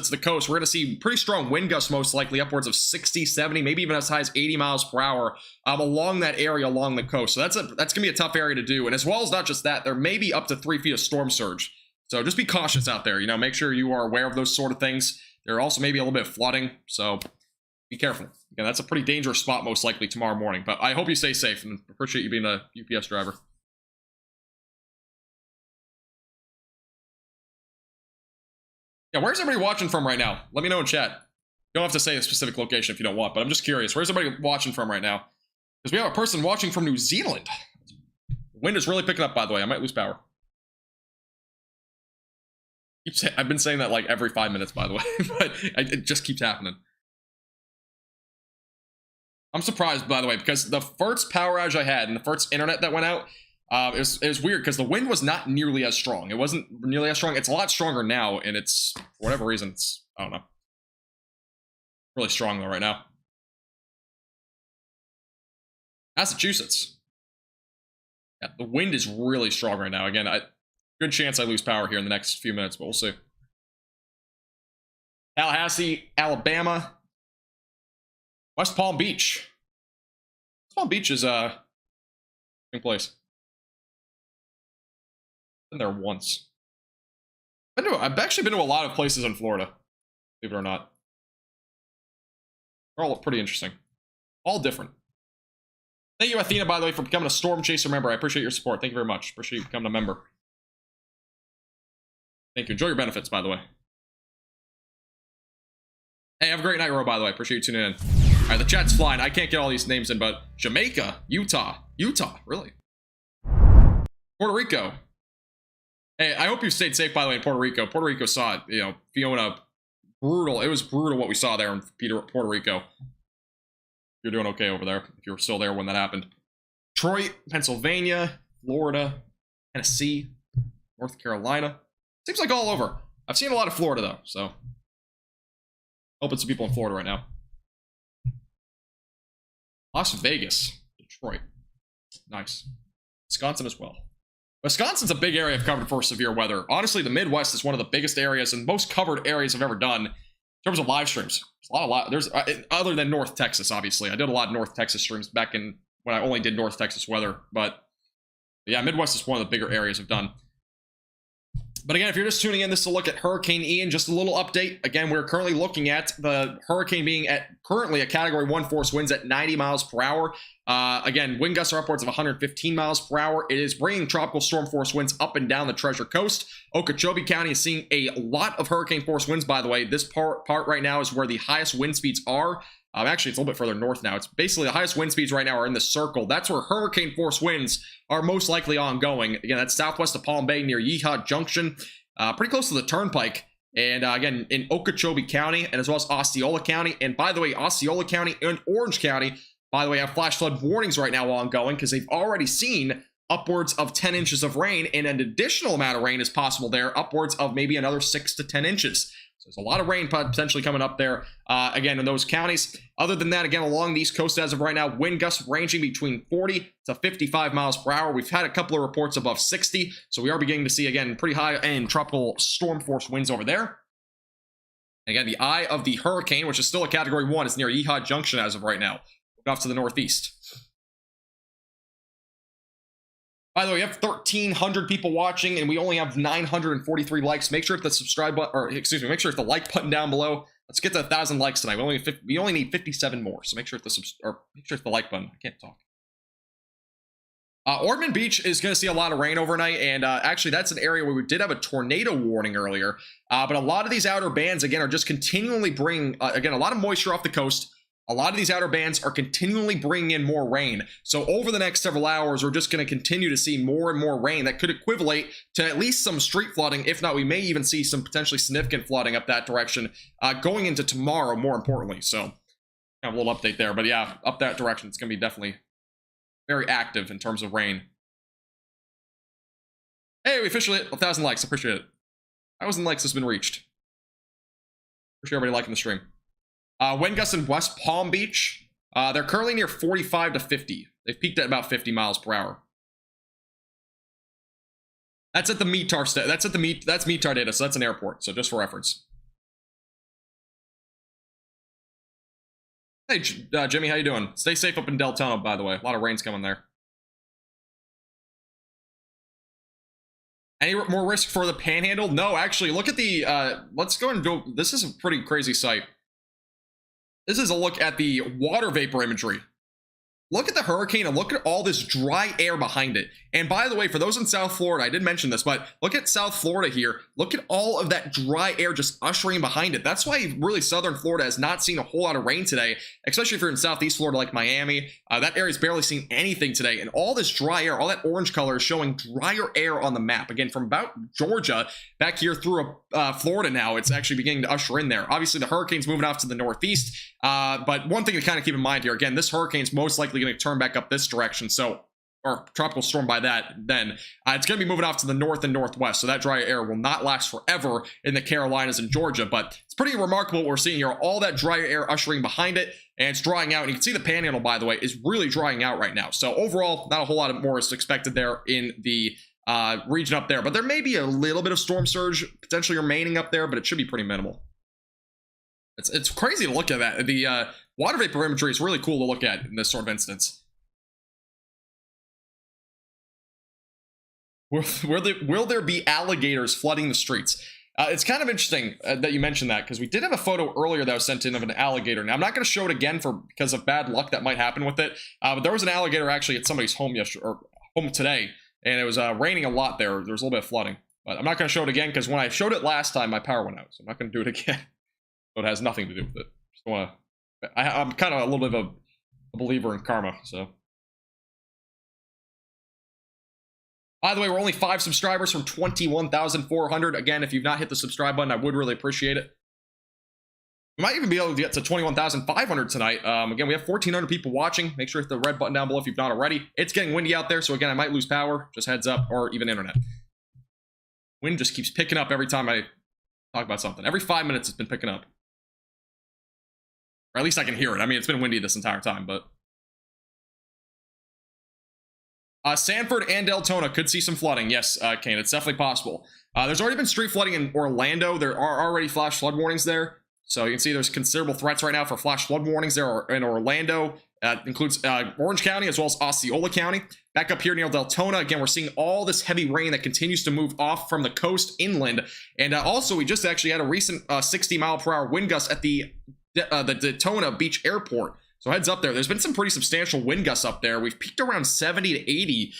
the coast, we're going to see pretty strong wind gusts, most likely upwards of 60, 70, maybe even as high as 80 miles per hour along that area along the coast. So that's going to be a tough area to do. And as well as not just that, there may be up to 3 feet of storm surge. So just be cautious out there. Make sure you are aware of those sort of things. There also may be a little bit of flooding. So be careful. Again, that's a pretty dangerous spot, most likely, tomorrow morning. But I hope you stay safe and appreciate you being a UPS driver. Yeah, where's everybody watching from right now? Let me know in chat. You don't have to say a specific location if you don't want, but I'm just curious. Where's everybody watching from right now? Because we have a person watching from New Zealand. The wind is really picking up, by the way. I might lose power. I've been saying that like every 5 minutes, by the way, but it just keeps happening. I'm surprised, by the way, because the first power outage I had and the first internet that went out, it was weird because the wind was not nearly as strong. It wasn't nearly as strong. It's a lot stronger now, and it's, for whatever reason, I don't know. Really strong, though, right now. Massachusetts. Yeah, the wind is really strong right now. Again, good chance I lose power here in the next few minutes, but we'll see. Tallahassee, Alabama. West Palm Beach. West Palm Beach is a good place. Been there once. I've actually been to a lot of places in Florida, believe it or not. They're all pretty interesting. All different. Thank you, Athena, by the way, for becoming a Storm Chaser member. I appreciate your support. Thank you very much. Appreciate you becoming a member. Thank you. Enjoy your benefits, by the way. Hey, have a great night, Ro, by the way. Appreciate you tuning in. All right, the chat's flying. I can't get all these names in, but Jamaica, Utah, really? Puerto Rico. Hey, I hope you stayed safe, by the way, in Puerto Rico. Puerto Rico saw it, Fiona, brutal. It was brutal what we saw there in Puerto Rico. You're doing okay over there, if you were still there when that happened. Detroit, Pennsylvania, Florida, Tennessee, North Carolina. Seems like all over. I've seen a lot of Florida, though, so. Hoping some people in Florida right now. Las Vegas, Detroit. Nice. Wisconsin as well. Wisconsin's a big area I've covered for severe weather. Honestly, the Midwest is one of the biggest areas and most covered areas I've ever done in terms of live streams. There's other than North Texas, obviously. I did a lot of North Texas streams back in when I only did North Texas weather. But yeah, Midwest is one of the bigger areas I've done. But again, if you're just tuning in, this is a look at Hurricane Ian. Just a little update. Again, we're currently looking at the hurricane being at currently a Category 1 force winds at 90 miles per hour. Again, wind gusts are upwards of 115 miles per hour. It is bringing tropical storm force winds up and down the Treasure Coast. Okeechobee County is seeing a lot of hurricane force winds, by the way. This part right now is where the highest wind speeds are. Actually, it's a little bit further north now. It's basically the highest wind speeds right now are in the circle. That's where hurricane force winds are most likely ongoing. Again, that's southwest of Palm Bay near Yeehaw Junction, pretty close to the Turnpike. And again, in Okeechobee County and as well as Osceola County. And by the way, Osceola County and Orange County, by the way, have flash flood warnings right now ongoing because they've already seen upwards of 10 inches of rain, and an additional amount of rain is possible there, upwards of maybe another 6 to 10 inches. So there's a lot of rain potentially coming up there, again, in those counties. Other than that, again, along the East Coast as of right now, wind gusts ranging between 40 to 55 miles per hour. We've had a couple of reports above 60, so we are beginning to see, again, pretty high-end tropical storm force winds over there. Again, the eye of the hurricane, which is still a Category 1, is near Yeehaw Junction as of right now, off to the northeast. By the way, we have 1,300 people watching, and we only have 943 likes. Make sure to hit the subscribe button, or excuse me, make sure to hit the like button down below. Let's get to 1,000 likes tonight. We only need 57 more, so make sure to hit the like button. I can't talk. Ormond Beach is going to see a lot of rain overnight, and actually that's an area where we did have a tornado warning earlier, but a lot of these outer bands, again, are just continually bringing, again, a lot of moisture off the coast. A lot of these outer bands are continually bringing in more rain. So over the next several hours, we're just going to continue to see more and more rain that could equivalent to at least some street flooding. If not, we may even see some potentially significant flooding up that direction going into tomorrow, more importantly. So have a little update there. But yeah, up that direction, it's going to be definitely very active in terms of rain. Hey, we officially hit 1,000 likes. Appreciate it. 1,000 likes has been reached. Appreciate everybody liking the stream. Wind gusts in West Palm Beach. They're currently near 45 to 50. They've peaked at about 50 miles per hour. That's at the METAR that's METAR data, so that's an airport. So just for reference. Hey, Jimmy, how you doing? Stay safe up in Daytona, by the way. A lot of rain's coming there. Any more risk for the Panhandle? No, actually, look at the, let's go and go. This is a pretty crazy sight. This is a look at the water vapor imagery. Look at the hurricane and look at all this dry air behind it. And by the way, for those in South Florida, I did mention this, but look at South Florida here. Look at all of that dry air just ushering behind it. That's why really Southern Florida has not seen a whole lot of rain today, especially if you're in Southeast Florida like Miami. That area's barely seen anything today. And all this dry air, all that orange color is showing drier air on the map. Again, from about Georgia back here through Florida now, it's actually beginning to usher in there. Obviously, the hurricane's moving off to the northeast. But one thing to kind of keep in mind here, again, this hurricane's most likely going to turn back up this direction. So, or tropical storm by then, it's going to be moving off to the north and northwest. So that dry air will not last forever in the Carolinas and Georgia. But it's pretty remarkable what we're seeing here. All that dry air ushering behind it, and it's drying out. And you can see the Panhandle, by the way, is really drying out right now. So overall, not a whole lot of more is expected there in the region up there. But there may be a little bit of storm surge potentially remaining up there, but it should be pretty minimal. It's crazy to look at that. The water vapor imagery is really cool to look at in this sort of instance. Will there be alligators flooding the streets? It's kind of interesting that you mentioned that, because we did have a photo earlier that was sent in of an alligator. Now, I'm not going to show it again because of bad luck that might happen with it. But there was an alligator actually at somebody's home yesterday, or home today, and it was raining a lot there. There was a little bit of flooding. But I'm not going to show it again because when I showed it last time, my power went out. So I'm not going to do it again. So it has nothing to do with it. Just want to. I'm kind of a little bit of a believer in karma. So. By the way, we're only 5 subscribers from 21,400. Again, if you've not hit the subscribe button, I would really appreciate it. We might even be able to get to 21,500 tonight. Again, we have 1,400 people watching. Make sure to hit the red button down below if you've not already. It's getting windy out there, so again, I might lose power. Just heads up, or even internet. Wind just keeps picking up every time I talk about something. Every 5 minutes it's been picking up. Or at least I can hear it. I mean, it's been windy this entire time, but... Sanford and Daytona could see some flooding. Yes, Kane, it's definitely possible. There's already been street flooding in Orlando. There are already flash flood warnings there. So you can see there's considerable threats right now for flash flood warnings there in Orlando. Includes Orange County as well as Osceola County. Back up here near Daytona, again, we're seeing all this heavy rain that continues to move off from the coast inland. And also, we just actually had a recent 60-mile-per-hour wind gust at the Daytona Beach Airport. So heads up there. There's been some pretty substantial wind gusts up there. We've peaked around 70 to 80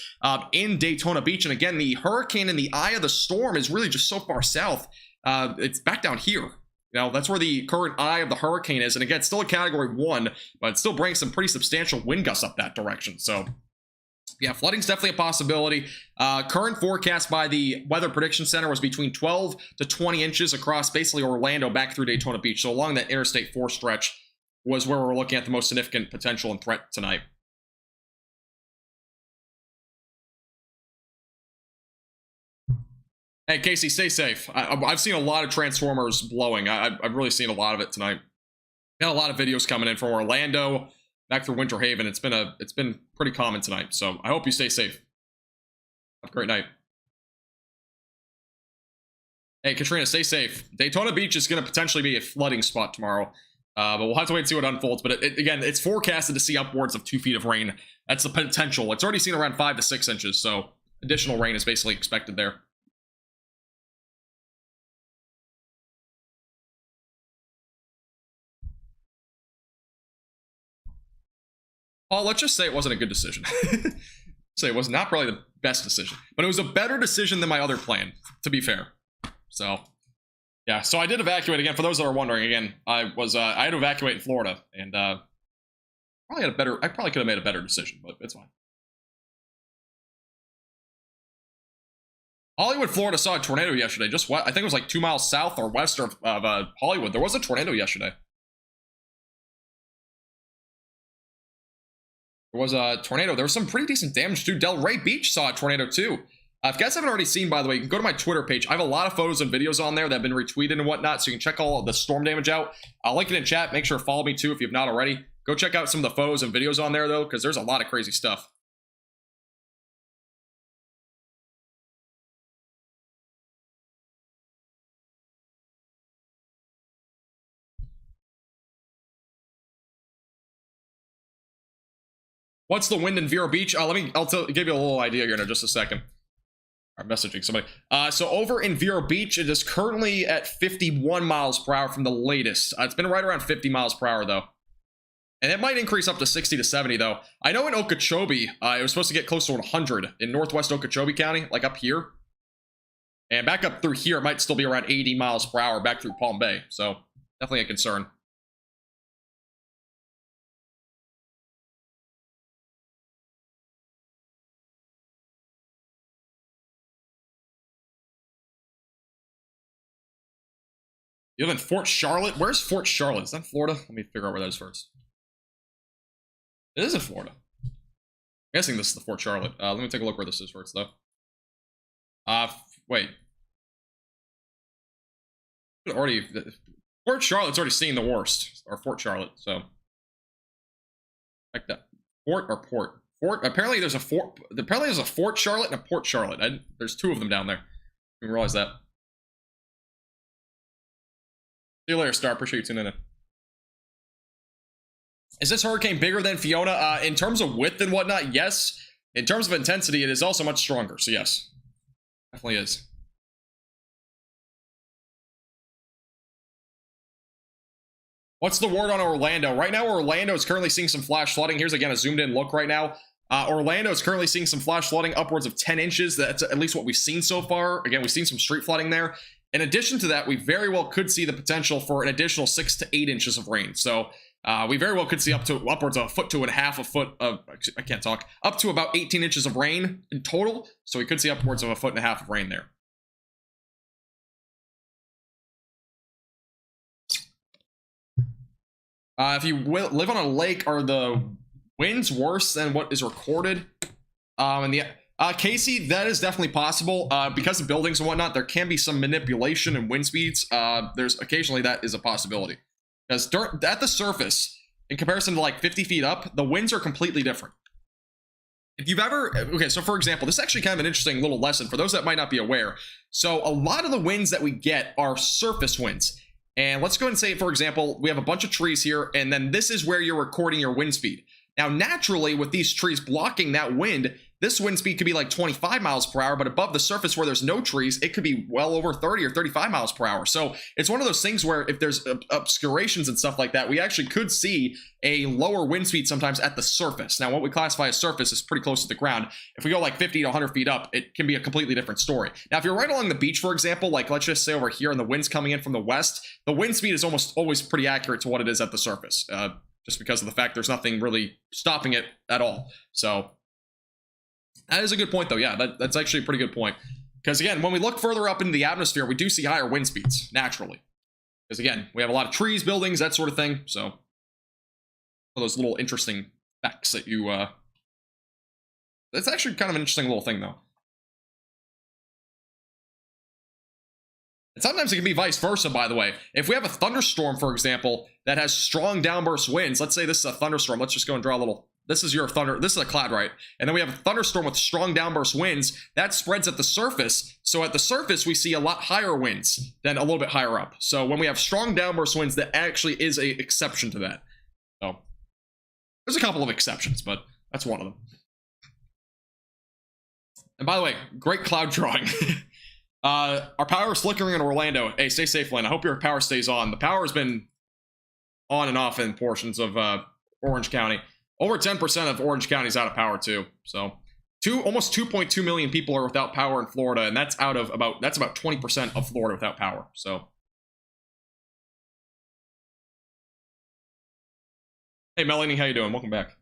in Daytona Beach. And again, the hurricane in the eye of the storm is really just so far south. It's back down here. You know, that's where the current eye of the hurricane is. And again, it's still a category 1, but it still brings some pretty substantial wind gusts up that direction. So yeah, flooding's definitely a possibility. Current forecast by the Weather Prediction Center was between 12 to 20 inches across basically Orlando back through Daytona Beach. So along that Interstate 4 stretch was where we're looking at the most significant potential and threat tonight. Hey, Casey, stay safe. I've seen a lot of Transformers blowing. I've really seen a lot of it tonight. Got a lot of videos coming in from Orlando back through Winter Haven. It's been pretty common tonight. So I hope you stay safe. Have a great night. Hey, Katrina, stay safe. Daytona Beach is going to potentially be a flooding spot tomorrow. But we'll have to wait and see what unfolds. But again, it's forecasted to see upwards of 2 feet of rain. That's the potential. It's already seen around 5 to 6 inches. So additional rain is basically expected there. Paul, let's just say it wasn't a good decision. say it was not probably the best decision, but it was a better decision than my other plan, to be fair. So yeah, so I did evacuate again. For those that are wondering, again, I had to evacuate in Florida, and I probably could have made a better decision, but it's fine. Hollywood, Florida saw a tornado yesterday. Just what? I think it was like 2 miles south or west of Hollywood. There was a tornado yesterday. There was a tornado. There was some pretty decent damage too. Delray Beach saw a tornado too. If you guys haven't already seen, by the way, you can go to my Twitter page. I have a lot of photos and videos on there that have been retweeted and whatnot, so you can check all of the storm damage out. I'll link it in chat. Make sure to follow me too if you have not already. Go check out some of the photos and videos on there though, because there's a lot of crazy stuff. What's the wind in Vero Beach? I'll give you a little idea here in just a second. I'm messaging somebody. So over in Vero Beach, it is currently at 51 miles per hour from the latest. It's been right around 50 miles per hour though. And it might increase up to 60 to 70 though. I know in Okeechobee, it was supposed to get close to 100 in northwest Okeechobee County, like up here. And back up through here, it might still be around 80 miles per hour back through Palm Bay. So definitely a concern. You live in Fort Charlotte? Where's Fort Charlotte? Is that Florida? Let me figure out where that is first. It is in Florida. I'm guessing this is the Fort Charlotte. Let me take a look where this is first, though. Wait. Fort Charlotte's already seen the worst. Or Fort Charlotte, so. Like that. Fort or Port? Fort. Apparently there's a Fort. Apparently there's a Fort Charlotte and a Port Charlotte. There's two of them down there. I didn't realize that. See you later, Star. Appreciate you tuning in. Is this hurricane bigger than Fiona? In terms of width and whatnot, yes. In terms of intensity, it is also much stronger. So yes, definitely is. What's the word on Orlando? Right now, Orlando is currently seeing some flash flooding. Here's again a zoomed in look right now. Orlando is currently seeing some flash flooding upwards of 10 inches. That's at least what we've seen so far. Again, we've seen some street flooding there. In addition to that, we very well could see the potential for an additional 6 to 8 inches of rain. So we very well could see upwards of a foot to a half a foot of, I can't talk, up to about 18 inches of rain in total. So we could see upwards of a foot and a half of rain there. If you live on a lake, are the winds worse than what is recorded? Casey, that is definitely possible. Because of buildings and whatnot, there can be some manipulation in wind speeds. There's occasionally that is a possibility. Because at the surface, in comparison to like 50 feet up, the winds are completely different. If you've ever, okay, so for example, this is actually kind of an interesting little lesson for those that might not be aware. So a lot of the winds that we get are surface winds. And let's go ahead and say, for example, we have a bunch of trees here, and then this is where you're recording your wind speed. Now, naturally, with these trees blocking that wind, this wind speed could be like 25 miles per hour, but above the surface where there's no trees, it could be well over 30 or 35 miles per hour. So it's one of those things where if there's obscurations and stuff like that, we actually could see a lower wind speed sometimes at the surface. Now, what we classify as surface is pretty close to the ground. If we go like 50 to 100 feet up, it can be a completely different story. Now, if you're right along the beach, for example, like let's just say over here and the wind's coming in from the west, the wind speed is almost always pretty accurate to what it is at the surface. Just because of the fact there's nothing really stopping it at all. So that is a good point, though. Yeah, that's actually a pretty good point. Because, again, when we look further up into the atmosphere, we do see higher wind speeds, naturally. Because, again, we have a lot of trees, buildings, that sort of thing. So, one of those little interesting facts that you... That's actually kind of an interesting little thing, though. And sometimes it can be vice versa, by the way. If we have a thunderstorm, for example, that has strong downburst winds, let's say this is a thunderstorm. Let's just go and draw a little... This is your thunder. This is a cloud, right? And then we have a thunderstorm with strong downburst winds. That spreads at the surface. So at the surface, we see a lot higher winds than a little bit higher up. So when we have strong downburst winds, that actually is an exception to that. So there's a couple of exceptions, but that's one of them. And by the way, great cloud drawing. Our power is flickering in Orlando. Hey, stay safe, Lynn. I hope your power stays on. The power has been on and off in portions of Orange County. Over 10% of Orange County is out of power, too. So Almost 2.2 million people are without power in Florida, and that's about 20% of Florida without power. So, hey Melanie, how you doing? Welcome back.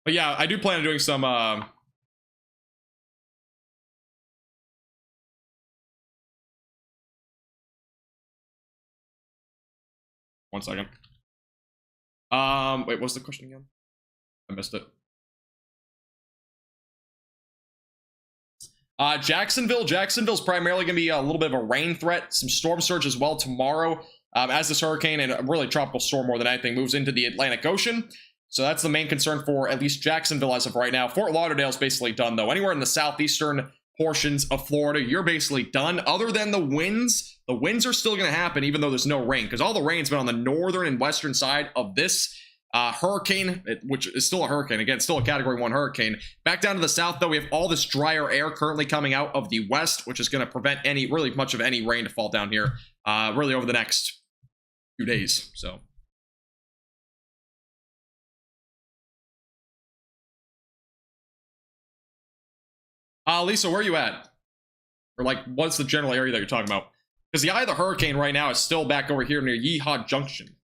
But yeah, I do plan on doing some one second. Wait, what's the question again? I missed it. Jacksonville's primarily going to be a little bit of a rain threat, some storm surge as well tomorrow, as this hurricane and really tropical storm more than anything moves into the Atlantic Ocean. So that's the main concern for at least Jacksonville as of right now. Fort Lauderdale's basically done, though. Anywhere in the southeastern portions of Florida, you're basically done. Other than the winds are still going to happen even though there's no rain, because all the rain's been on the northern and western side of this hurricane, which is still a hurricane. Again, still a category 1 hurricane. Back down to the south, though, we have all this drier air currently coming out of the west, which is going to prevent much of any rain to fall down here really over the next few days. So Lisa, where are you at? Or like, what's the general area that you're talking about? Because the eye of the hurricane right now is still back over here near Yeehaw Junction.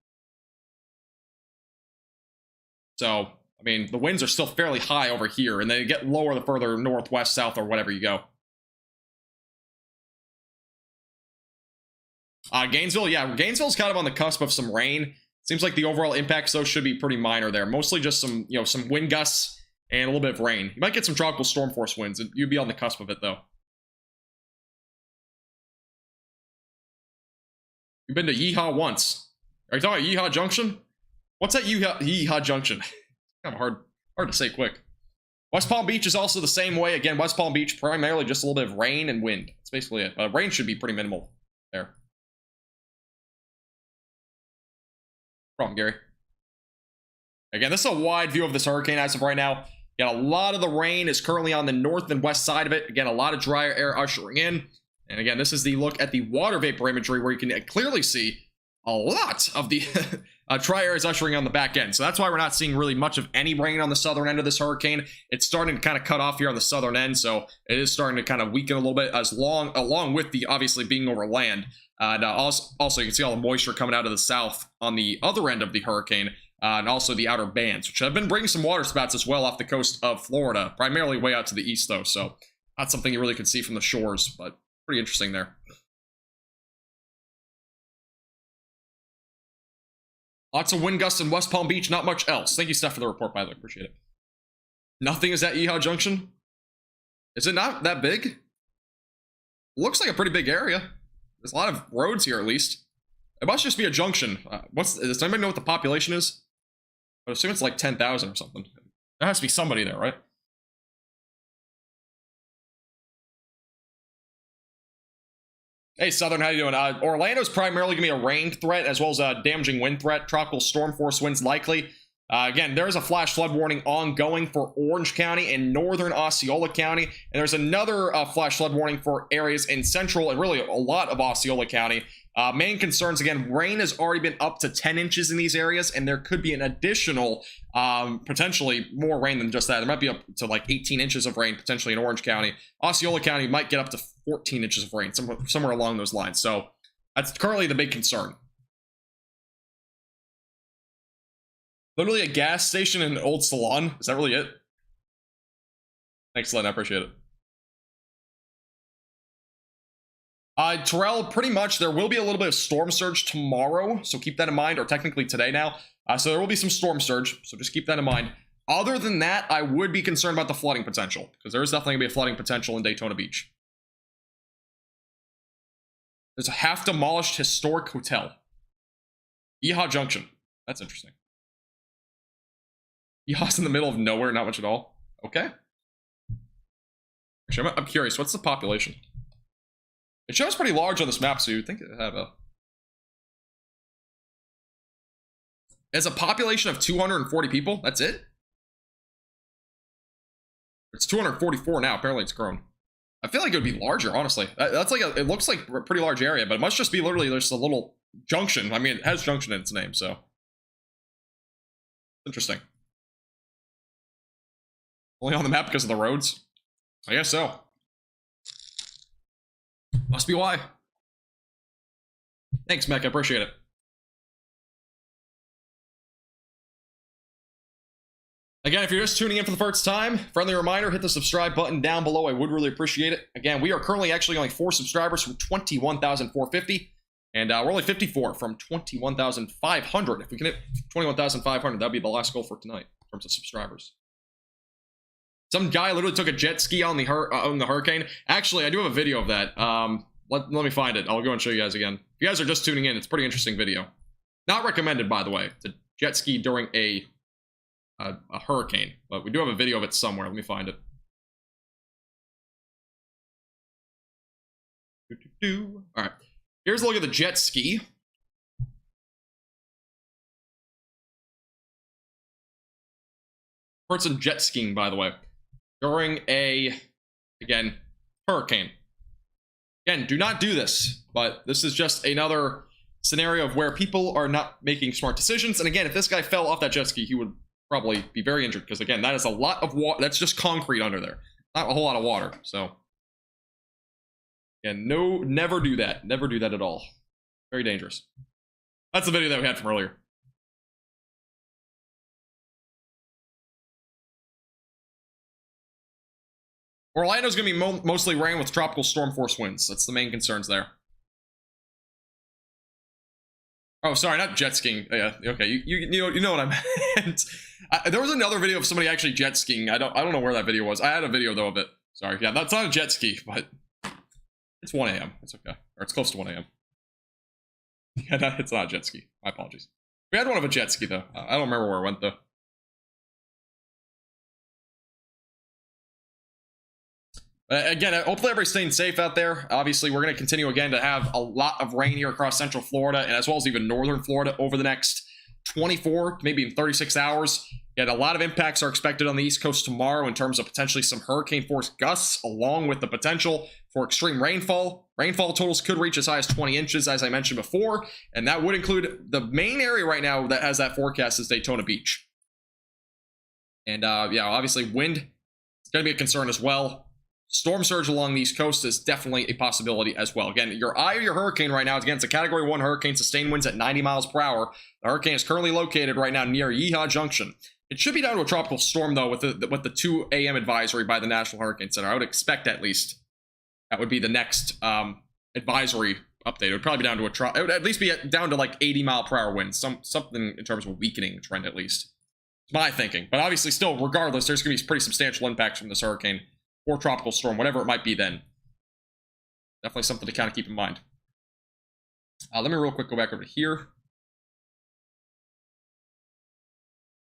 So, I mean, the winds are still fairly high over here, and they get lower the further northwest, south, or whatever you go. Gainesville, yeah, Gainesville's kind of on the cusp of some rain. Seems like the overall impacts, though, should be pretty minor there. Mostly just some, some wind gusts and a little bit of rain. You might get some tropical storm force winds. You'd be on the cusp of it, though. You've been to Yeehaw once. Are you talking about Yeehaw Junction? What's that Yeehaw Junction? Kind of hard to say quick. West Palm Beach is also the same way. Again, West Palm Beach, primarily just a little bit of rain and wind. That's basically it. Rain should be pretty minimal there. No problem, Gary. Again, this is a wide view of this hurricane as of right now. Got a lot of the rain is currently on the north and west side of it. Again, a lot of drier air ushering in. And again, this is the look at the water vapor imagery where you can clearly see a lot of the dry air is ushering on the back end. So that's why we're not seeing really much of any rain on the southern end of this hurricane. It's starting to kind of cut off here on the southern end. So it is starting to kind of weaken a little bit along with the obviously being over land. And also you can see all the moisture coming out of the south on the other end of the hurricane. And also the outer bands, which have been bringing some water spouts as well off the coast of Florida, primarily way out to the east, though. So not something you really could see from the shores, but pretty interesting there. Lots of wind gusts in West Palm Beach, not much else. Thank you, Steph, for the report, by the way. Appreciate it. Nothing is at Yeehaw Junction? Is it not that big? Looks like a pretty big area. There's a lot of roads here, at least. It must just be a junction. Does anybody know what the population is? I assume it's like 10,000 or something. There has to be somebody there, right? Hey, Southern, how you doing? Orlando's primarily going to be a rain threat as well as a damaging wind threat. Tropical storm force winds likely. Again, there's a flash flood warning ongoing for Orange County and northern Osceola County. And there's another flash flood warning for areas in central and really a lot of Osceola County. Main concerns, again, rain has already been up to 10 inches in these areas, and there could be an additional, potentially more rain than just that. There might be up to like 18 inches of rain, potentially in Orange County. Osceola County might get up to 14 inches of rain, somewhere along those lines. So that's currently the big concern. Literally a gas station and an old salon. Is that really it? Thanks, Len. I appreciate it. Terrell, pretty much there will be a little bit of storm surge tomorrow, so keep that in mind, or technically today now. So there will be some storm surge, so just keep that in mind. Other than that, I would be concerned about the flooding potential, because there is definitely going to be a flooding potential in Daytona Beach. There's a half-demolished historic hotel. Yeehaw Junction. That's interesting. Yeehaw's in the middle of nowhere, not much at all. Okay. Actually, I'm curious, what's the population? It shows pretty large on this map, so you'd think it'd have a... It's a population of 240 people? That's it? It's 244 now. Apparently it's grown. I feel like it would be larger, honestly. That's like it looks like a pretty large area, but it must just be literally there's a little junction. I mean, it has junction in its name, so... Interesting. Only on the map because of the roads? I guess so. Must be why. Thanks, Mech. I appreciate it. Again, if you're just tuning in for the first time, friendly reminder, hit the subscribe button down below. I would really appreciate it. Again, we are currently actually only 4 subscribers from 21,450. And we're only 54 from 21,500. If we can hit 21,500, that'd be the last goal for tonight in terms of subscribers. Some guy literally took a jet ski on the hurricane. Actually, I do have a video of that. Let me find it. I'll go and show you guys again. If you guys are just tuning in, it's a pretty interesting video. Not recommended, by the way, to jet ski during a hurricane. But we do have a video of it somewhere. Let me find it. All right. Here's a look at the jet ski. Person jet skiing, by the way, during a, again, hurricane. Again, do not do this, but this is just another scenario of where people are not making smart decisions. And again, if this guy fell off that jet ski, he would probably be very injured, because again, that is a lot of water. That's just concrete under there, not a whole lot of water. So again, no, never do that. Never do that at all. Very dangerous. That's the video that we had from earlier. Orlando's going to be mostly rain with tropical storm force winds. That's the main concerns there. Oh, sorry, not jet skiing. Yeah, okay, you know what I meant. There was another video of somebody actually jet skiing. I don't know where that video was. I had a video though of it. Sorry, yeah, that's not a jet ski, but it's 1 a.m. It's okay, or it's close to 1 a.m. Yeah, it's not a jet ski. My apologies. We had one of a jet ski though. I don't remember where it went though. Again, hopefully everybody's staying safe out there. Obviously, we're going to continue again to have a lot of rain here across central Florida, and as well as even northern Florida over the next 24, maybe 36 hours. Yet a lot of impacts are expected on the East Coast tomorrow in terms of potentially some hurricane force gusts, along with the potential for extreme rainfall. Rainfall totals could reach as high as 20 inches, as I mentioned before, and that would include the main area right now that has that forecast is Daytona Beach. And yeah, obviously wind is going to be a concern as well. Storm surge along the East Coast is definitely a possibility as well. Again, your eye of your hurricane right now, again, it's a Category 1 hurricane, sustained winds at 90 miles per hour. The hurricane is currently located right now near Yeehaw Junction. It should be down to a tropical storm, though, with the 2 a.m. advisory by the National Hurricane Center. I would expect at least that would be the next advisory update. It would probably be down to it would at least be down to like 80 mile per hour winds, something in terms of a weakening trend at least. It's my thinking. But obviously, still, regardless, there's going to be pretty substantial impacts from this hurricane or tropical storm, whatever it might be then. Definitely something to kind of keep in mind. Let me real quick go back over to here.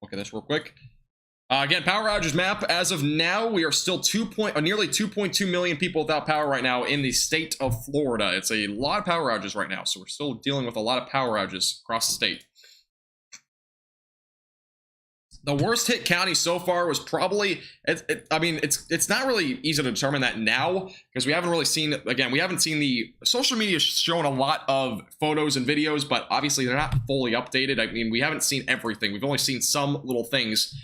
Look at this real quick. Again, power outages map. As of now, we are still nearly 2.2 million people without power right now in the state of Florida. It's a lot of power outages right now, so we're still dealing with a lot of power outages across the state. The worst hit county so far was probably, I mean, it's not really easy to determine that now, because we haven't really seen, again, we haven't seen the social media showing a lot of photos and videos, but obviously they're not fully updated. I mean, we haven't seen everything. We've only seen some little things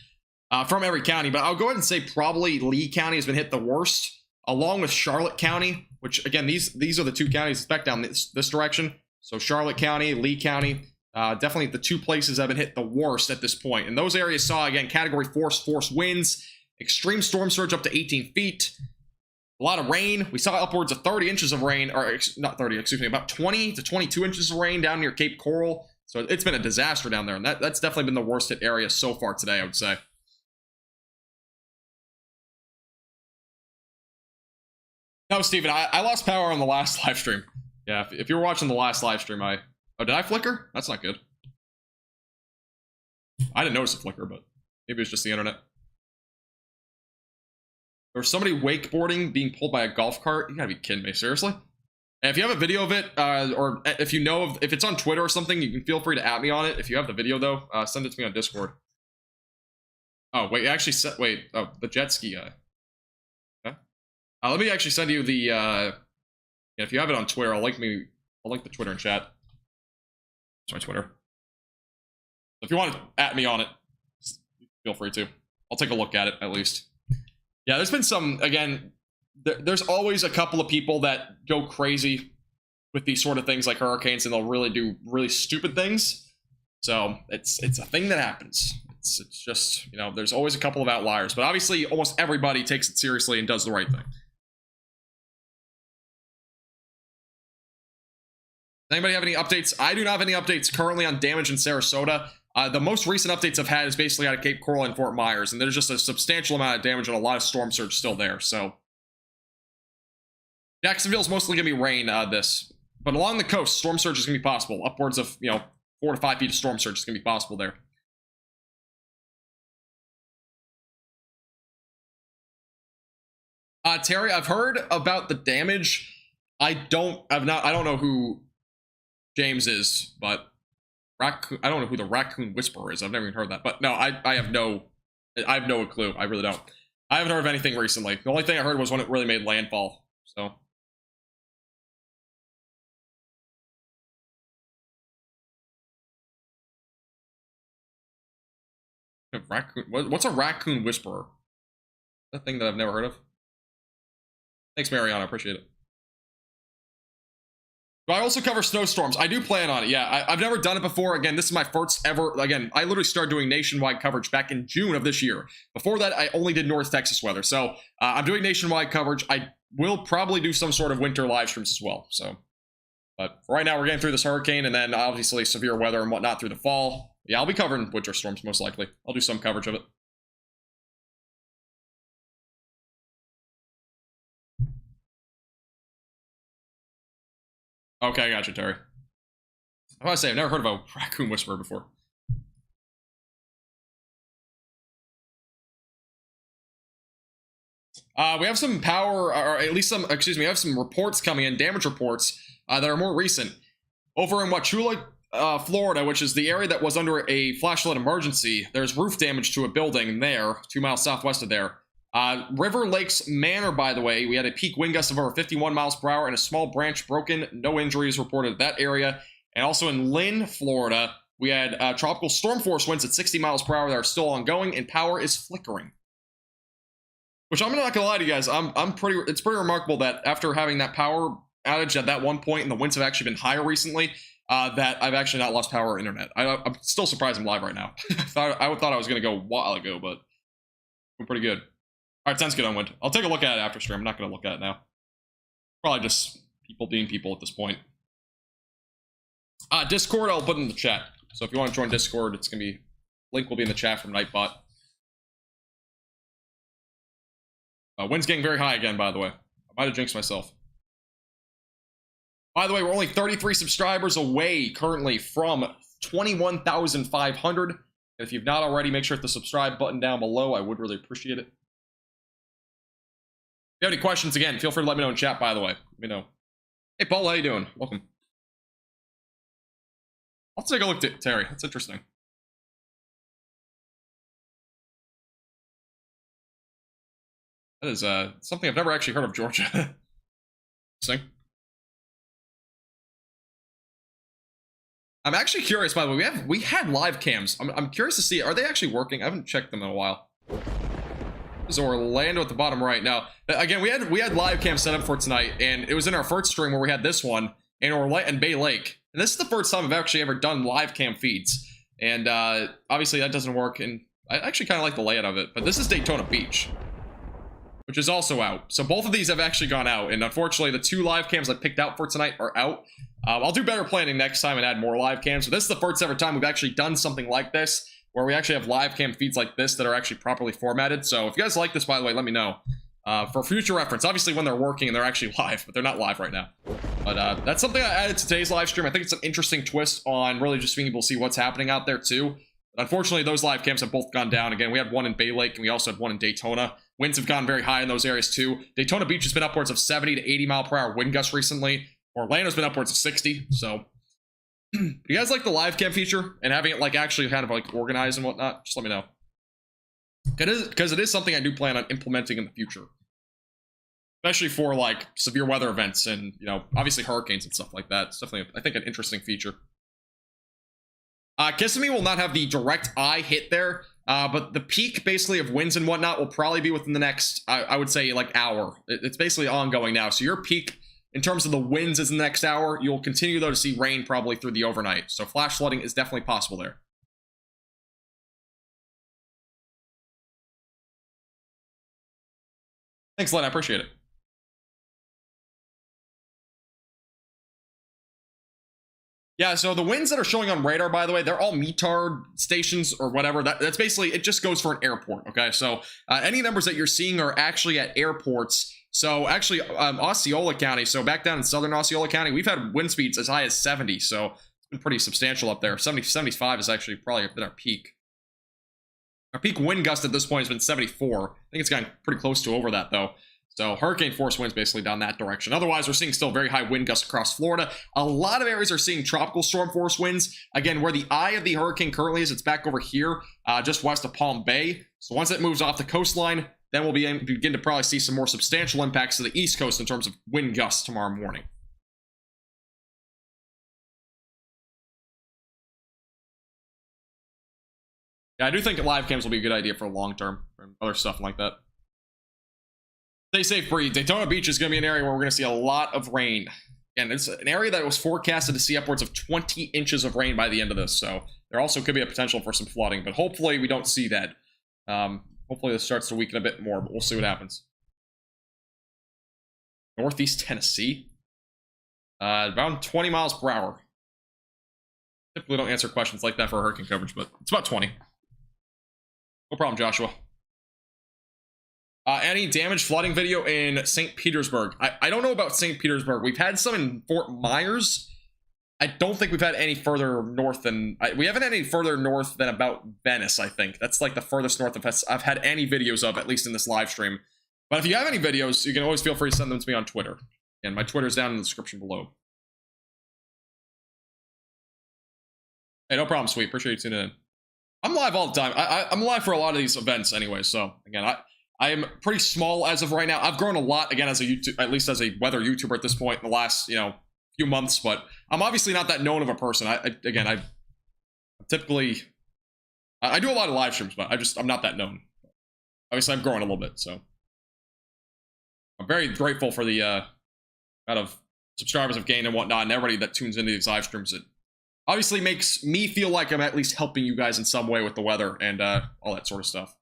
from every county, but I'll go ahead and say probably Lee County has been hit the worst, along with Charlotte County, which again, these are the 2 counties back down this direction. So Charlotte County, Lee County. Definitely the 2 places that have been hit the worst at this point. And those areas saw, again, Category 4 force winds, extreme storm surge up to 18 feet, a lot of rain. We saw upwards of 30 inches of rain, or not 30, excuse me, about 20 to 22 inches of rain down near Cape Coral. So it's been a disaster down there, and that's definitely been the worst hit area so far today, I would say. No, Steven, I lost power on the last live stream. Yeah, if you were watching the last live stream, Oh, did I flicker? That's not good. I didn't notice a flicker, but maybe it was just the internet. There was somebody wakeboarding being pulled by a golf cart. You gotta be kidding me, seriously? And if you have a video of it, or if you know if it's on Twitter or something, you can feel free to at me on it. If you have the video, though, send it to me on Discord. Oh, wait, actually, oh, the jet ski guy. Okay. Let me actually send you the, if you have it on Twitter, I'll link the Twitter in chat. It's my Twitter. If you want to at me on it, feel free to. I'll take a look at it at least. Yeah, there's been some, again, there's always a couple of people that go crazy with these sort of things like hurricanes, and they'll really do really stupid things. So it's a thing that happens. It's just, you know, there's always a couple of outliers, but obviously almost everybody takes it seriously and does the right thing. Anybody have any updates? I do not have any updates currently on damage in Sarasota. The most recent updates I've had is basically out of Cape Coral and Fort Myers, and there's just a substantial amount of damage and a lot of storm surge still there. So Jacksonville's mostly gonna be rain but along the coast, storm surge is gonna be possible. Upwards of, you know, 4 to 5 feet of storm surge is gonna be possible there. Terry, I've heard about the damage. I don't know who James is, but I don't know who the Raccoon Whisperer is. I've never even heard that. But no, I have no clue. I really don't. I haven't heard of anything recently. The only thing I heard was when it really made landfall. So Raccoon, what's a Raccoon Whisperer? That thing that I've never heard of. Thanks, Mariana. I appreciate it. Do I also cover snowstorms? I do plan on it. Yeah, I've never done it before. Again, this is my first ever. Again, I literally started doing nationwide coverage back in June of this year. Before that, I only did North Texas weather. So I'm doing nationwide coverage. I will probably do some sort of winter live streams as well. So, but right now we're getting through this hurricane, and then obviously severe weather and whatnot through the fall. Yeah, I'll be covering winter storms most likely. I'll do some coverage of it. Okay, I got you, Terry. I want to say, I've never heard of a Raccoon Whisperer before. We have some power, or at least some, excuse me, we have some reports coming in, damage reports, that are more recent. Over in Wauchula, Florida, which is the area that was under a flash flood emergency, there's roof damage to a building there, 2 miles southwest of there. River Lakes Manor, by the way, we had a peak wind gust of over 51 miles per hour and a small branch broken. No injuries reported at that area. And also in Lynn, Florida, we had tropical storm force winds at 60 miles per hour that are still ongoing, and power is flickering. Which I'm not gonna lie to you guys, it's pretty remarkable that after having that power outage at that one point, and the winds have actually been higher recently, that I've actually not lost power or internet. I'm still surprised I'm live right now. I thought I was gonna go a while ago, but I'm pretty good. All right, sounds good on wind. I'll take a look at it after stream. I'm not going to look at it now. Probably just people being people at this point. Discord, I'll put in the chat. So if you want to join Discord, it's going to be, link will be in the chat from Nightbot. Wind's getting very high again, by the way. I might have jinxed myself. By the way, we're only 33 subscribers away currently from 21,500. And if you've not already, make sure to hit the subscribe button down below. I would really appreciate it. If you have any questions, again, feel free to let me know in chat, by the way. Let me know. Hey, Paul, how you doing? Welcome. I'll take a look at Terry. That's interesting. That is something I've never actually heard of, Georgia. Interesting. I'm actually curious, by the way. We had live cams. I'm curious to see, are they actually working? I haven't checked them in a while. This is Orlando at the bottom right. Now, again, we had live cam set up for tonight, and it was in our first stream where we had this one in Orlando and Bay Lake. And this is the first time I've actually ever done live cam feeds. And obviously that doesn't work, and I actually kind of like the layout of it. But this is Daytona Beach, which is also out. So both of these have actually gone out, and unfortunately the 2 live cams I picked out for tonight are out. I'll do better planning next time and add more live cams. So this is the first ever time we've actually done something like this, where we actually have live cam feeds like this that are actually properly formatted. So if you guys like this, by the way, let me know. For future reference, obviously when they're working and they're actually live, but they're not live right now. But that's something I added to today's live stream. I think it's an interesting twist on really just being able to see what's happening out there too. But unfortunately, those live cams have both gone down. Again, we had one in Bay Lake and we also had one in Daytona. Winds have gone very high in those areas too. Daytona Beach has been upwards of 70 to 80 mile per hour wind gusts recently. Orlando's been upwards of 60. So do you guys like the live cam feature and having it like actually kind of like organized and whatnot? Just let me know. Because it is something I do plan on implementing in the future. Especially for like severe weather events and, you know, obviously hurricanes and stuff like that. It's definitely, I think, an interesting feature. Kissimmee will not have the direct eye hit there. But the peak basically of winds and whatnot will probably be within the next, I would say, like hour. It's basically ongoing now. So your peak in terms of the winds is in the next hour. You'll continue though to see rain probably through the overnight. So flash flooding is definitely possible there. Thanks, Len. I appreciate it. Yeah, so the winds that are showing on radar, by the way, they're all METAR stations or whatever. That's basically, it just goes for an airport, okay? So any numbers that you're seeing are actually at airports. So actually, Osceola County, so back down in southern Osceola County, we've had wind speeds as high as 70, so it's been pretty substantial up there. 70, 75 is actually probably been our peak. Our peak wind gust at this point has been 74. I think it's gotten pretty close to over that, though. So hurricane force winds basically down that direction. Otherwise, we're seeing still very high wind gusts across Florida. A lot of areas are seeing tropical storm force winds. Again, where the eye of the hurricane currently is, it's back over here, just west of Palm Bay. So once it moves off the coastline, then we'll begin to probably see some more substantial impacts to the East Coast in terms of wind gusts tomorrow morning. Yeah, I do think live cams will be a good idea for long term and other stuff like that. Stay safe, breathe. Daytona Beach is going to be an area where we're going to see a lot of rain. And it's an area that was forecasted to see upwards of 20 inches of rain by the end of this. So there also could be a potential for some flooding, but hopefully we don't see that. Hopefully this starts to weaken a bit more, but we'll see what happens. Northeast Tennessee. About 20 miles per hour. Typically don't answer questions like that for hurricane coverage, but it's about 20. No problem, Joshua. Any damage flooding video in St. Petersburg? I don't know about St. Petersburg. We've had some in Fort Myers. I don't think we've had any further north than... we haven't had any further north than about Venice, I think. That's like the furthest north I've had any videos of, at least in this live stream. But if you have any videos, you can always feel free to send them to me on Twitter. And my Twitter's down in the description below. Hey, no problem, sweet. Appreciate you tuning in. I'm live all the time. I'm live for a lot of these events anyway, so again, I am pretty small as of right now. I've grown a lot again as a YouTube, at least as a weather YouTuber at this point in the last, few months, but I'm obviously not that known of a person. I typically I do a lot of live streams, but I'm not that known. Obviously I'm growing a little bit, so I'm very grateful for the amount of subscribers I've gained and whatnot, and everybody that tunes into these live streams. It obviously makes me feel like I'm at least helping you guys in some way with the weather and all that sort of stuff.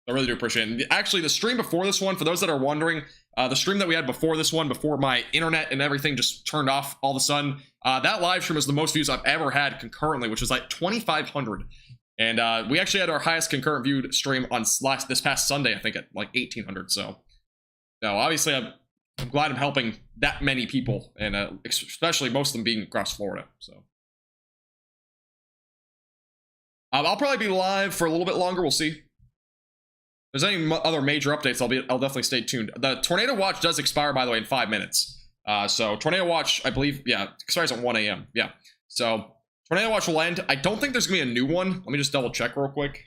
I really do appreciate it. And actually, the stream before this one, for those that are wondering, the stream that we had before this one, before my internet and everything just turned off all of a sudden, that live stream was the most views I've ever had concurrently, which was like 2,500. And we actually had our highest concurrent viewed stream on this past Sunday, I think, at like 1,800. So, obviously, I'm glad I'm helping that many people, and especially most of them being across Florida. So, I'll probably be live for a little bit longer. We'll see. If there's any other major updates, I'll definitely stay tuned. The tornado watch does expire, by the way, in 5 minutes. So tornado watch, I believe, expires at 1 a.m. Yeah. So tornado watch will end. I don't think there's gonna be a new one. Let me just double check real quick.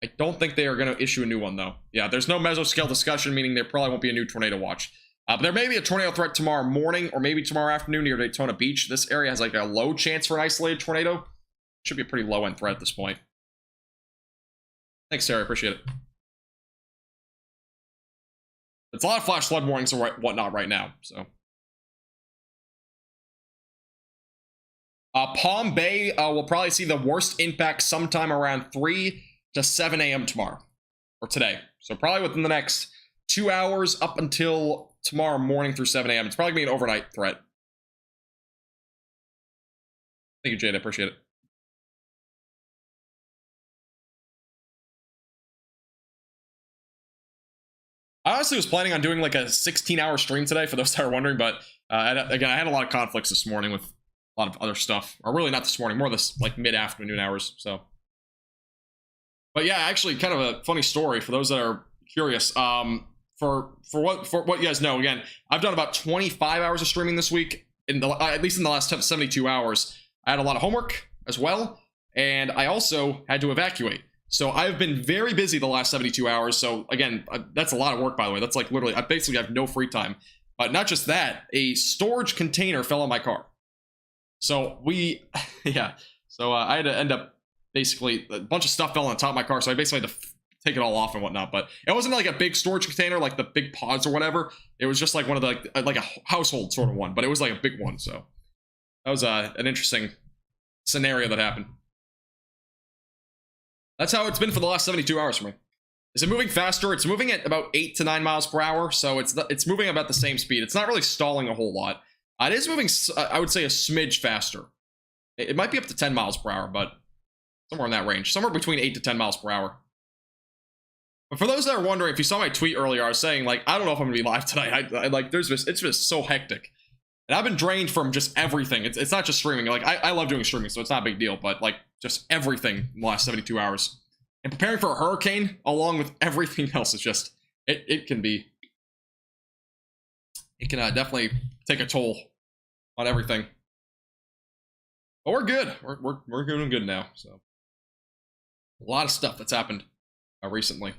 I don't think they are gonna issue a new one though. Yeah, there's no mesoscale discussion, meaning there probably won't be a new tornado watch. But there may be a tornado threat tomorrow morning or maybe tomorrow afternoon near Daytona Beach. This area has like a low chance for an isolated tornado. Should be a pretty low end threat at this point. Thanks, Sarah. Appreciate it. It's a lot of flash flood warnings and whatnot right now. So, Palm Bay will probably see the worst impact sometime around 3 to 7 a.m. tomorrow or today. So probably within the next 2 hours up until tomorrow morning through 7 a.m. It's probably gonna be an overnight threat. Thank you, Jade. I appreciate it. I honestly was planning on doing like a 16-hour stream today, for those that are wondering, but again, I had a lot of conflicts this morning with a lot of other stuff. Or really not this morning, more this like mid-afternoon hours, so. But yeah, actually kind of a funny story for those that are curious. For what you guys know, again, I've done about 25 hours of streaming this week, at least in the last 72 hours. I had a lot of homework as well, and I also had to evacuate. So I've been very busy the last 72 hours. So again, that's a lot of work, by the way. That's like literally, I basically have no free time. But not just that, a storage container fell on my car. So yeah. So I had to end up basically a bunch of stuff fell on top of my car, so I basically had to take it all off and whatnot. But it wasn't like a big storage container, like the big pods or whatever. It was just like one of the like a household sort of one, but it was like a big one. So that was an interesting scenario that happened. That's how it's been for the last 72 hours for me. Is it moving faster? It's moving at about 8 to 9 miles per hour, so it's moving about the same speed. It's not really stalling a whole lot. It is moving, I would say, a smidge faster. It might be up to 10 miles per hour, but somewhere in that range. Somewhere between 8 to 10 miles per hour. But for those that are wondering, if you saw my tweet earlier, I was saying, like, I don't know if I'm going to be live tonight. I like, it's just so hectic. And I've been drained from just everything. It's not just streaming. Like, I love doing streaming, so it's not a big deal. But, like, just everything in the last 72 hours. And preparing for a hurricane, along with everything else, is just, it can definitely take a toll on everything. But we're good. We're doing good now. So a lot of stuff that's happened recently.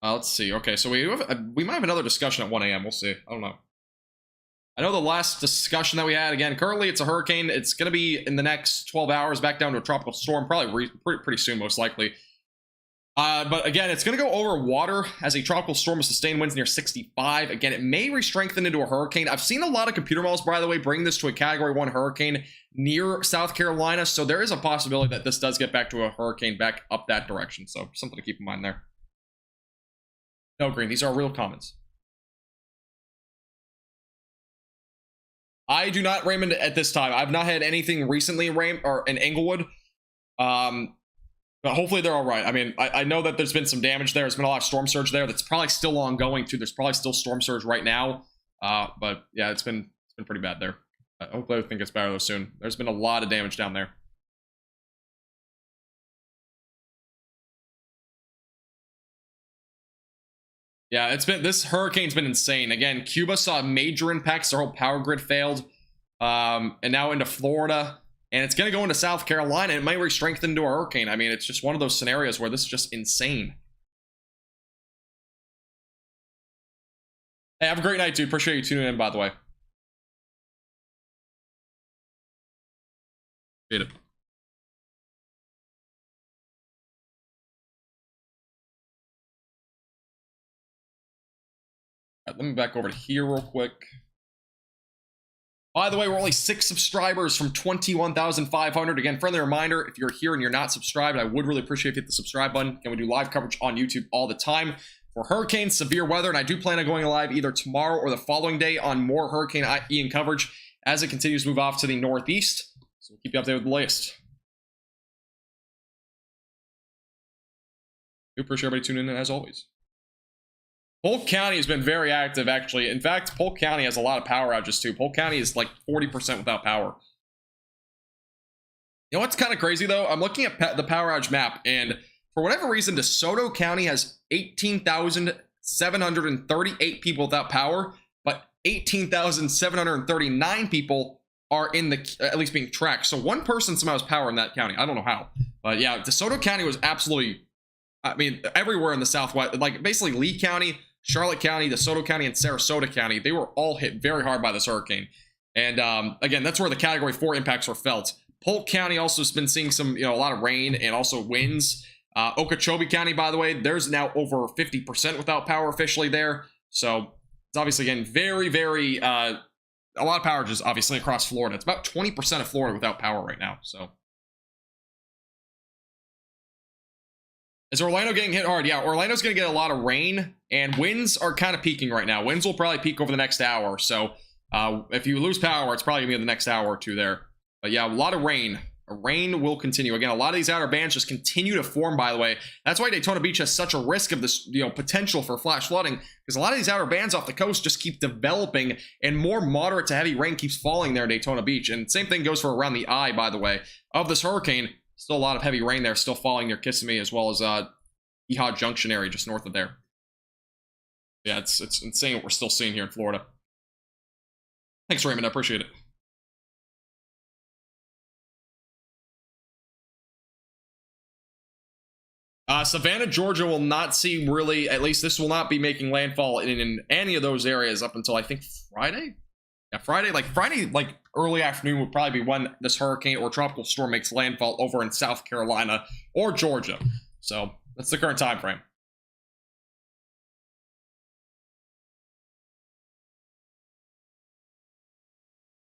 Let's see. Okay, so we might have another discussion at 1 a.m. We'll see. I don't know. I know the last discussion that we had, again, currently it's a hurricane. It's going to be in the next 12 hours back down to a tropical storm, probably pretty soon, most likely. But again, it's going to go over water as a tropical storm with sustained winds near 65. Again, it may re-strengthen into a hurricane. I've seen a lot of computer models, by the way, bring this to a Category 1 hurricane near South Carolina. So there is a possibility that this does get back to a hurricane back up that direction. So something to keep in mind there. No, Green, these are real comments. I do not, Raymond, at this time. I've not had anything recently in Englewood. But hopefully they're all right. I mean, I know that there's been some damage there. There's been a lot of storm surge there. That's probably still ongoing, too. There's probably still storm surge right now. But yeah, it's been pretty bad there. Hopefully everything gets better though soon. There's been a lot of damage down there. Yeah, this hurricane's been insane. Again, Cuba saw major impacts. Their whole power grid failed. And now into Florida. And it's going to go into South Carolina. It might re-strengthen into a hurricane. I mean, it's just one of those scenarios where this is just insane. Hey, have a great night, dude. Appreciate you tuning in, by the way. Appreciate it. All right, let me back over to here real quick. By the way, we're only 6 subscribers from 21,500. Again, friendly reminder, if you're here and you're not subscribed, I would really appreciate if you hit the subscribe button. Again, we do live coverage on YouTube all the time for hurricanes, severe weather, and I do plan on going live either tomorrow or the following day on more Hurricane Ian coverage as it continues to move off to the northeast. So we'll keep you updated with the latest. I appreciate everybody tuning in as always. Polk County has been very active, actually. In fact, Polk County has a lot of power outages, too. Polk County is like 40% without power. You know what's kind of crazy, though? I'm looking at the power outage map, and for whatever reason, DeSoto County has 18,738 people without power, but 18,739 people are in the, at least being tracked. So one person somehow has power in that county. I don't know how. But yeah, DeSoto County was absolutely, I mean, everywhere in the southwest, like basically Lee County, Charlotte County, DeSoto County, and Sarasota County, they were all hit very hard by this hurricane. And again, that's where the Category 4 impacts were felt. Polk County also has been seeing some, a lot of rain and also winds. Okeechobee County, by the way, there's now over 50% without power officially there. So it's obviously, again, very, very, a lot of power just obviously across Florida. It's about 20% of Florida without power right now. So is Orlando getting hit hard? Yeah, Orlando's going to get a lot of rain, and winds are kind of peaking right now. Winds will probably peak over the next hour. So if you lose power, it's probably going to be the next hour or two there. But yeah, a lot of rain. Rain will continue. Again, a lot of these outer bands just continue to form, by the way. That's why Daytona Beach has such a risk of this, potential for flash flooding, because a lot of these outer bands off the coast just keep developing, and more moderate to heavy rain keeps falling there in Daytona Beach. And same thing goes for around the eye, by the way, of this hurricane. Still a lot of heavy rain there, still falling near Kissimmee, as well as Ehud Junction area just north of there. Yeah, it's insane what we're still seeing here in Florida. Thanks, Raymond. I appreciate it. Savannah, Georgia will not see really, at least this will not be making landfall in any of those areas up until I think Friday. Yeah, Friday, like early afternoon would probably be when this hurricane or tropical storm makes landfall over in South Carolina or Georgia. So that's the current time frame.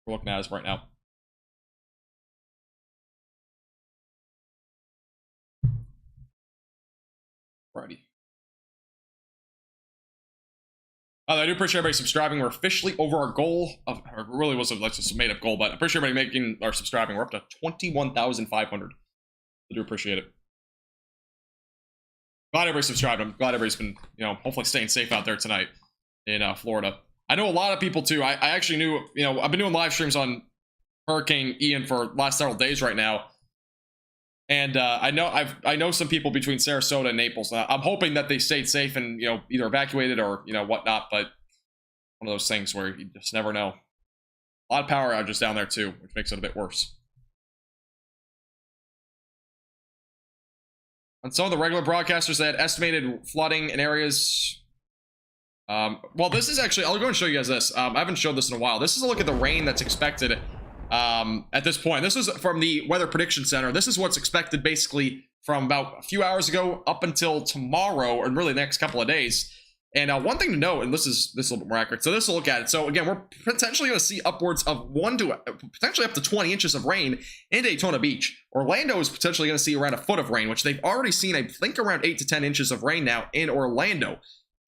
We're looking at us right now. Righty. I do appreciate everybody subscribing. We're officially over our goal of, or it really was like just a made up goal, but I appreciate everybody making or subscribing. We're up to 21,500. I do appreciate it. Glad everybody subscribed. I'm glad everybody's been, you know, hopefully staying safe out there tonight in Florida. I know a lot of people too. I actually knew, you know, I've been doing live streams on Hurricane Ian for the last several days right now. And I know some people between Sarasota and Naples. I'm hoping that they stayed safe and, you know, either evacuated or, you know, whatnot. But one of those things where you just never know. A lot of power outages down there too, which makes it a bit worse. On some of the regular broadcasters, they had estimated flooding in areas. Well, this is actually, I'll go and show you guys this. I haven't showed this in a while. This is a look at the rain that's expected at this point. This is from the Weather Prediction Center. This is what's expected basically from about a few hours ago up until tomorrow, or really the next couple of days. And one thing to note, and this is a little bit more accurate. So this will look at it. So again, we're potentially going to see upwards of potentially up to 20 inches of rain in Daytona Beach. Orlando is potentially going to see around a foot of rain, which they've already seen, I think, around 8 to 10 inches of rain now in Orlando.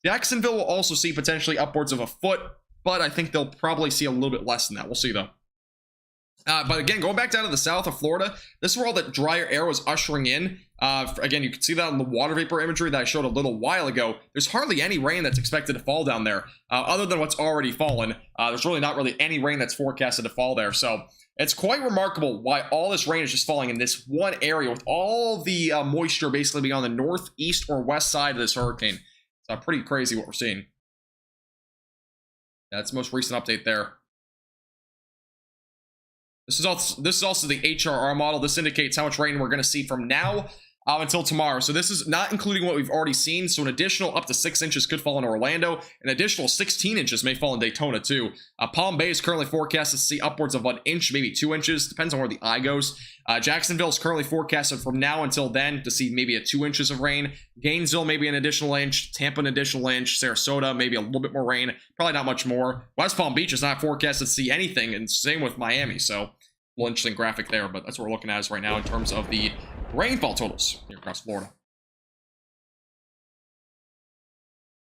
Jacksonville will also see potentially upwards of a foot, but I think they'll probably see a little bit less than that. We'll see though. But again, going back down to the south of Florida, this is where all that drier air was ushering in. Again, you can see that in the water vapor imagery that I showed a little while ago. There's hardly any rain that's expected to fall down there, other than what's already fallen. There's really not really any rain that's forecasted to fall there. So it's quite remarkable why all this rain is just falling in this one area, with all the moisture basically being on the northeast or west side of this hurricane. It's pretty crazy what we're seeing. That's the most recent update there. This is also the HRR model. This indicates how much rain we're going to see from now until tomorrow. So this is not including what we've already seen. So an additional up to 6 inches could fall in Orlando. An additional 16 inches may fall in Daytona too. Palm Bay is currently forecasted to see upwards of 1 inch, maybe 2 inches. Depends on where the eye goes. Jacksonville is currently forecasted from now until then to see maybe 2 inches of rain. Gainesville, maybe an additional inch. Tampa, an additional inch. Sarasota, maybe a little bit more rain. Probably not much more. West Palm Beach is not forecasted to see anything, and same with Miami. So a little interesting graphic there, but that's what we're looking at right now in terms of the rainfall totals here across Florida.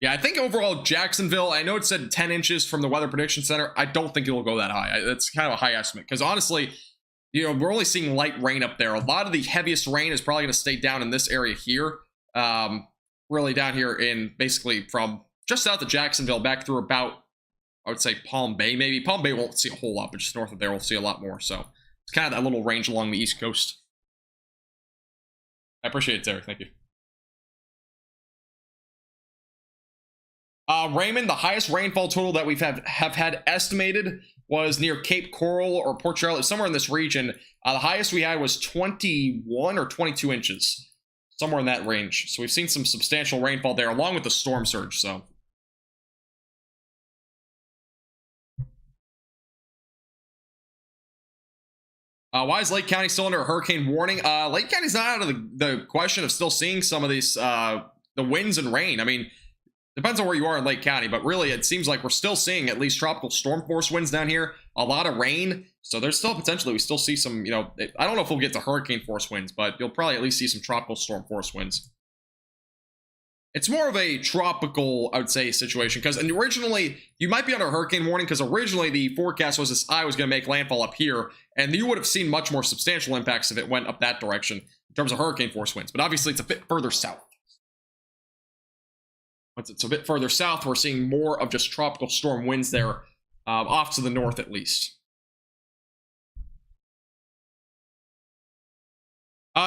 Yeah, I think overall Jacksonville, I know it said 10 inches from the Weather Prediction Center. I don't think it will go that high. That's kind of a high estimate because honestly, you know, we're only seeing light rain up there. A lot of the heaviest rain is probably going to stay down in this area here. Really down here in basically from just south of Jacksonville back through about, I would say Palm Bay maybe. Palm Bay won't see a whole lot, but just north of there we'll see a lot more. So it's kind of that little range along the East Coast. I appreciate it, Derek. Thank you. Raymond, the highest rainfall total that we've have had estimated was near Cape Coral or Port Charlotte, somewhere in this region. The highest we had was 21 or 22 inches, somewhere in that range. So we've seen some substantial rainfall there, along with the storm surge. So. Why is Lake County still under a hurricane warning? Lake County's not out of the question of still seeing some of these, the winds and rain. I mean, depends on where you are in Lake County, but really it seems like we're still seeing at least tropical storm force winds down here, a lot of rain. So there's still potentially, we still see some, you know, I don't know if we'll get to hurricane force winds, but you'll probably at least see some tropical storm force winds. It's more of a tropical, I would say, situation because originally you might be under a hurricane warning because originally the forecast was this eye was going to make landfall up here, and you would have seen much more substantial impacts if it went up that direction in terms of hurricane force winds. But obviously it's a bit further south. Once it's a bit further south, we're seeing more of just tropical storm winds there, off to the north at least.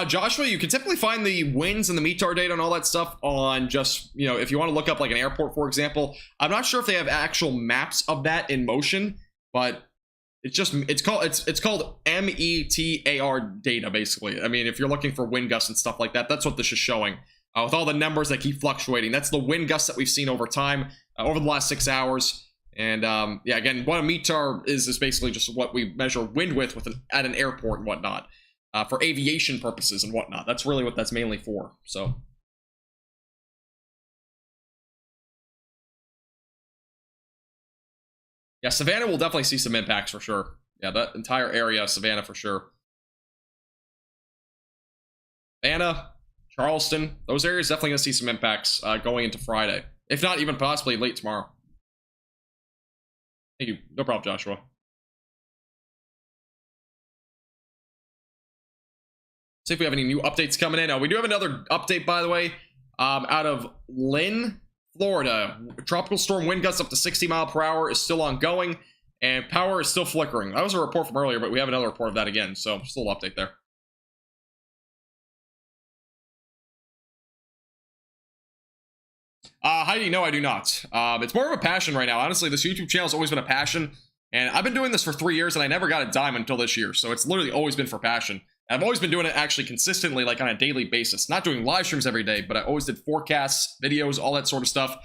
Joshua, you can typically find the winds and the METAR data and all that stuff on just, you know, if you want to look up like an airport, for example. I'm not sure if they have actual maps of that in motion, but it's called METAR data, basically. I mean, if you're looking for wind gusts and stuff like that, that's what this is showing. With all the numbers that keep fluctuating. That's the wind gusts that we've seen over time, over the last 6 hours. And yeah, again, what a METAR is basically just what we measure wind with at an airport and whatnot, for aviation purposes and whatnot. That's really what that's mainly for. So. Yeah, Savannah will definitely see some impacts for sure. Yeah, that entire area of Savannah for sure. Savannah, Charleston, those areas definitely going to see some impacts going into Friday. If not even possibly late tomorrow. Thank you. No problem, Joshua. See if we have any new updates coming in. We do have another update, by the way, out of Lynn, Florida. Tropical storm wind gusts up to 60 miles per hour is still ongoing, and power is still flickering. That was a report from earlier, but we have another report of that again, so just a little update there. Heidi, no, I do not. It's more of a passion right now. Honestly, this YouTube channel has always been a passion, and I've been doing this for 3 years, and I never got a dime until this year, so it's literally always been for passion. I've always been doing it actually consistently, like on a daily basis. Not doing live streams every day, but I always did forecasts, videos, all that sort of stuff.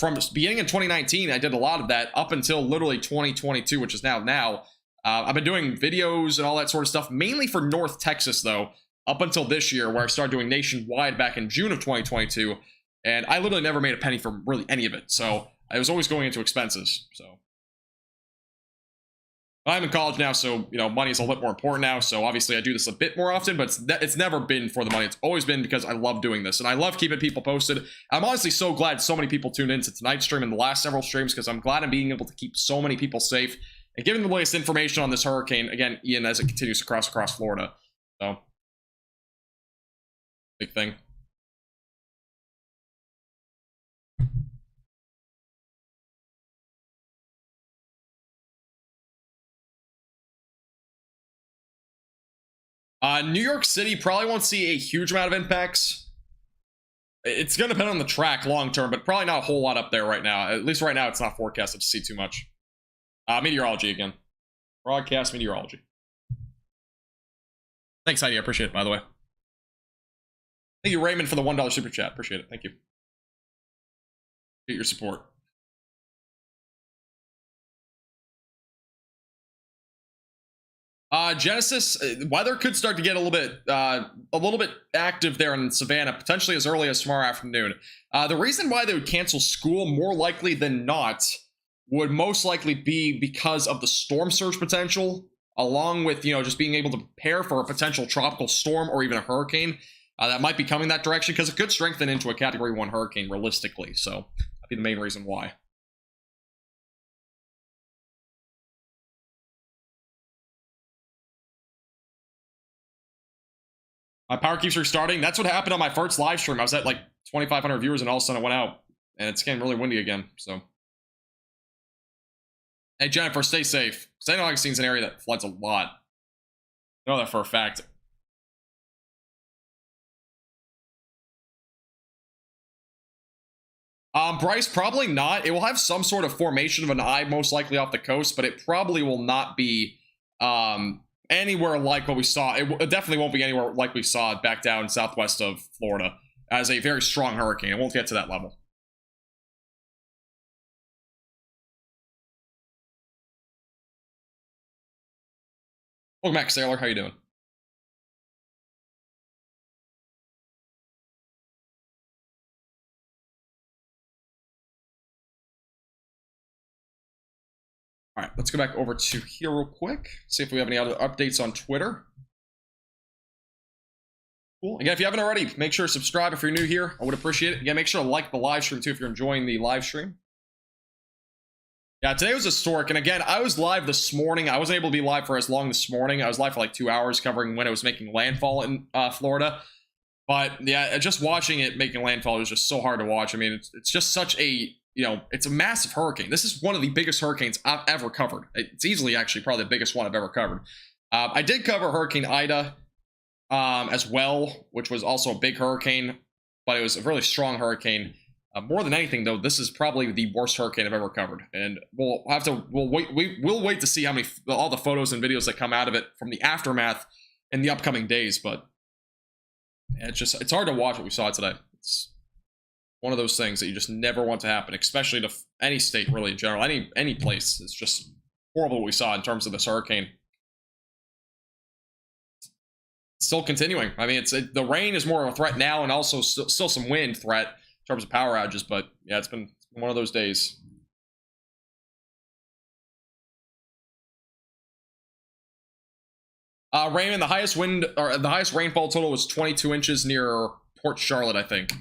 From beginning in 2019, I did a lot of that up until literally 2022, which is now. I've been doing videos and all that sort of stuff, mainly for North Texas, though, up until this year, where I started doing nationwide back in June of 2022. And I literally never made a penny from really any of it. So I was always going into expenses. So I'm in college now, so, you know, money is a little bit more important now. So obviously I do this a bit more often, but it's never been for the money. It's always been because I love doing this, and I love keeping people posted. I'm honestly so glad so many people tuned into tonight's stream and the last several streams, because I'm glad I'm being able to keep so many people safe and giving the latest information on this hurricane, again, Ian, as it continues to cross across Florida. So, big thing. New York City probably won't see a huge amount of impacts. It's going to depend on the track long term, but probably not a whole lot up there right now. At least right now, it's not forecasted to see too much. Meteorology again. Broadcast meteorology. Thanks, Heidi. I appreciate it, by the way. Thank you, Raymond, for the $1 super chat. Appreciate it. Thank you. Get your support. Genesis, weather could start to get a little bit active there in Savannah, potentially as early as tomorrow afternoon. The reason why they would cancel school, more likely than not, would most likely be because of the storm surge potential, along with, you know, just being able to prepare for a potential tropical storm or even a hurricane that might be coming that direction, because it could strengthen into a Category 1 hurricane realistically. So that'd be the main reason why. My power keeps restarting. That's what happened on my first live stream. I was at like 2,500 viewers, and all of a sudden it went out. And it's getting really windy again, so. Hey, Jennifer, stay safe. St. Augustine's an area that floods a lot. I know that for a fact. Bryce, probably not. It will have some sort of formation of an eye, most likely off the coast, but it probably will not be anywhere like what we saw. It definitely won't be anywhere like we saw back down southwest of Florida as a very strong hurricane. It won't get to that level. Welcome back, Sailor. How you doing? All right, let's go back over to here real quick. See if we have any other updates on Twitter. Cool. Again, if you haven't already, make sure to subscribe if you're new here. I would appreciate it. Again, make sure to like the live stream too if you're enjoying the live stream. Yeah, today was historic. And again, I was live this morning. I wasn't able to be live for as long this morning. I was live for like 2 hours covering when it was making landfall in Florida. But yeah, just watching it making landfall was just so hard to watch. I mean, it's just such a, you know, it's a massive hurricane. This is one of the biggest hurricanes I've ever covered. It's easily actually probably the biggest one I've ever covered. I did cover Hurricane Ida as well, which was also a big hurricane, but it was a really strong hurricane. More than anything, though, this is probably the worst hurricane I've ever covered, and we'll wait to see how many all the photos and videos that come out of it from the aftermath in the upcoming days. But it's hard to watch what we saw today. It's one of those things that you just never want to happen, especially to any state, really, in general. Any place. It's just horrible what we saw in terms of this hurricane. Still continuing. I mean, the rain is more of a threat now, and also still some wind threat in terms of power outages. But yeah, it's been one of those days. Raymond, the highest rainfall total was 22 inches near Port Charlotte, I think.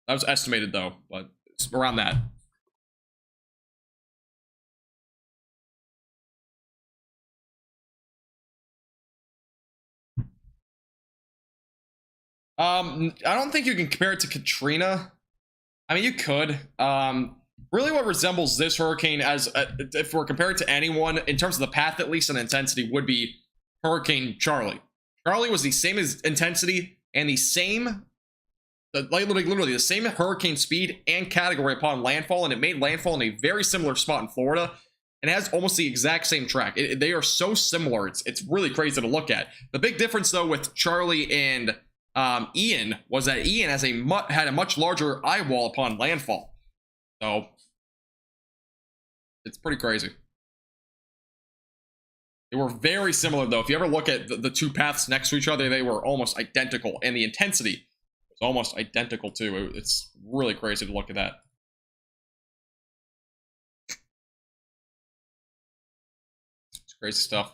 That was estimated though, but it's around that. I don't think you can compare it to Katrina. I mean, you could. Really what resembles this hurricane, as if we're compared to anyone, in terms of the path at least and intensity, would be Hurricane Charlie. Charlie was the same as intensity and the same, literally the same hurricane speed and category upon landfall, and it made landfall in a very similar spot in Florida, and has almost the exact same track. They are so similar. It's really crazy to look at. The big difference though with Charlie and Ian was that Ian had a much larger eye wall upon landfall. So it's pretty crazy. They were very similar though. If you ever look at the two paths next to each other, they were almost identical, and the intensity was almost identical too. It's really crazy to look at that. It's crazy stuff.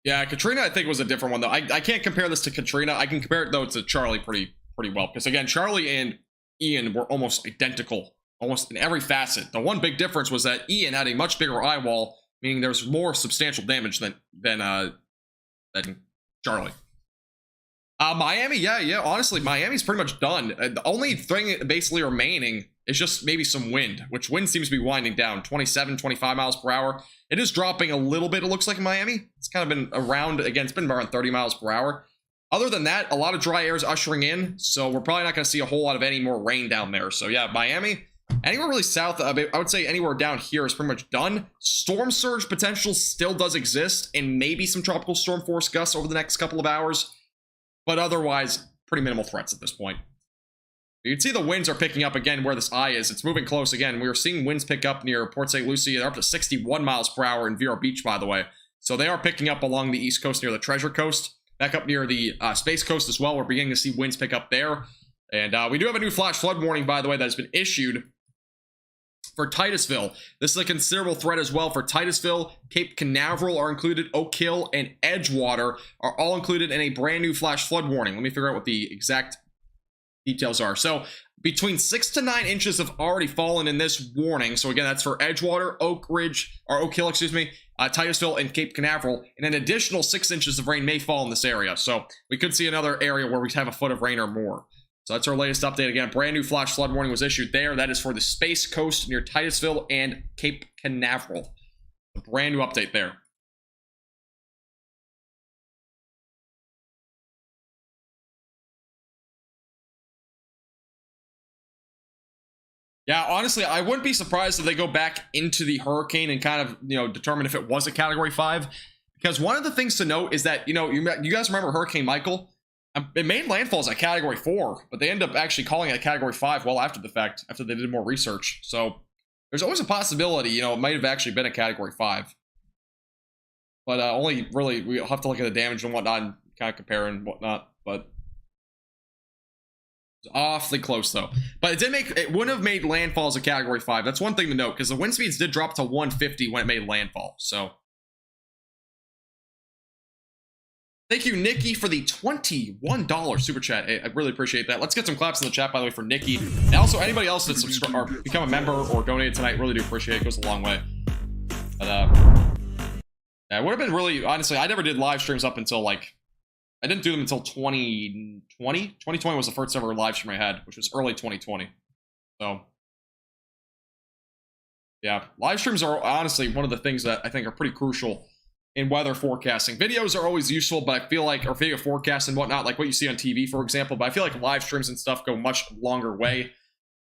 Yeah, Katrina I think was a different one though. I can't compare this to Katrina. I can compare it though to Charlie pretty well, because again, Charlie and Ian were almost identical, almost in every facet. The one big difference was that Ian had a much bigger eye wall, meaning there's more substantial damage than Charlie. Miami, yeah. Honestly, Miami's pretty much done. The only thing basically remaining is just maybe some wind, which wind seems to be winding down, 27, 25 miles per hour. It is dropping a little bit, it looks like, in Miami. It's kind of been around, again, it's been around 30 miles per hour. Other than that, a lot of dry air is ushering in, so we're probably not going to see a whole lot of any more rain down there. So yeah, Miami, anywhere really south, I would say anywhere down here is pretty much done. Storm surge potential still does exist, and maybe some tropical storm force gusts over the next couple of hours, but otherwise, pretty minimal threats at this point. You can see the winds are picking up again where this eye is. It's moving close again. We were seeing winds pick up near Port St. Lucie. They're up to 61 miles per hour in Vero Beach, by the way. So they are picking up along the East Coast near the Treasure Coast. Back up near the Space Coast as well. We're beginning to see winds pick up there. And we do have a new flash flood warning, by the way, that has been issued for Titusville. This is a considerable threat as well for Titusville. Cape Canaveral are included. Oak Hill and Edgewater are all included in a brand new flash flood warning. Let me figure out what the exact details are. So between 6 to 9 inches have already fallen in this warning. So again, that's for Edgewater, Oak Hill, Titusville, and Cape Canaveral. And an additional 6 inches of rain may fall in this area. So we could see another area where we have a foot of rain or more. So that's our latest update. Again, brand new flash flood warning was issued there. That is for the Space Coast near Titusville and Cape Canaveral. A brand new update there. Yeah, honestly, I wouldn't be surprised if they go back into the hurricane and kind of, determine if it was a Category 5. Because one of the things to note is that, you guys remember Hurricane Michael? It made landfall as a Category 4, but they ended up actually calling it a Category 5 well after the fact, after they did more research. So there's always a possibility, it might have actually been a Category 5. But only really, we'll have to look at the damage and whatnot and kind of compare and whatnot. But it's awfully close though. But it wouldn't have made landfall as a Category 5. That's one thing to note, because the wind speeds did drop to 150 when it made landfall. So thank you, Nikki, for the $21 super chat. Hey, I really appreciate that. Let's get some claps in the chat, by the way, for Nikki. And also, anybody else that's become a member or donated tonight, really do appreciate it. It goes a long way. But, yeah, it would have been really, honestly, I never did live streams up until, I didn't do them until 2020. 2020 was the first ever live stream I had, which was early 2020. So, yeah, live streams are honestly one of the things that I think are pretty crucial in weather forecasting. Videos are always useful, but I feel like, or video forecasts and whatnot, like what you see on TV, for example, but I feel like live streams and stuff go much longer way. I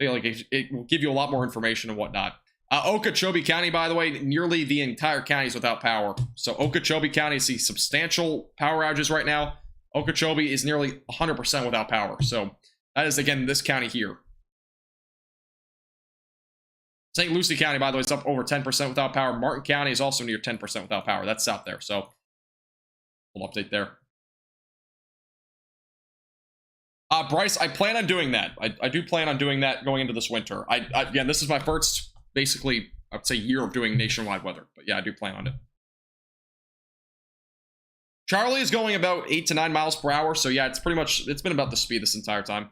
feel like it will give you a lot more information and whatnot. Okeechobee County, by the way, nearly the entire county is without power. So Okeechobee County sees substantial power outages right now. Okeechobee is nearly 100% without power. So that is, again, this county here. St. Lucie County, by the way, is up over 10% without power. Martin County is also near 10% without power. That's out there. So we'll update there. Bryce, I plan on doing that. I do plan on doing that going into this winter. Again, this is my first, basically, I would say, year of doing nationwide weather. But yeah, I do plan on it. Charlie is going about 8 to 9 miles per hour. So yeah, it's pretty much, it's been about the speed this entire time.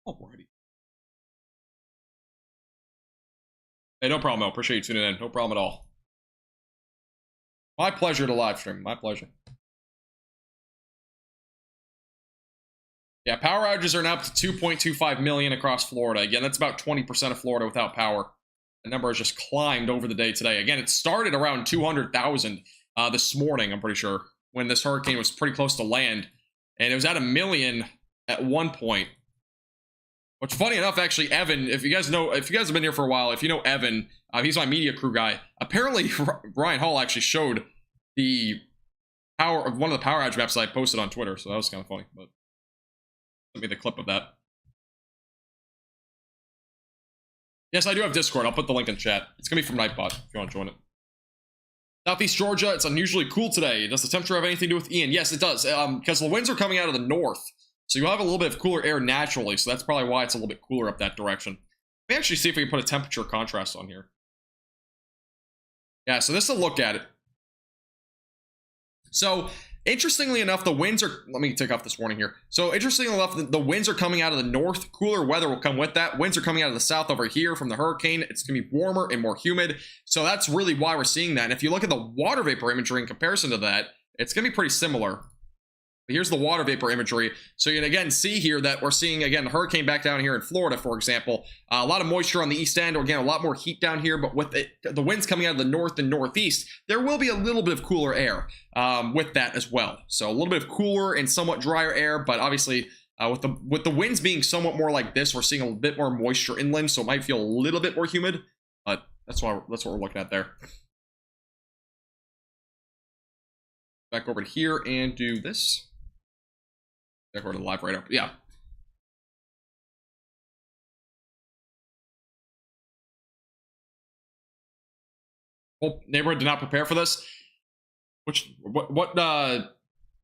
Alrighty. Hey, no problem, Mo. Appreciate you tuning in. No problem at all. My pleasure to live stream. My pleasure. Yeah, power outages are now up to 2.25 million across Florida. Again, that's about 20% of Florida without power. The number has just climbed over the day today. Again, it started around 200,000 this morning, I'm pretty sure, when this hurricane was pretty close to land. And it was at 1 million at one point. Which, funny enough, actually, Evan, if you guys have been here for a while, if you know Evan, he's my media crew guy. Apparently, Ryan Hall actually showed the power of one of the power outage maps that I posted on Twitter, so that was kind of funny. But send me the clip of that. Yes, I do have Discord. I'll put the link in chat. It's gonna be from Nightbot if you want to join it. Southeast Georgia, it's unusually cool today. Does the temperature have anything to do with Ian? Yes, it does, because the winds are coming out of the north. So you'll have a little bit of cooler air naturally, so that's probably why it's a little bit cooler up that direction. Let me actually see if we can put a temperature contrast on here. Yeah, so this is a look at it. So, interestingly enough, the winds are... Let me take off this warning here. So, interestingly enough, the winds are coming out of the north. Cooler weather will come with that. Winds are coming out of the south over here from the hurricane. It's going to be warmer and more humid. So, that's really why we're seeing that. And if you look at the water vapor imagery in comparison to that, it's going to be pretty similar. Here's the water vapor imagery. So you can again see here that we're seeing, again, the hurricane back down here in Florida, for example. A lot of moisture on the east end, or again, a lot more heat down here, but with the winds coming out of the north and northeast, there will be a little bit of cooler air with that as well. So a little bit of cooler and somewhat drier air, but obviously with the winds being somewhat more like this, we're seeing a bit more moisture inland, so it might feel a little bit more humid, but that's what we're looking at there. Back over to here and do this. Back over to the live right up. Yeah. Whole neighborhood did not prepare for this. What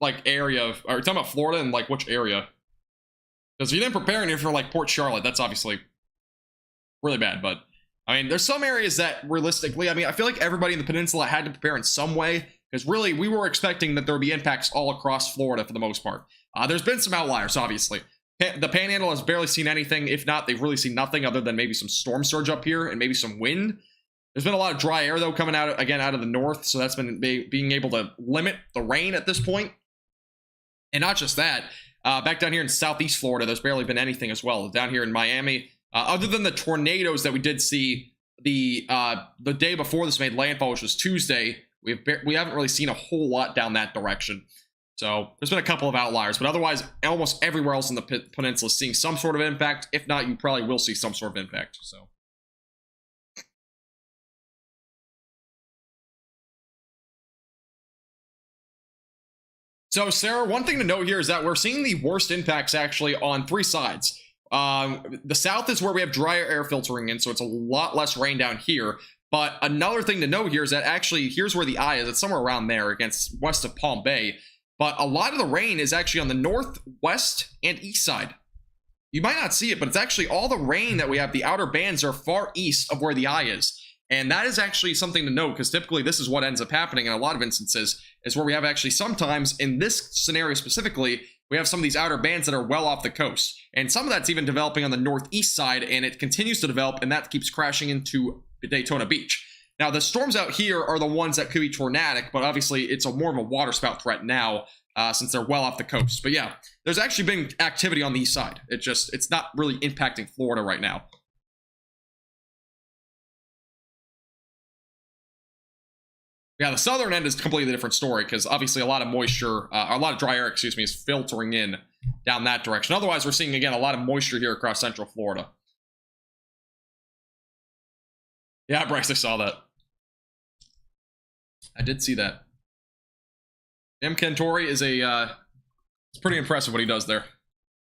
like area? Are you talking about Florida and like which area? Because if you didn't prepare anything for like Port Charlotte, that's obviously really bad. But I mean, there's some areas that realistically, I mean, I feel like everybody in the peninsula had to prepare in some way. Because really, we were expecting that there would be impacts all across Florida for the most part. There's been some outliers, obviously. The Panhandle has barely seen anything. If not, they've really seen nothing other than maybe some storm surge up here and maybe some wind. There's been a lot of dry air, though, coming out, again, out of the north. So that's been being able to limit the rain at this point. And not just that. Back down here in southeast Florida, there's barely been anything as well. Down here in Miami, other than the tornadoes that we did see the day before this made landfall, which was Tuesday, we haven't really seen a whole lot down that direction. So there's been a couple of outliers, but otherwise almost everywhere else in the peninsula is seeing some sort of impact. If not, you probably will see some sort of impact. So Sarah, one thing to note here is that we're seeing the worst impacts actually on three sides. The south is where we have drier air filtering in, so it's a lot less rain down here. But another thing to note here is that actually here's where the eye is. It's somewhere around there against west of Palm Bay. But a lot of the rain is actually on the north, west, and east side. You might not see it, but it's actually all the rain that we have. The outer bands are far east of where the eye is. And that is actually something to note, because typically this is what ends up happening in a lot of instances, is where we have actually sometimes, in this scenario specifically, we have some of these outer bands that are well off the coast. And some of that's even developing on the northeast side, and it continues to develop, and that keeps crashing into Daytona Beach. Now, the storms out here are the ones that could be tornadic, but obviously it's more of a waterspout threat now, since they're well off the coast. But yeah, there's actually been activity on the east side. It's not really impacting Florida right now. Yeah, the southern end is a completely different story because obviously a lot of moisture, a lot of dry air, excuse me, is filtering in down that direction. Otherwise, we're seeing, again, a lot of moisture here across central Florida. Yeah, Bryce, I saw that. I did see that. M. Cantori is it's pretty impressive what he does there.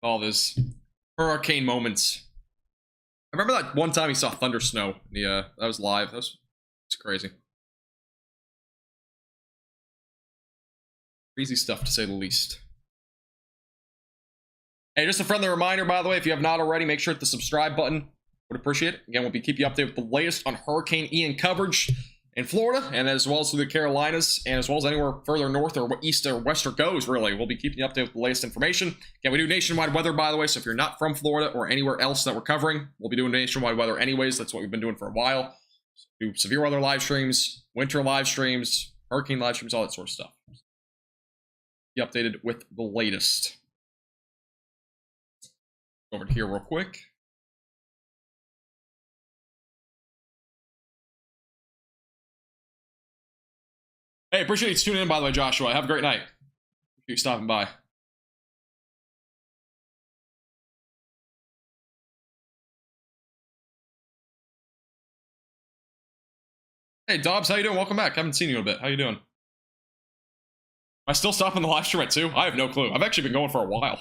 All of his hurricane moments. I remember that one time he saw thunder snow. That was live. It's crazy. Crazy stuff, to say the least. Hey, just a friendly reminder, by the way, if you have not already, make sure to hit the subscribe button. Would appreciate it. Again, we'll be keeping you updated with the latest on Hurricane Ian coverage in Florida, and as well as through the Carolinas, and as well as anywhere further north or east or west or goes, really. We'll be keeping you updated with the latest information. Again, we do nationwide weather, by the way, so if you're not from Florida or anywhere else that we're covering, we'll be doing nationwide weather anyways. That's what we've been doing for a while. Do severe weather live streams, winter live streams, hurricane live streams, all that sort of stuff. Be updated with the latest. Over here real quick. Hey, appreciate you tuning in, by the way, Joshua. Have a great night. Appreciate you stopping by. Hey, Dobbs, how you doing? Welcome back. Haven't seen you in a bit. How you doing? Am I still stopping the live stream at 2? I have no clue. I've actually been going for a while.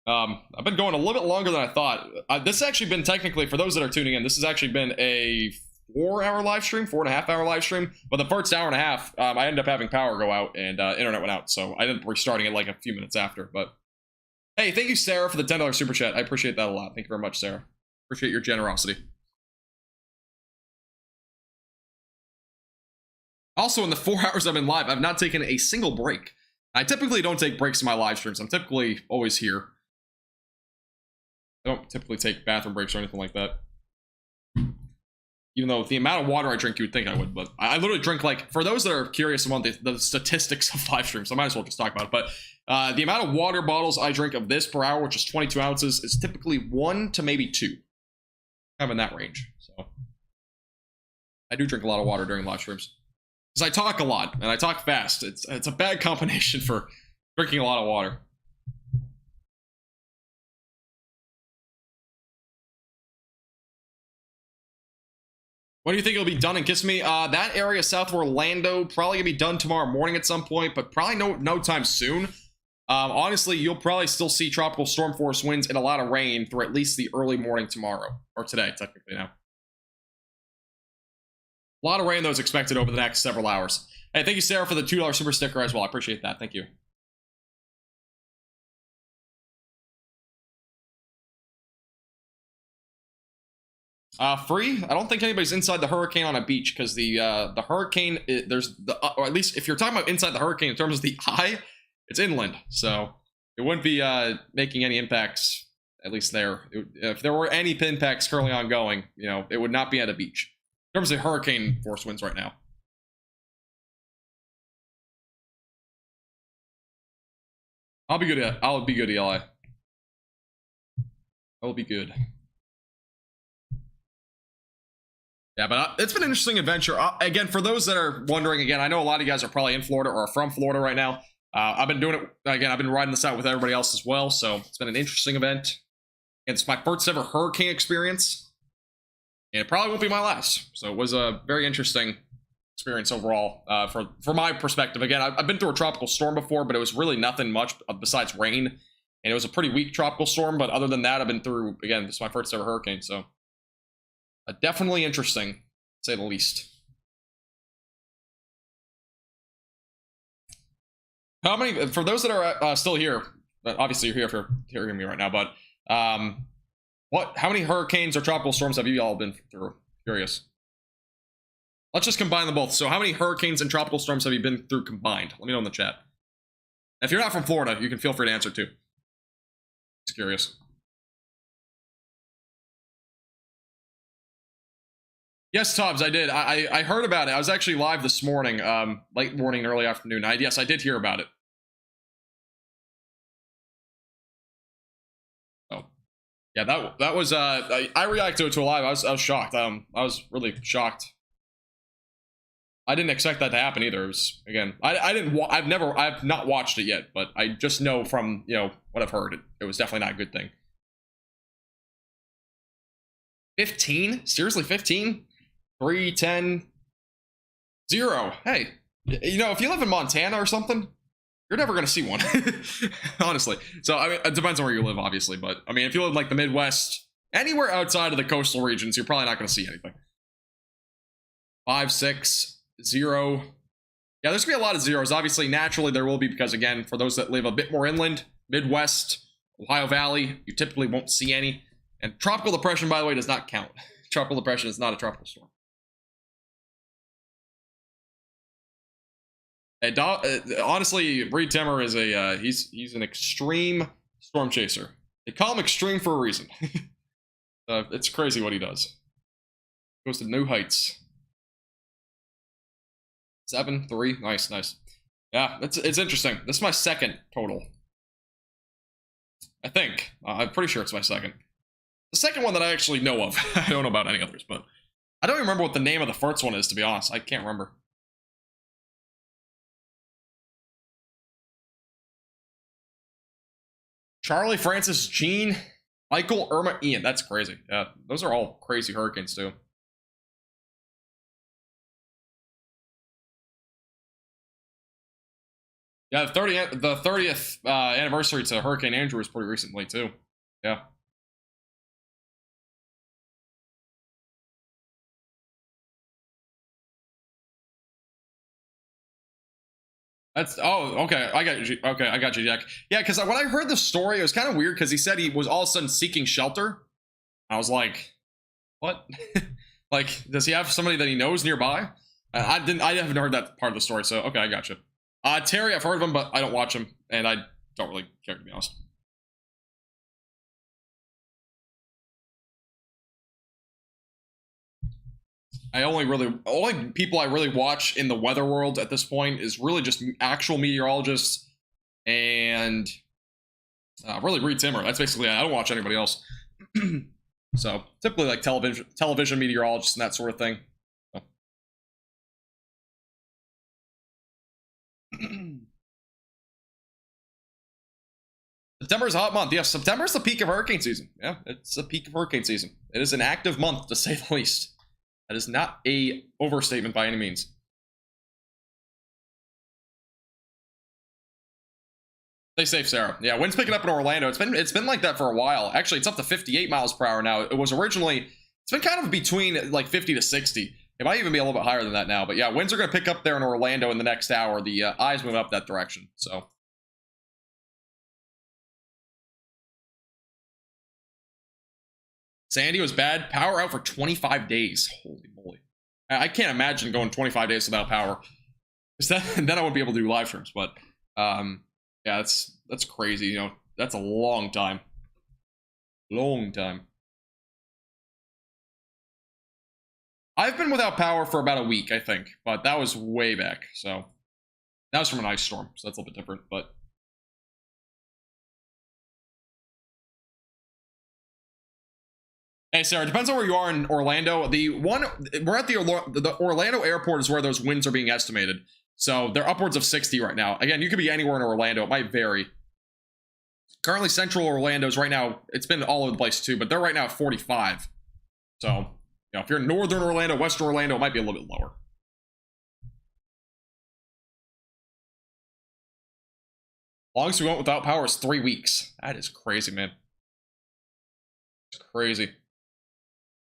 I've been going a little bit longer than I thought. This has actually been technically, for those that are tuning in, this has actually been a 4-hour live stream, 4.5-hour live stream. But the first hour and a half, I ended up having power go out and internet went out. So I ended up restarting it like a few minutes after. But hey, thank you, Sarah, for the $10 super chat. I appreciate that a lot. Thank you very much, Sarah. Appreciate your generosity. Also, in the 4 hours I've been live, I've not taken a single break. I typically don't take breaks in my live streams. I'm typically always here. I don't typically take bathroom breaks or anything like that. Even though with the amount of water I drink, you would think I would. But I literally drink, like, for those that are curious about the statistics of live streams, I might as well just talk about it. But the amount of water bottles I drink of this per hour, which is 22 ounces, is typically 1 to maybe 2. Kind of in that range. So I do drink a lot of water during live streams. Because I talk a lot, and I talk fast. It's a bad combination for drinking a lot of water. When do you think it'll be done in Kissimmee? That area south of Orlando, probably gonna be done tomorrow morning at some point, but probably no time soon. Honestly, you'll probably still see tropical storm force winds and a lot of rain through at least the early morning tomorrow. Or today, technically now. A lot of rain, though, is expected over the next several hours. Hey, thank you, Sarah, for the $2 super sticker as well. I appreciate that. Thank you. Free? I don't think anybody's inside the hurricane on a beach because the hurricane, or at least if you're talking about inside the hurricane in terms of the eye, it's inland. So it wouldn't be making any impacts, at least there. If there were any impacts currently ongoing, it would not be at a beach. In terms of hurricane force winds right now. I'll be good, Eli. I'll be good. Yeah, but it's been an interesting adventure. Again, for those that are wondering, again, I know a lot of you guys are probably in Florida or are from Florida right now. I've been doing it, again, I've been riding this out with everybody else as well, so it's been an interesting event. It's my first ever hurricane experience. And it probably won't be my last. So it was a very interesting experience overall for my perspective. Again, I've been through a tropical storm before, but it was really nothing much besides rain. And it was a pretty weak tropical storm. But other than that, I've been through, again, this is my first ever hurricane. So definitely interesting, to say the least. How many, for those that are still here, obviously you're here for hearing me right now, but how many hurricanes or tropical storms have you all been through? Curious. Let's just combine them both. So how many hurricanes and tropical storms have you been through combined? Let me know in the chat. If you're not from Florida, you can feel free to answer too. Just curious. Yes, Tobbs, I did. I heard about it. I was actually live this morning, late morning, early afternoon. Yes, I did hear about it. Yeah, that was I reacted to it live. I was shocked. I was really shocked. I didn't expect that to happen either. It was, again, I've not watched it yet, but I just know from, you know, what I've heard, it was definitely not a good thing. 15? Seriously, 15? 3, 10, 0. Hey, you know, if you live in Montana or something, you're never going to see one, honestly. So, I mean, it depends on where you live, obviously, but, I mean, if you live in, like, the Midwest, anywhere outside of the coastal regions, you're probably not going to see anything. 5, 6, 0. Yeah, there's going to be a lot of zeros. Obviously, naturally, there will be, because, again, for those that live a bit more inland, Midwest, Ohio Valley, you typically won't see any. And tropical depression, by the way, does not count. Tropical depression is not a tropical storm. Honestly, Reed Timmer is a he's an extreme storm chaser. They call him extreme for a reason. It's crazy what he does. Goes to new heights. 7, 3, nice. Yeah, it's interesting. This is my second total. I think. I'm pretty sure it's my second. The second one that I actually know of. I don't know about any others, but I don't even remember what the name of the first one is, to be honest. I can't remember. Charlie, Francis, Gene, Michael, Irma, Ian. That's crazy. Yeah, those are all crazy hurricanes, too. Yeah, the 30th anniversary to Hurricane Andrew was pretty recently, too. Yeah. Okay. I got you. Okay, I got you, Jack. Yeah, because when I heard the story, it was kind of weird because he said he was all of a sudden seeking shelter. I was like, what? Like, does he have somebody that he knows nearby? I haven't heard that part of the story, so okay, I got you. Terry, I've heard of him, but I don't watch him, and I don't really care, to be honest. Only people I really watch in the weather world at this point is really just actual meteorologists and really Reed Timmer. That's basically it. I don't watch anybody else. So typically like television meteorologists and that sort of thing. September is a hot month. Yeah, September is the peak of hurricane season. Yeah, it's the peak of hurricane season. It is an active month, to say the least. That is not a overstatement by any means. Stay safe, Sarah. Yeah, wind's picking up in Orlando. It's been like that for a while. Actually, it's up to 58 miles per hour now. It was originally, it's been kind of between like 50 to 60. It might even be a little bit higher than that now. But yeah, winds are going to pick up there in Orlando in the next hour. The eye's moving up that direction. So. Sandy was bad. Power out for 25 days. Holy moly. I can't imagine going 25 days without power. Then I wouldn't be able to do live streams. But yeah, that's crazy. You know, that's a long time. Long time. I've been without power for about a week, I think. But that was way back. So that was from an ice storm. So that's a little bit different. But hey, Sarah, it depends on where you are in Orlando. We're at the Orlando airport is where those winds are being estimated. So they're upwards of 60 right now. Again, you could be anywhere in Orlando. It might vary. Currently, central Orlando's right now, it's been all over the place too, but they're right now at 45. So, you know, if you're in northern Orlando, western Orlando, it might be a little bit lower. Longest we went without power is 3 weeks. That is crazy, man. It's crazy.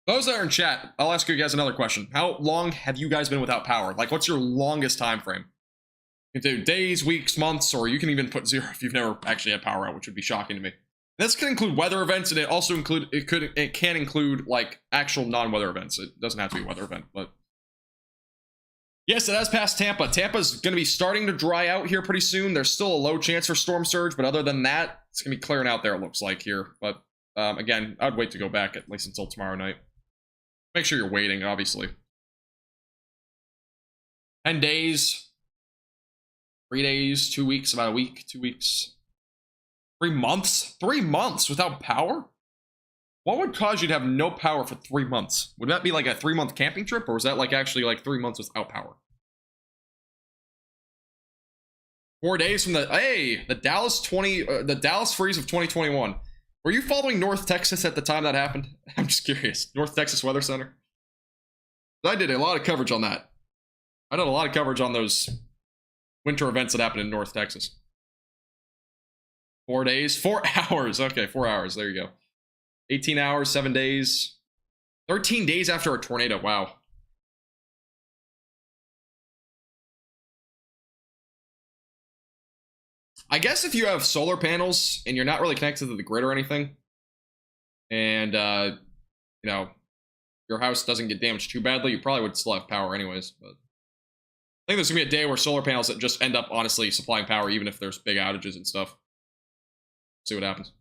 Those that are in chat, I'll ask you guys another question. How long have you guys been without power? Like, what's your longest time frame? You can do days, weeks, months, or you can even put 0 if you've never actually had power out, which would be shocking to me. This can include weather events, and it can include like actual non-weather events. It doesn't have to be a weather event, but yes, it has passed Tampa. Tampa's going to be starting to dry out here pretty soon. There's still a low chance for storm surge, but other than that, it's going to be clearing out there. It looks like here, but again, I'd wait to go back at least until tomorrow night. Make sure you're waiting, obviously. 10 days, 3 days, 2 weeks, about a week, 2 weeks, 3 months, 3 months without power. What would cause you to have no power for 3 months? Would that be like a 3-month camping trip, or was that like actually like 3 months without power? 4 days from the Dallas freeze of 2021. Were you following North Texas at the time that happened? I'm just curious. North Texas Weather Center. I did a lot of coverage on that. I did a lot of coverage on those winter events that happened in North Texas. 4 days, 4 hours. Okay, 4 hours. There you go. 18 hours, 7 days. 13 days after a tornado. Wow. I guess if you have solar panels and you're not really connected to the grid or anything, and, you know, your house doesn't get damaged too badly, you probably would still have power anyways. But I think there's going to be a day where solar panels that just end up, honestly, supplying power even if there's big outages and stuff. See what happens.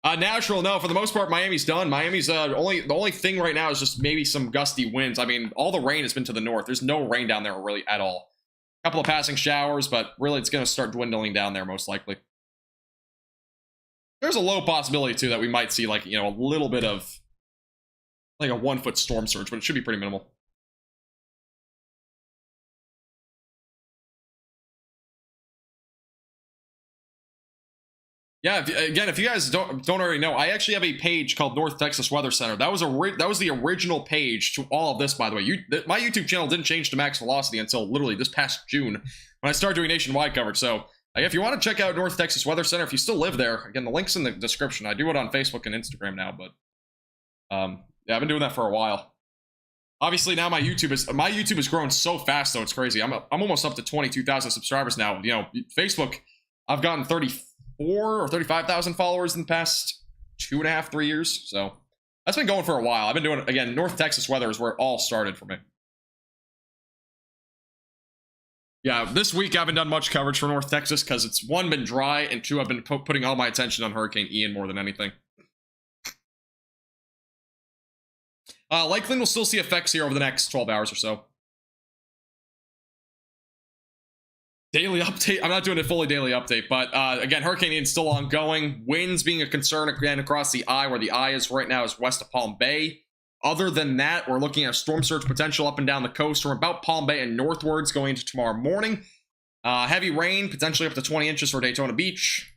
Natural, no. For the most part, Miami's done. Miami's the only thing right now is just maybe some gusty winds. I mean, all the rain has been to the north. There's no rain down there really at all. A couple of passing showers, but really it's going to start dwindling down there most likely. There's a low possibility, too, that we might see, like, you know, a little bit of, like, a 1-foot storm surge, but it should be pretty minimal. Yeah, if you guys don't already know, I actually have a page called North Texas Weather Center. That was the original page to all of this, by the way. My YouTube channel didn't change to max velocity until literally this past June when I started doing nationwide coverage. So if you want to check out North Texas Weather Center, if you still live there, again, the link's in the description. I do it on Facebook and Instagram now, but yeah, I've been doing that for a while. Obviously, now my YouTube has grown so fast, though it's crazy. I'm almost up to 22,000 subscribers now. You know, Facebook, I've gotten 34 or 35,000 followers in the past 2.5, 3 years. So that's been going for a while. I've been doing it again. North Texas weather is where it all started for me. Yeah, this week I haven't done much coverage for North Texas because it's, one, been dry, and two, I've been putting all my attention on Hurricane Ian more than anything. Lakeland will still see effects here over the next 12 hours or so. Daily update. I'm not doing a fully daily update, but again, Hurricane Ian's still ongoing. Winds being a concern again across the eye. Where the eye is right now is west of Palm Bay. Other than that, we're looking at storm surge potential up and down the coast from about Palm Bay and northwards going into tomorrow morning. Heavy rain, potentially up to 20 inches for Daytona Beach.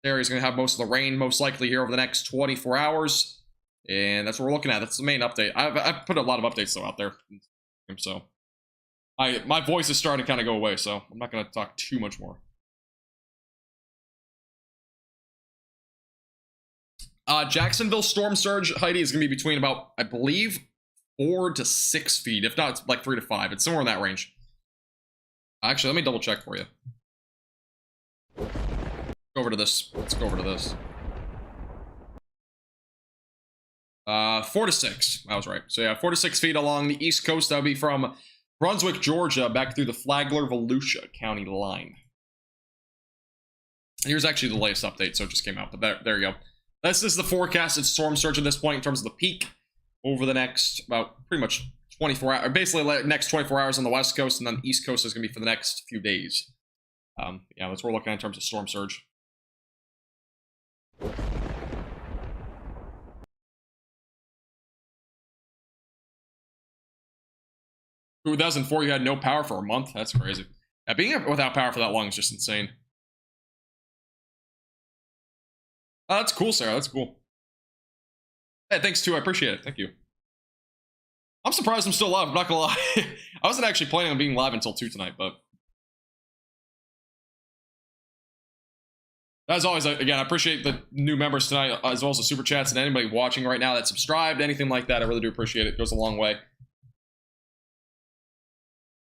The area's going to have most of the rain, most likely here over the next 24 hours. And that's what we're looking at. That's the main update. I've put a lot of updates though out there. So my voice is starting to kind of go away, so I'm not going to talk too much more. Jacksonville storm surge, Heidi, is going to be between about, I believe, 4 to 6 feet. If not, it's like 3 to 5. It's somewhere in that range. Actually, let me double check for you. Go over to this. Let's go over to this. 4 to 6. I was right. So yeah, 4 to 6 feet along the east coast. That would be from Brunswick, Georgia, back through the Flagler-Volusia County line. Here's actually the latest update, so it just came out. But there you go. This is the forecasted storm surge at this point in terms of the peak over the next about pretty much 24 hours, basically next 24 hours on the west coast, and then the east coast is going to be for the next few days. Yeah, that's what we're looking at in terms of storm surge. 2004, you had no power for a month? That's crazy. Yeah, being without power for that long is just insane. Oh, that's cool, Sarah. That's cool. Hey, thanks, too. I appreciate it. Thank you. I'm surprised I'm still live. I'm not gonna lie. I wasn't actually planning on being live until 2 tonight, but... As always, again, I appreciate the new members tonight, as well as the super chats, and anybody watching right now that's subscribed, anything like that. I really do appreciate it. It goes a long way.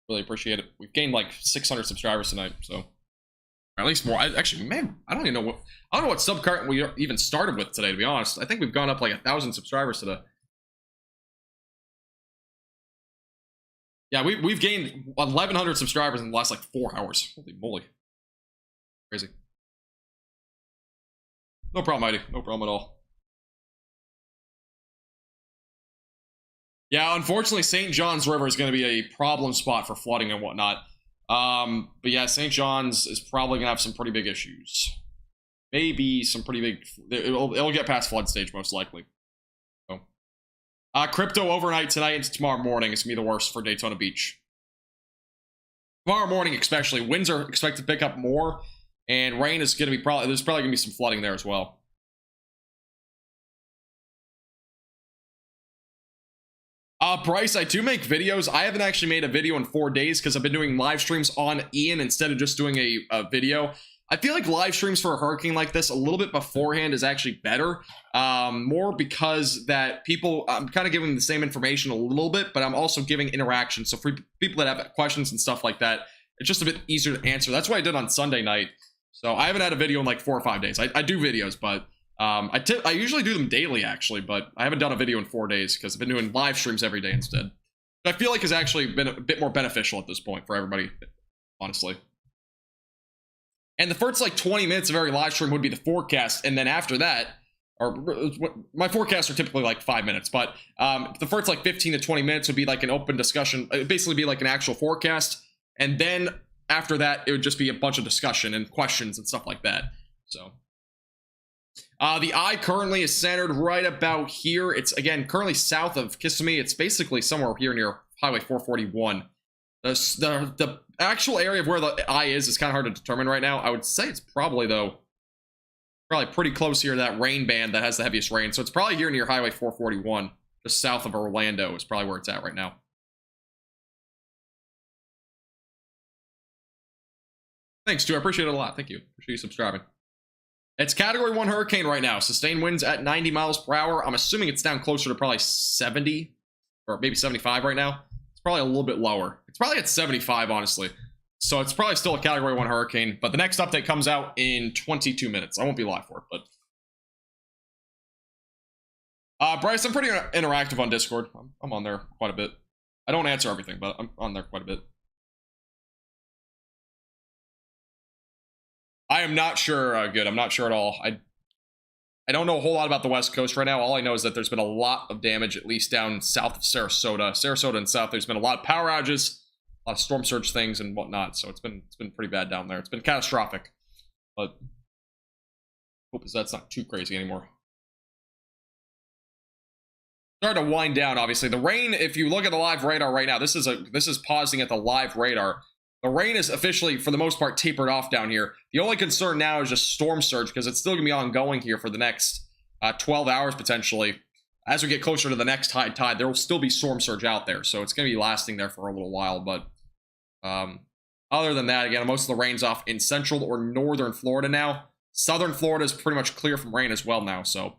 Really appreciate it. We've gained like 600 subscribers tonight, so or at least more. Actually, man, I don't even know what sub cart we even started with today. To be honest, I think we've gone up like 1,000 subscribers today. Yeah, we've gained 1,100 subscribers in the last like 4 hours. Holy moly, crazy. No problem, Heidi. No problem at all. Yeah, unfortunately, St. John's River is going to be a problem spot for flooding and whatnot. But yeah, St. John's is probably going to have some pretty big issues. Maybe some pretty big... It'll get past flood stage, most likely. So, crypto overnight tonight into tomorrow morning is going to be the worst for Daytona Beach. Tomorrow morning, especially, winds are expected to pick up more, and rain is going to be there's probably going to be some flooding there as well. Bryce, I do make videos. I haven't actually made a video in 4 days because I've been doing live streams on Ian instead of just doing a video. I feel like live streams for a hurricane like this a little bit beforehand is actually better. More because that people, I'm kind of giving the same information a little bit, but I'm also giving interaction. So for people that have questions and stuff like that, it's just a bit easier to answer. That's what I did on Sunday night. So I haven't had a video in like 4 or 5 days. I do videos, but I usually do them daily actually, but I haven't done a video in 4 days because I've been doing live streams every day instead. Which I feel like has actually been a bit more beneficial at this point for everybody, honestly. And the first like 20 minutes of every live stream would be the forecast, and then after that, or my forecasts are typically like 5 minutes, but the first like 15 to 20 minutes would be like an open discussion. It would basically be like an actual forecast, and then after that, it would just be a bunch of discussion and questions and stuff like that. So the eye currently is centered right about here. It's again currently south of Kissimmee. It's basically somewhere here near Highway 441. The actual area of where the eye is kind of hard to determine right now. I would say it's probably pretty close here to that rain band that has the heaviest rain. So it's probably here near Highway 441, just south of Orlando is probably where it's at right now. Thanks, Stu. I appreciate it a lot. Thank you. Appreciate you subscribing. It's Category 1 hurricane right now. Sustained winds at 90 miles per hour. I'm assuming it's down closer to probably 70 or maybe 75 right now. Probably a little bit lower. It's probably at 75, honestly. So it's probably still a Category 1 hurricane, but the next update comes out in 22 minutes. I won't be live for it, but Bryce, I'm pretty interactive on Discord. I'm on there quite a bit. I don't answer everything, but I'm on there quite a bit. I am not sure, good. I'm not sure at all. I don't know a whole lot about the West Coast right now. All I know is that there's been a lot of damage, at least down south of Sarasota. Sarasota and south, there's been a lot of power outages, a lot of storm surge things and whatnot. So it's been pretty bad down there. It's been catastrophic, but hope that's not too crazy anymore. Starting to wind down, obviously. The rain, if you look at the live radar right now, this is pausing at the live radar. The rain is officially, for the most part, tapered off down here. The only concern now is just storm surge, because it's still going to be ongoing here for the next 12 hours, potentially. As we get closer to the next high tide, there will still be storm surge out there, so it's going to be lasting there for a little while. But other than that, again, most of the rain's off in central or northern Florida now. Southern Florida is pretty much clear from rain as well now, so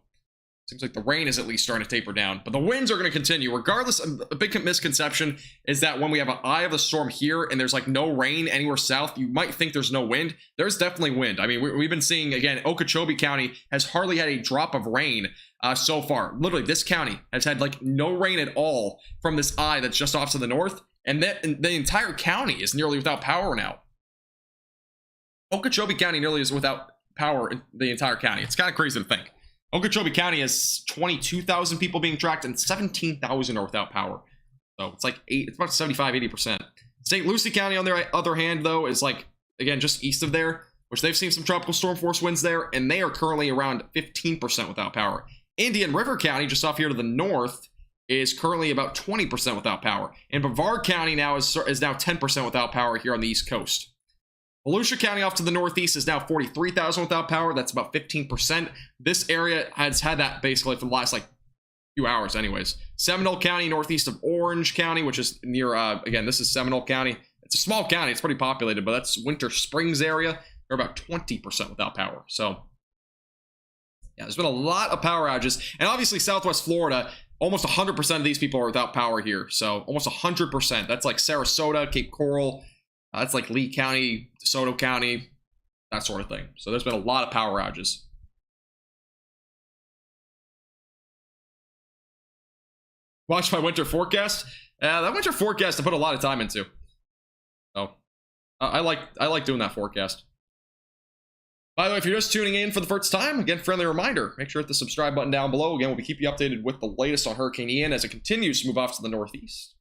seems like the rain is at least starting to taper down, but the winds are going to continue. Regardless, a big misconception is that when we have an eye of the storm here and there's like no rain anywhere south, you might think there's no wind. There's definitely wind. I mean, we've been seeing, again, Okeechobee County has hardly had a drop of rain so far. Literally, this county has had like no rain at all from this eye that's just off to the north, and the entire county is nearly without power now. Okeechobee County nearly is without power in the entire county. It's kind of crazy to think. Okeechobee County has 22,000 people being tracked and 17,000 are without power. So it's like it's about 75-80%. St. Lucie County, on the other hand, though, is like, again, just east of there, which they've seen some tropical storm force winds there, and they are currently around 15% without power. Indian River County, just off here to the north, is currently about 20% without power. And Brevard County now is now 10% without power here on the East Coast. Volusia County off to the northeast is now 43,000 without power. That's about 15%. This area has had that basically for the last like few hours anyways. Seminole County, northeast of Orange County, which is near, again, this is Seminole County. It's a small county. It's pretty populated, but that's Winter Springs area. They're about 20% without power. So, yeah, there's been a lot of power outages. And obviously, Southwest Florida, almost 100% of these people are without power here. So, almost 100%. That's like Sarasota, Cape Coral. That's like Lee County, DeSoto County, that sort of thing. So there's been a lot of power outages. Watch my winter forecast. That winter forecast I put a lot of time into. So I like doing that forecast. By the way, if you're just tuning in for the first time, again, friendly reminder, make sure to hit the subscribe button down below. Again, we'll be keeping you updated with the latest on Hurricane Ian as it continues to move off to the northeast.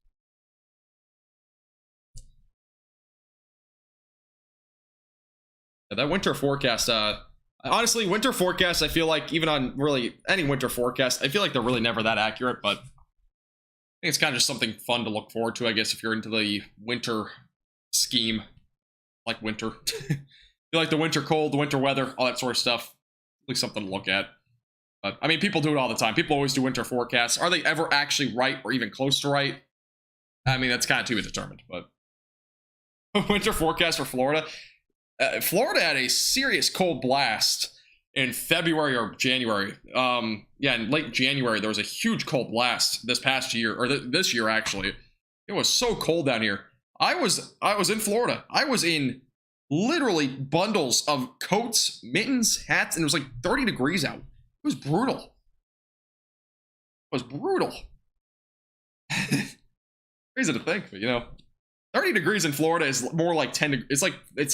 That winter forecast, honestly, winter forecast, I feel like even on really any winter forecast, I feel like they're really never that accurate, but I think it's kind of just something fun to look forward to, I guess, if you're into the winter scheme. Like winter. You like the winter cold, the winter weather, all that sort of stuff. At least something to look at. But, I mean, people do it all the time. People always do winter forecasts. Are they ever actually right or even close to right? I mean, that's kind of to be determined, but... Winter forecast for Florida. Florida had a serious cold blast in February or January. Yeah, in late January, there was a huge cold blast this past year, or this year, actually. It was so cold down here. I was in Florida. I was in literally bundles of coats, mittens, hats, and it was like 30 degrees out. It was brutal. It was brutal. Crazy to think, but you know, 30 degrees in Florida is more like 10. It's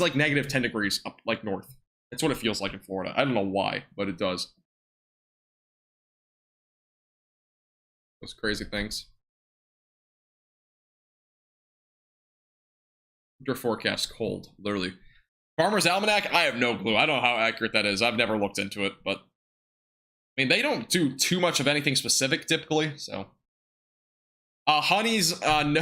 like negative 10 degrees up like north. That's what it feels like in Florida. I don't know why, but it does. Those crazy things. Winter forecast cold, literally. Farmer's Almanac, I have no clue. I don't know how accurate that is. I've never looked into it, but I mean, they don't do too much of anything specific typically, so. Honeys, no,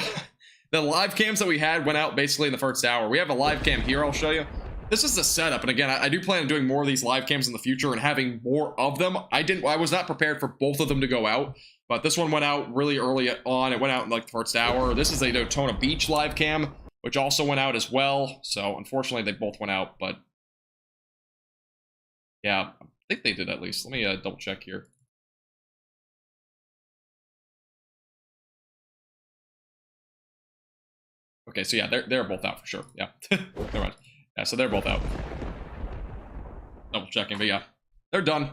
the live cams that we had went out basically in the first hour. We have a live cam here, I'll show you. This is the setup, and again, I do plan on doing more of these live cams in the future and having more of them. I was not prepared for both of them to go out, but this one went out really early on. It went out in like the first hour. This is a Daytona Beach live cam, which also went out as well. So unfortunately, they both went out, but yeah, I think they did at least. Let me double check here. Okay, so yeah, they're both out for sure. Yeah, never mind. Yeah, so they're both out. Double checking, but yeah, they're done.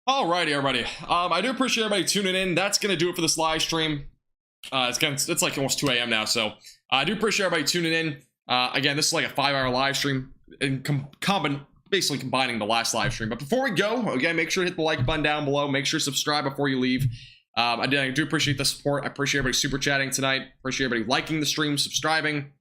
Alrighty, everybody. I do appreciate everybody tuning in. That's gonna do it for this live stream. It's like almost 2 a.m. now, so I do appreciate everybody tuning in. Again, this is like a 5-hour live stream, and basically combining the last live stream. But before we go, again, make sure to hit the like button down below. Make sure to subscribe before you leave. I do appreciate the support. I appreciate everybody super chatting tonight. Appreciate everybody liking the stream, subscribing,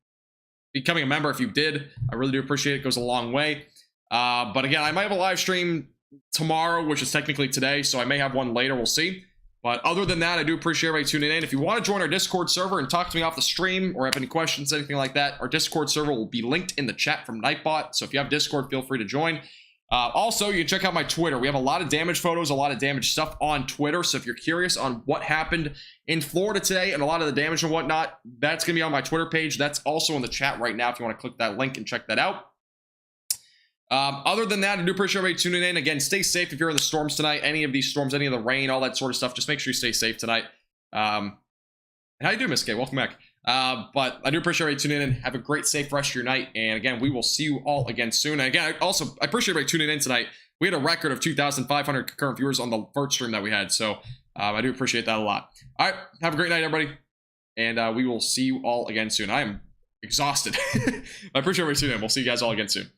becoming a member if you did. I really do appreciate it. It goes a long way. But again, I might have a live stream tomorrow, which is technically today, so I may have one later. We'll see. But other than that, I do appreciate everybody tuning in. If you want to join our Discord server and talk to me off the stream or have any questions, anything like that, our Discord server will be linked in the chat from Nightbot. So if you have Discord, feel free to join. Also, you can check out my Twitter. We have a lot of damage photos, a lot of damage stuff on Twitter. So if you're curious on what happened in Florida today and a lot of the damage and whatnot, that's going to be on my Twitter page. That's also in the chat right now if you want to click that link and check that out. Other than that, I do appreciate everybody tuning in. Again, stay safe if you're in the storms tonight. Any of these storms, any of the rain, all that sort of stuff. Just make sure you stay safe tonight. And how you doing, Miss K? Welcome back. But I do appreciate everybody tuning in. Have a great, safe rest of your night. And again, we will see you all again soon. And again, I appreciate everybody tuning in tonight. We had a record of 2,500 concurrent viewers on the first stream that we had. So I do appreciate that a lot. All right. Have a great night, everybody. And we will see you all again soon. I am exhausted. I appreciate everybody tuning in. We'll see you guys all again soon.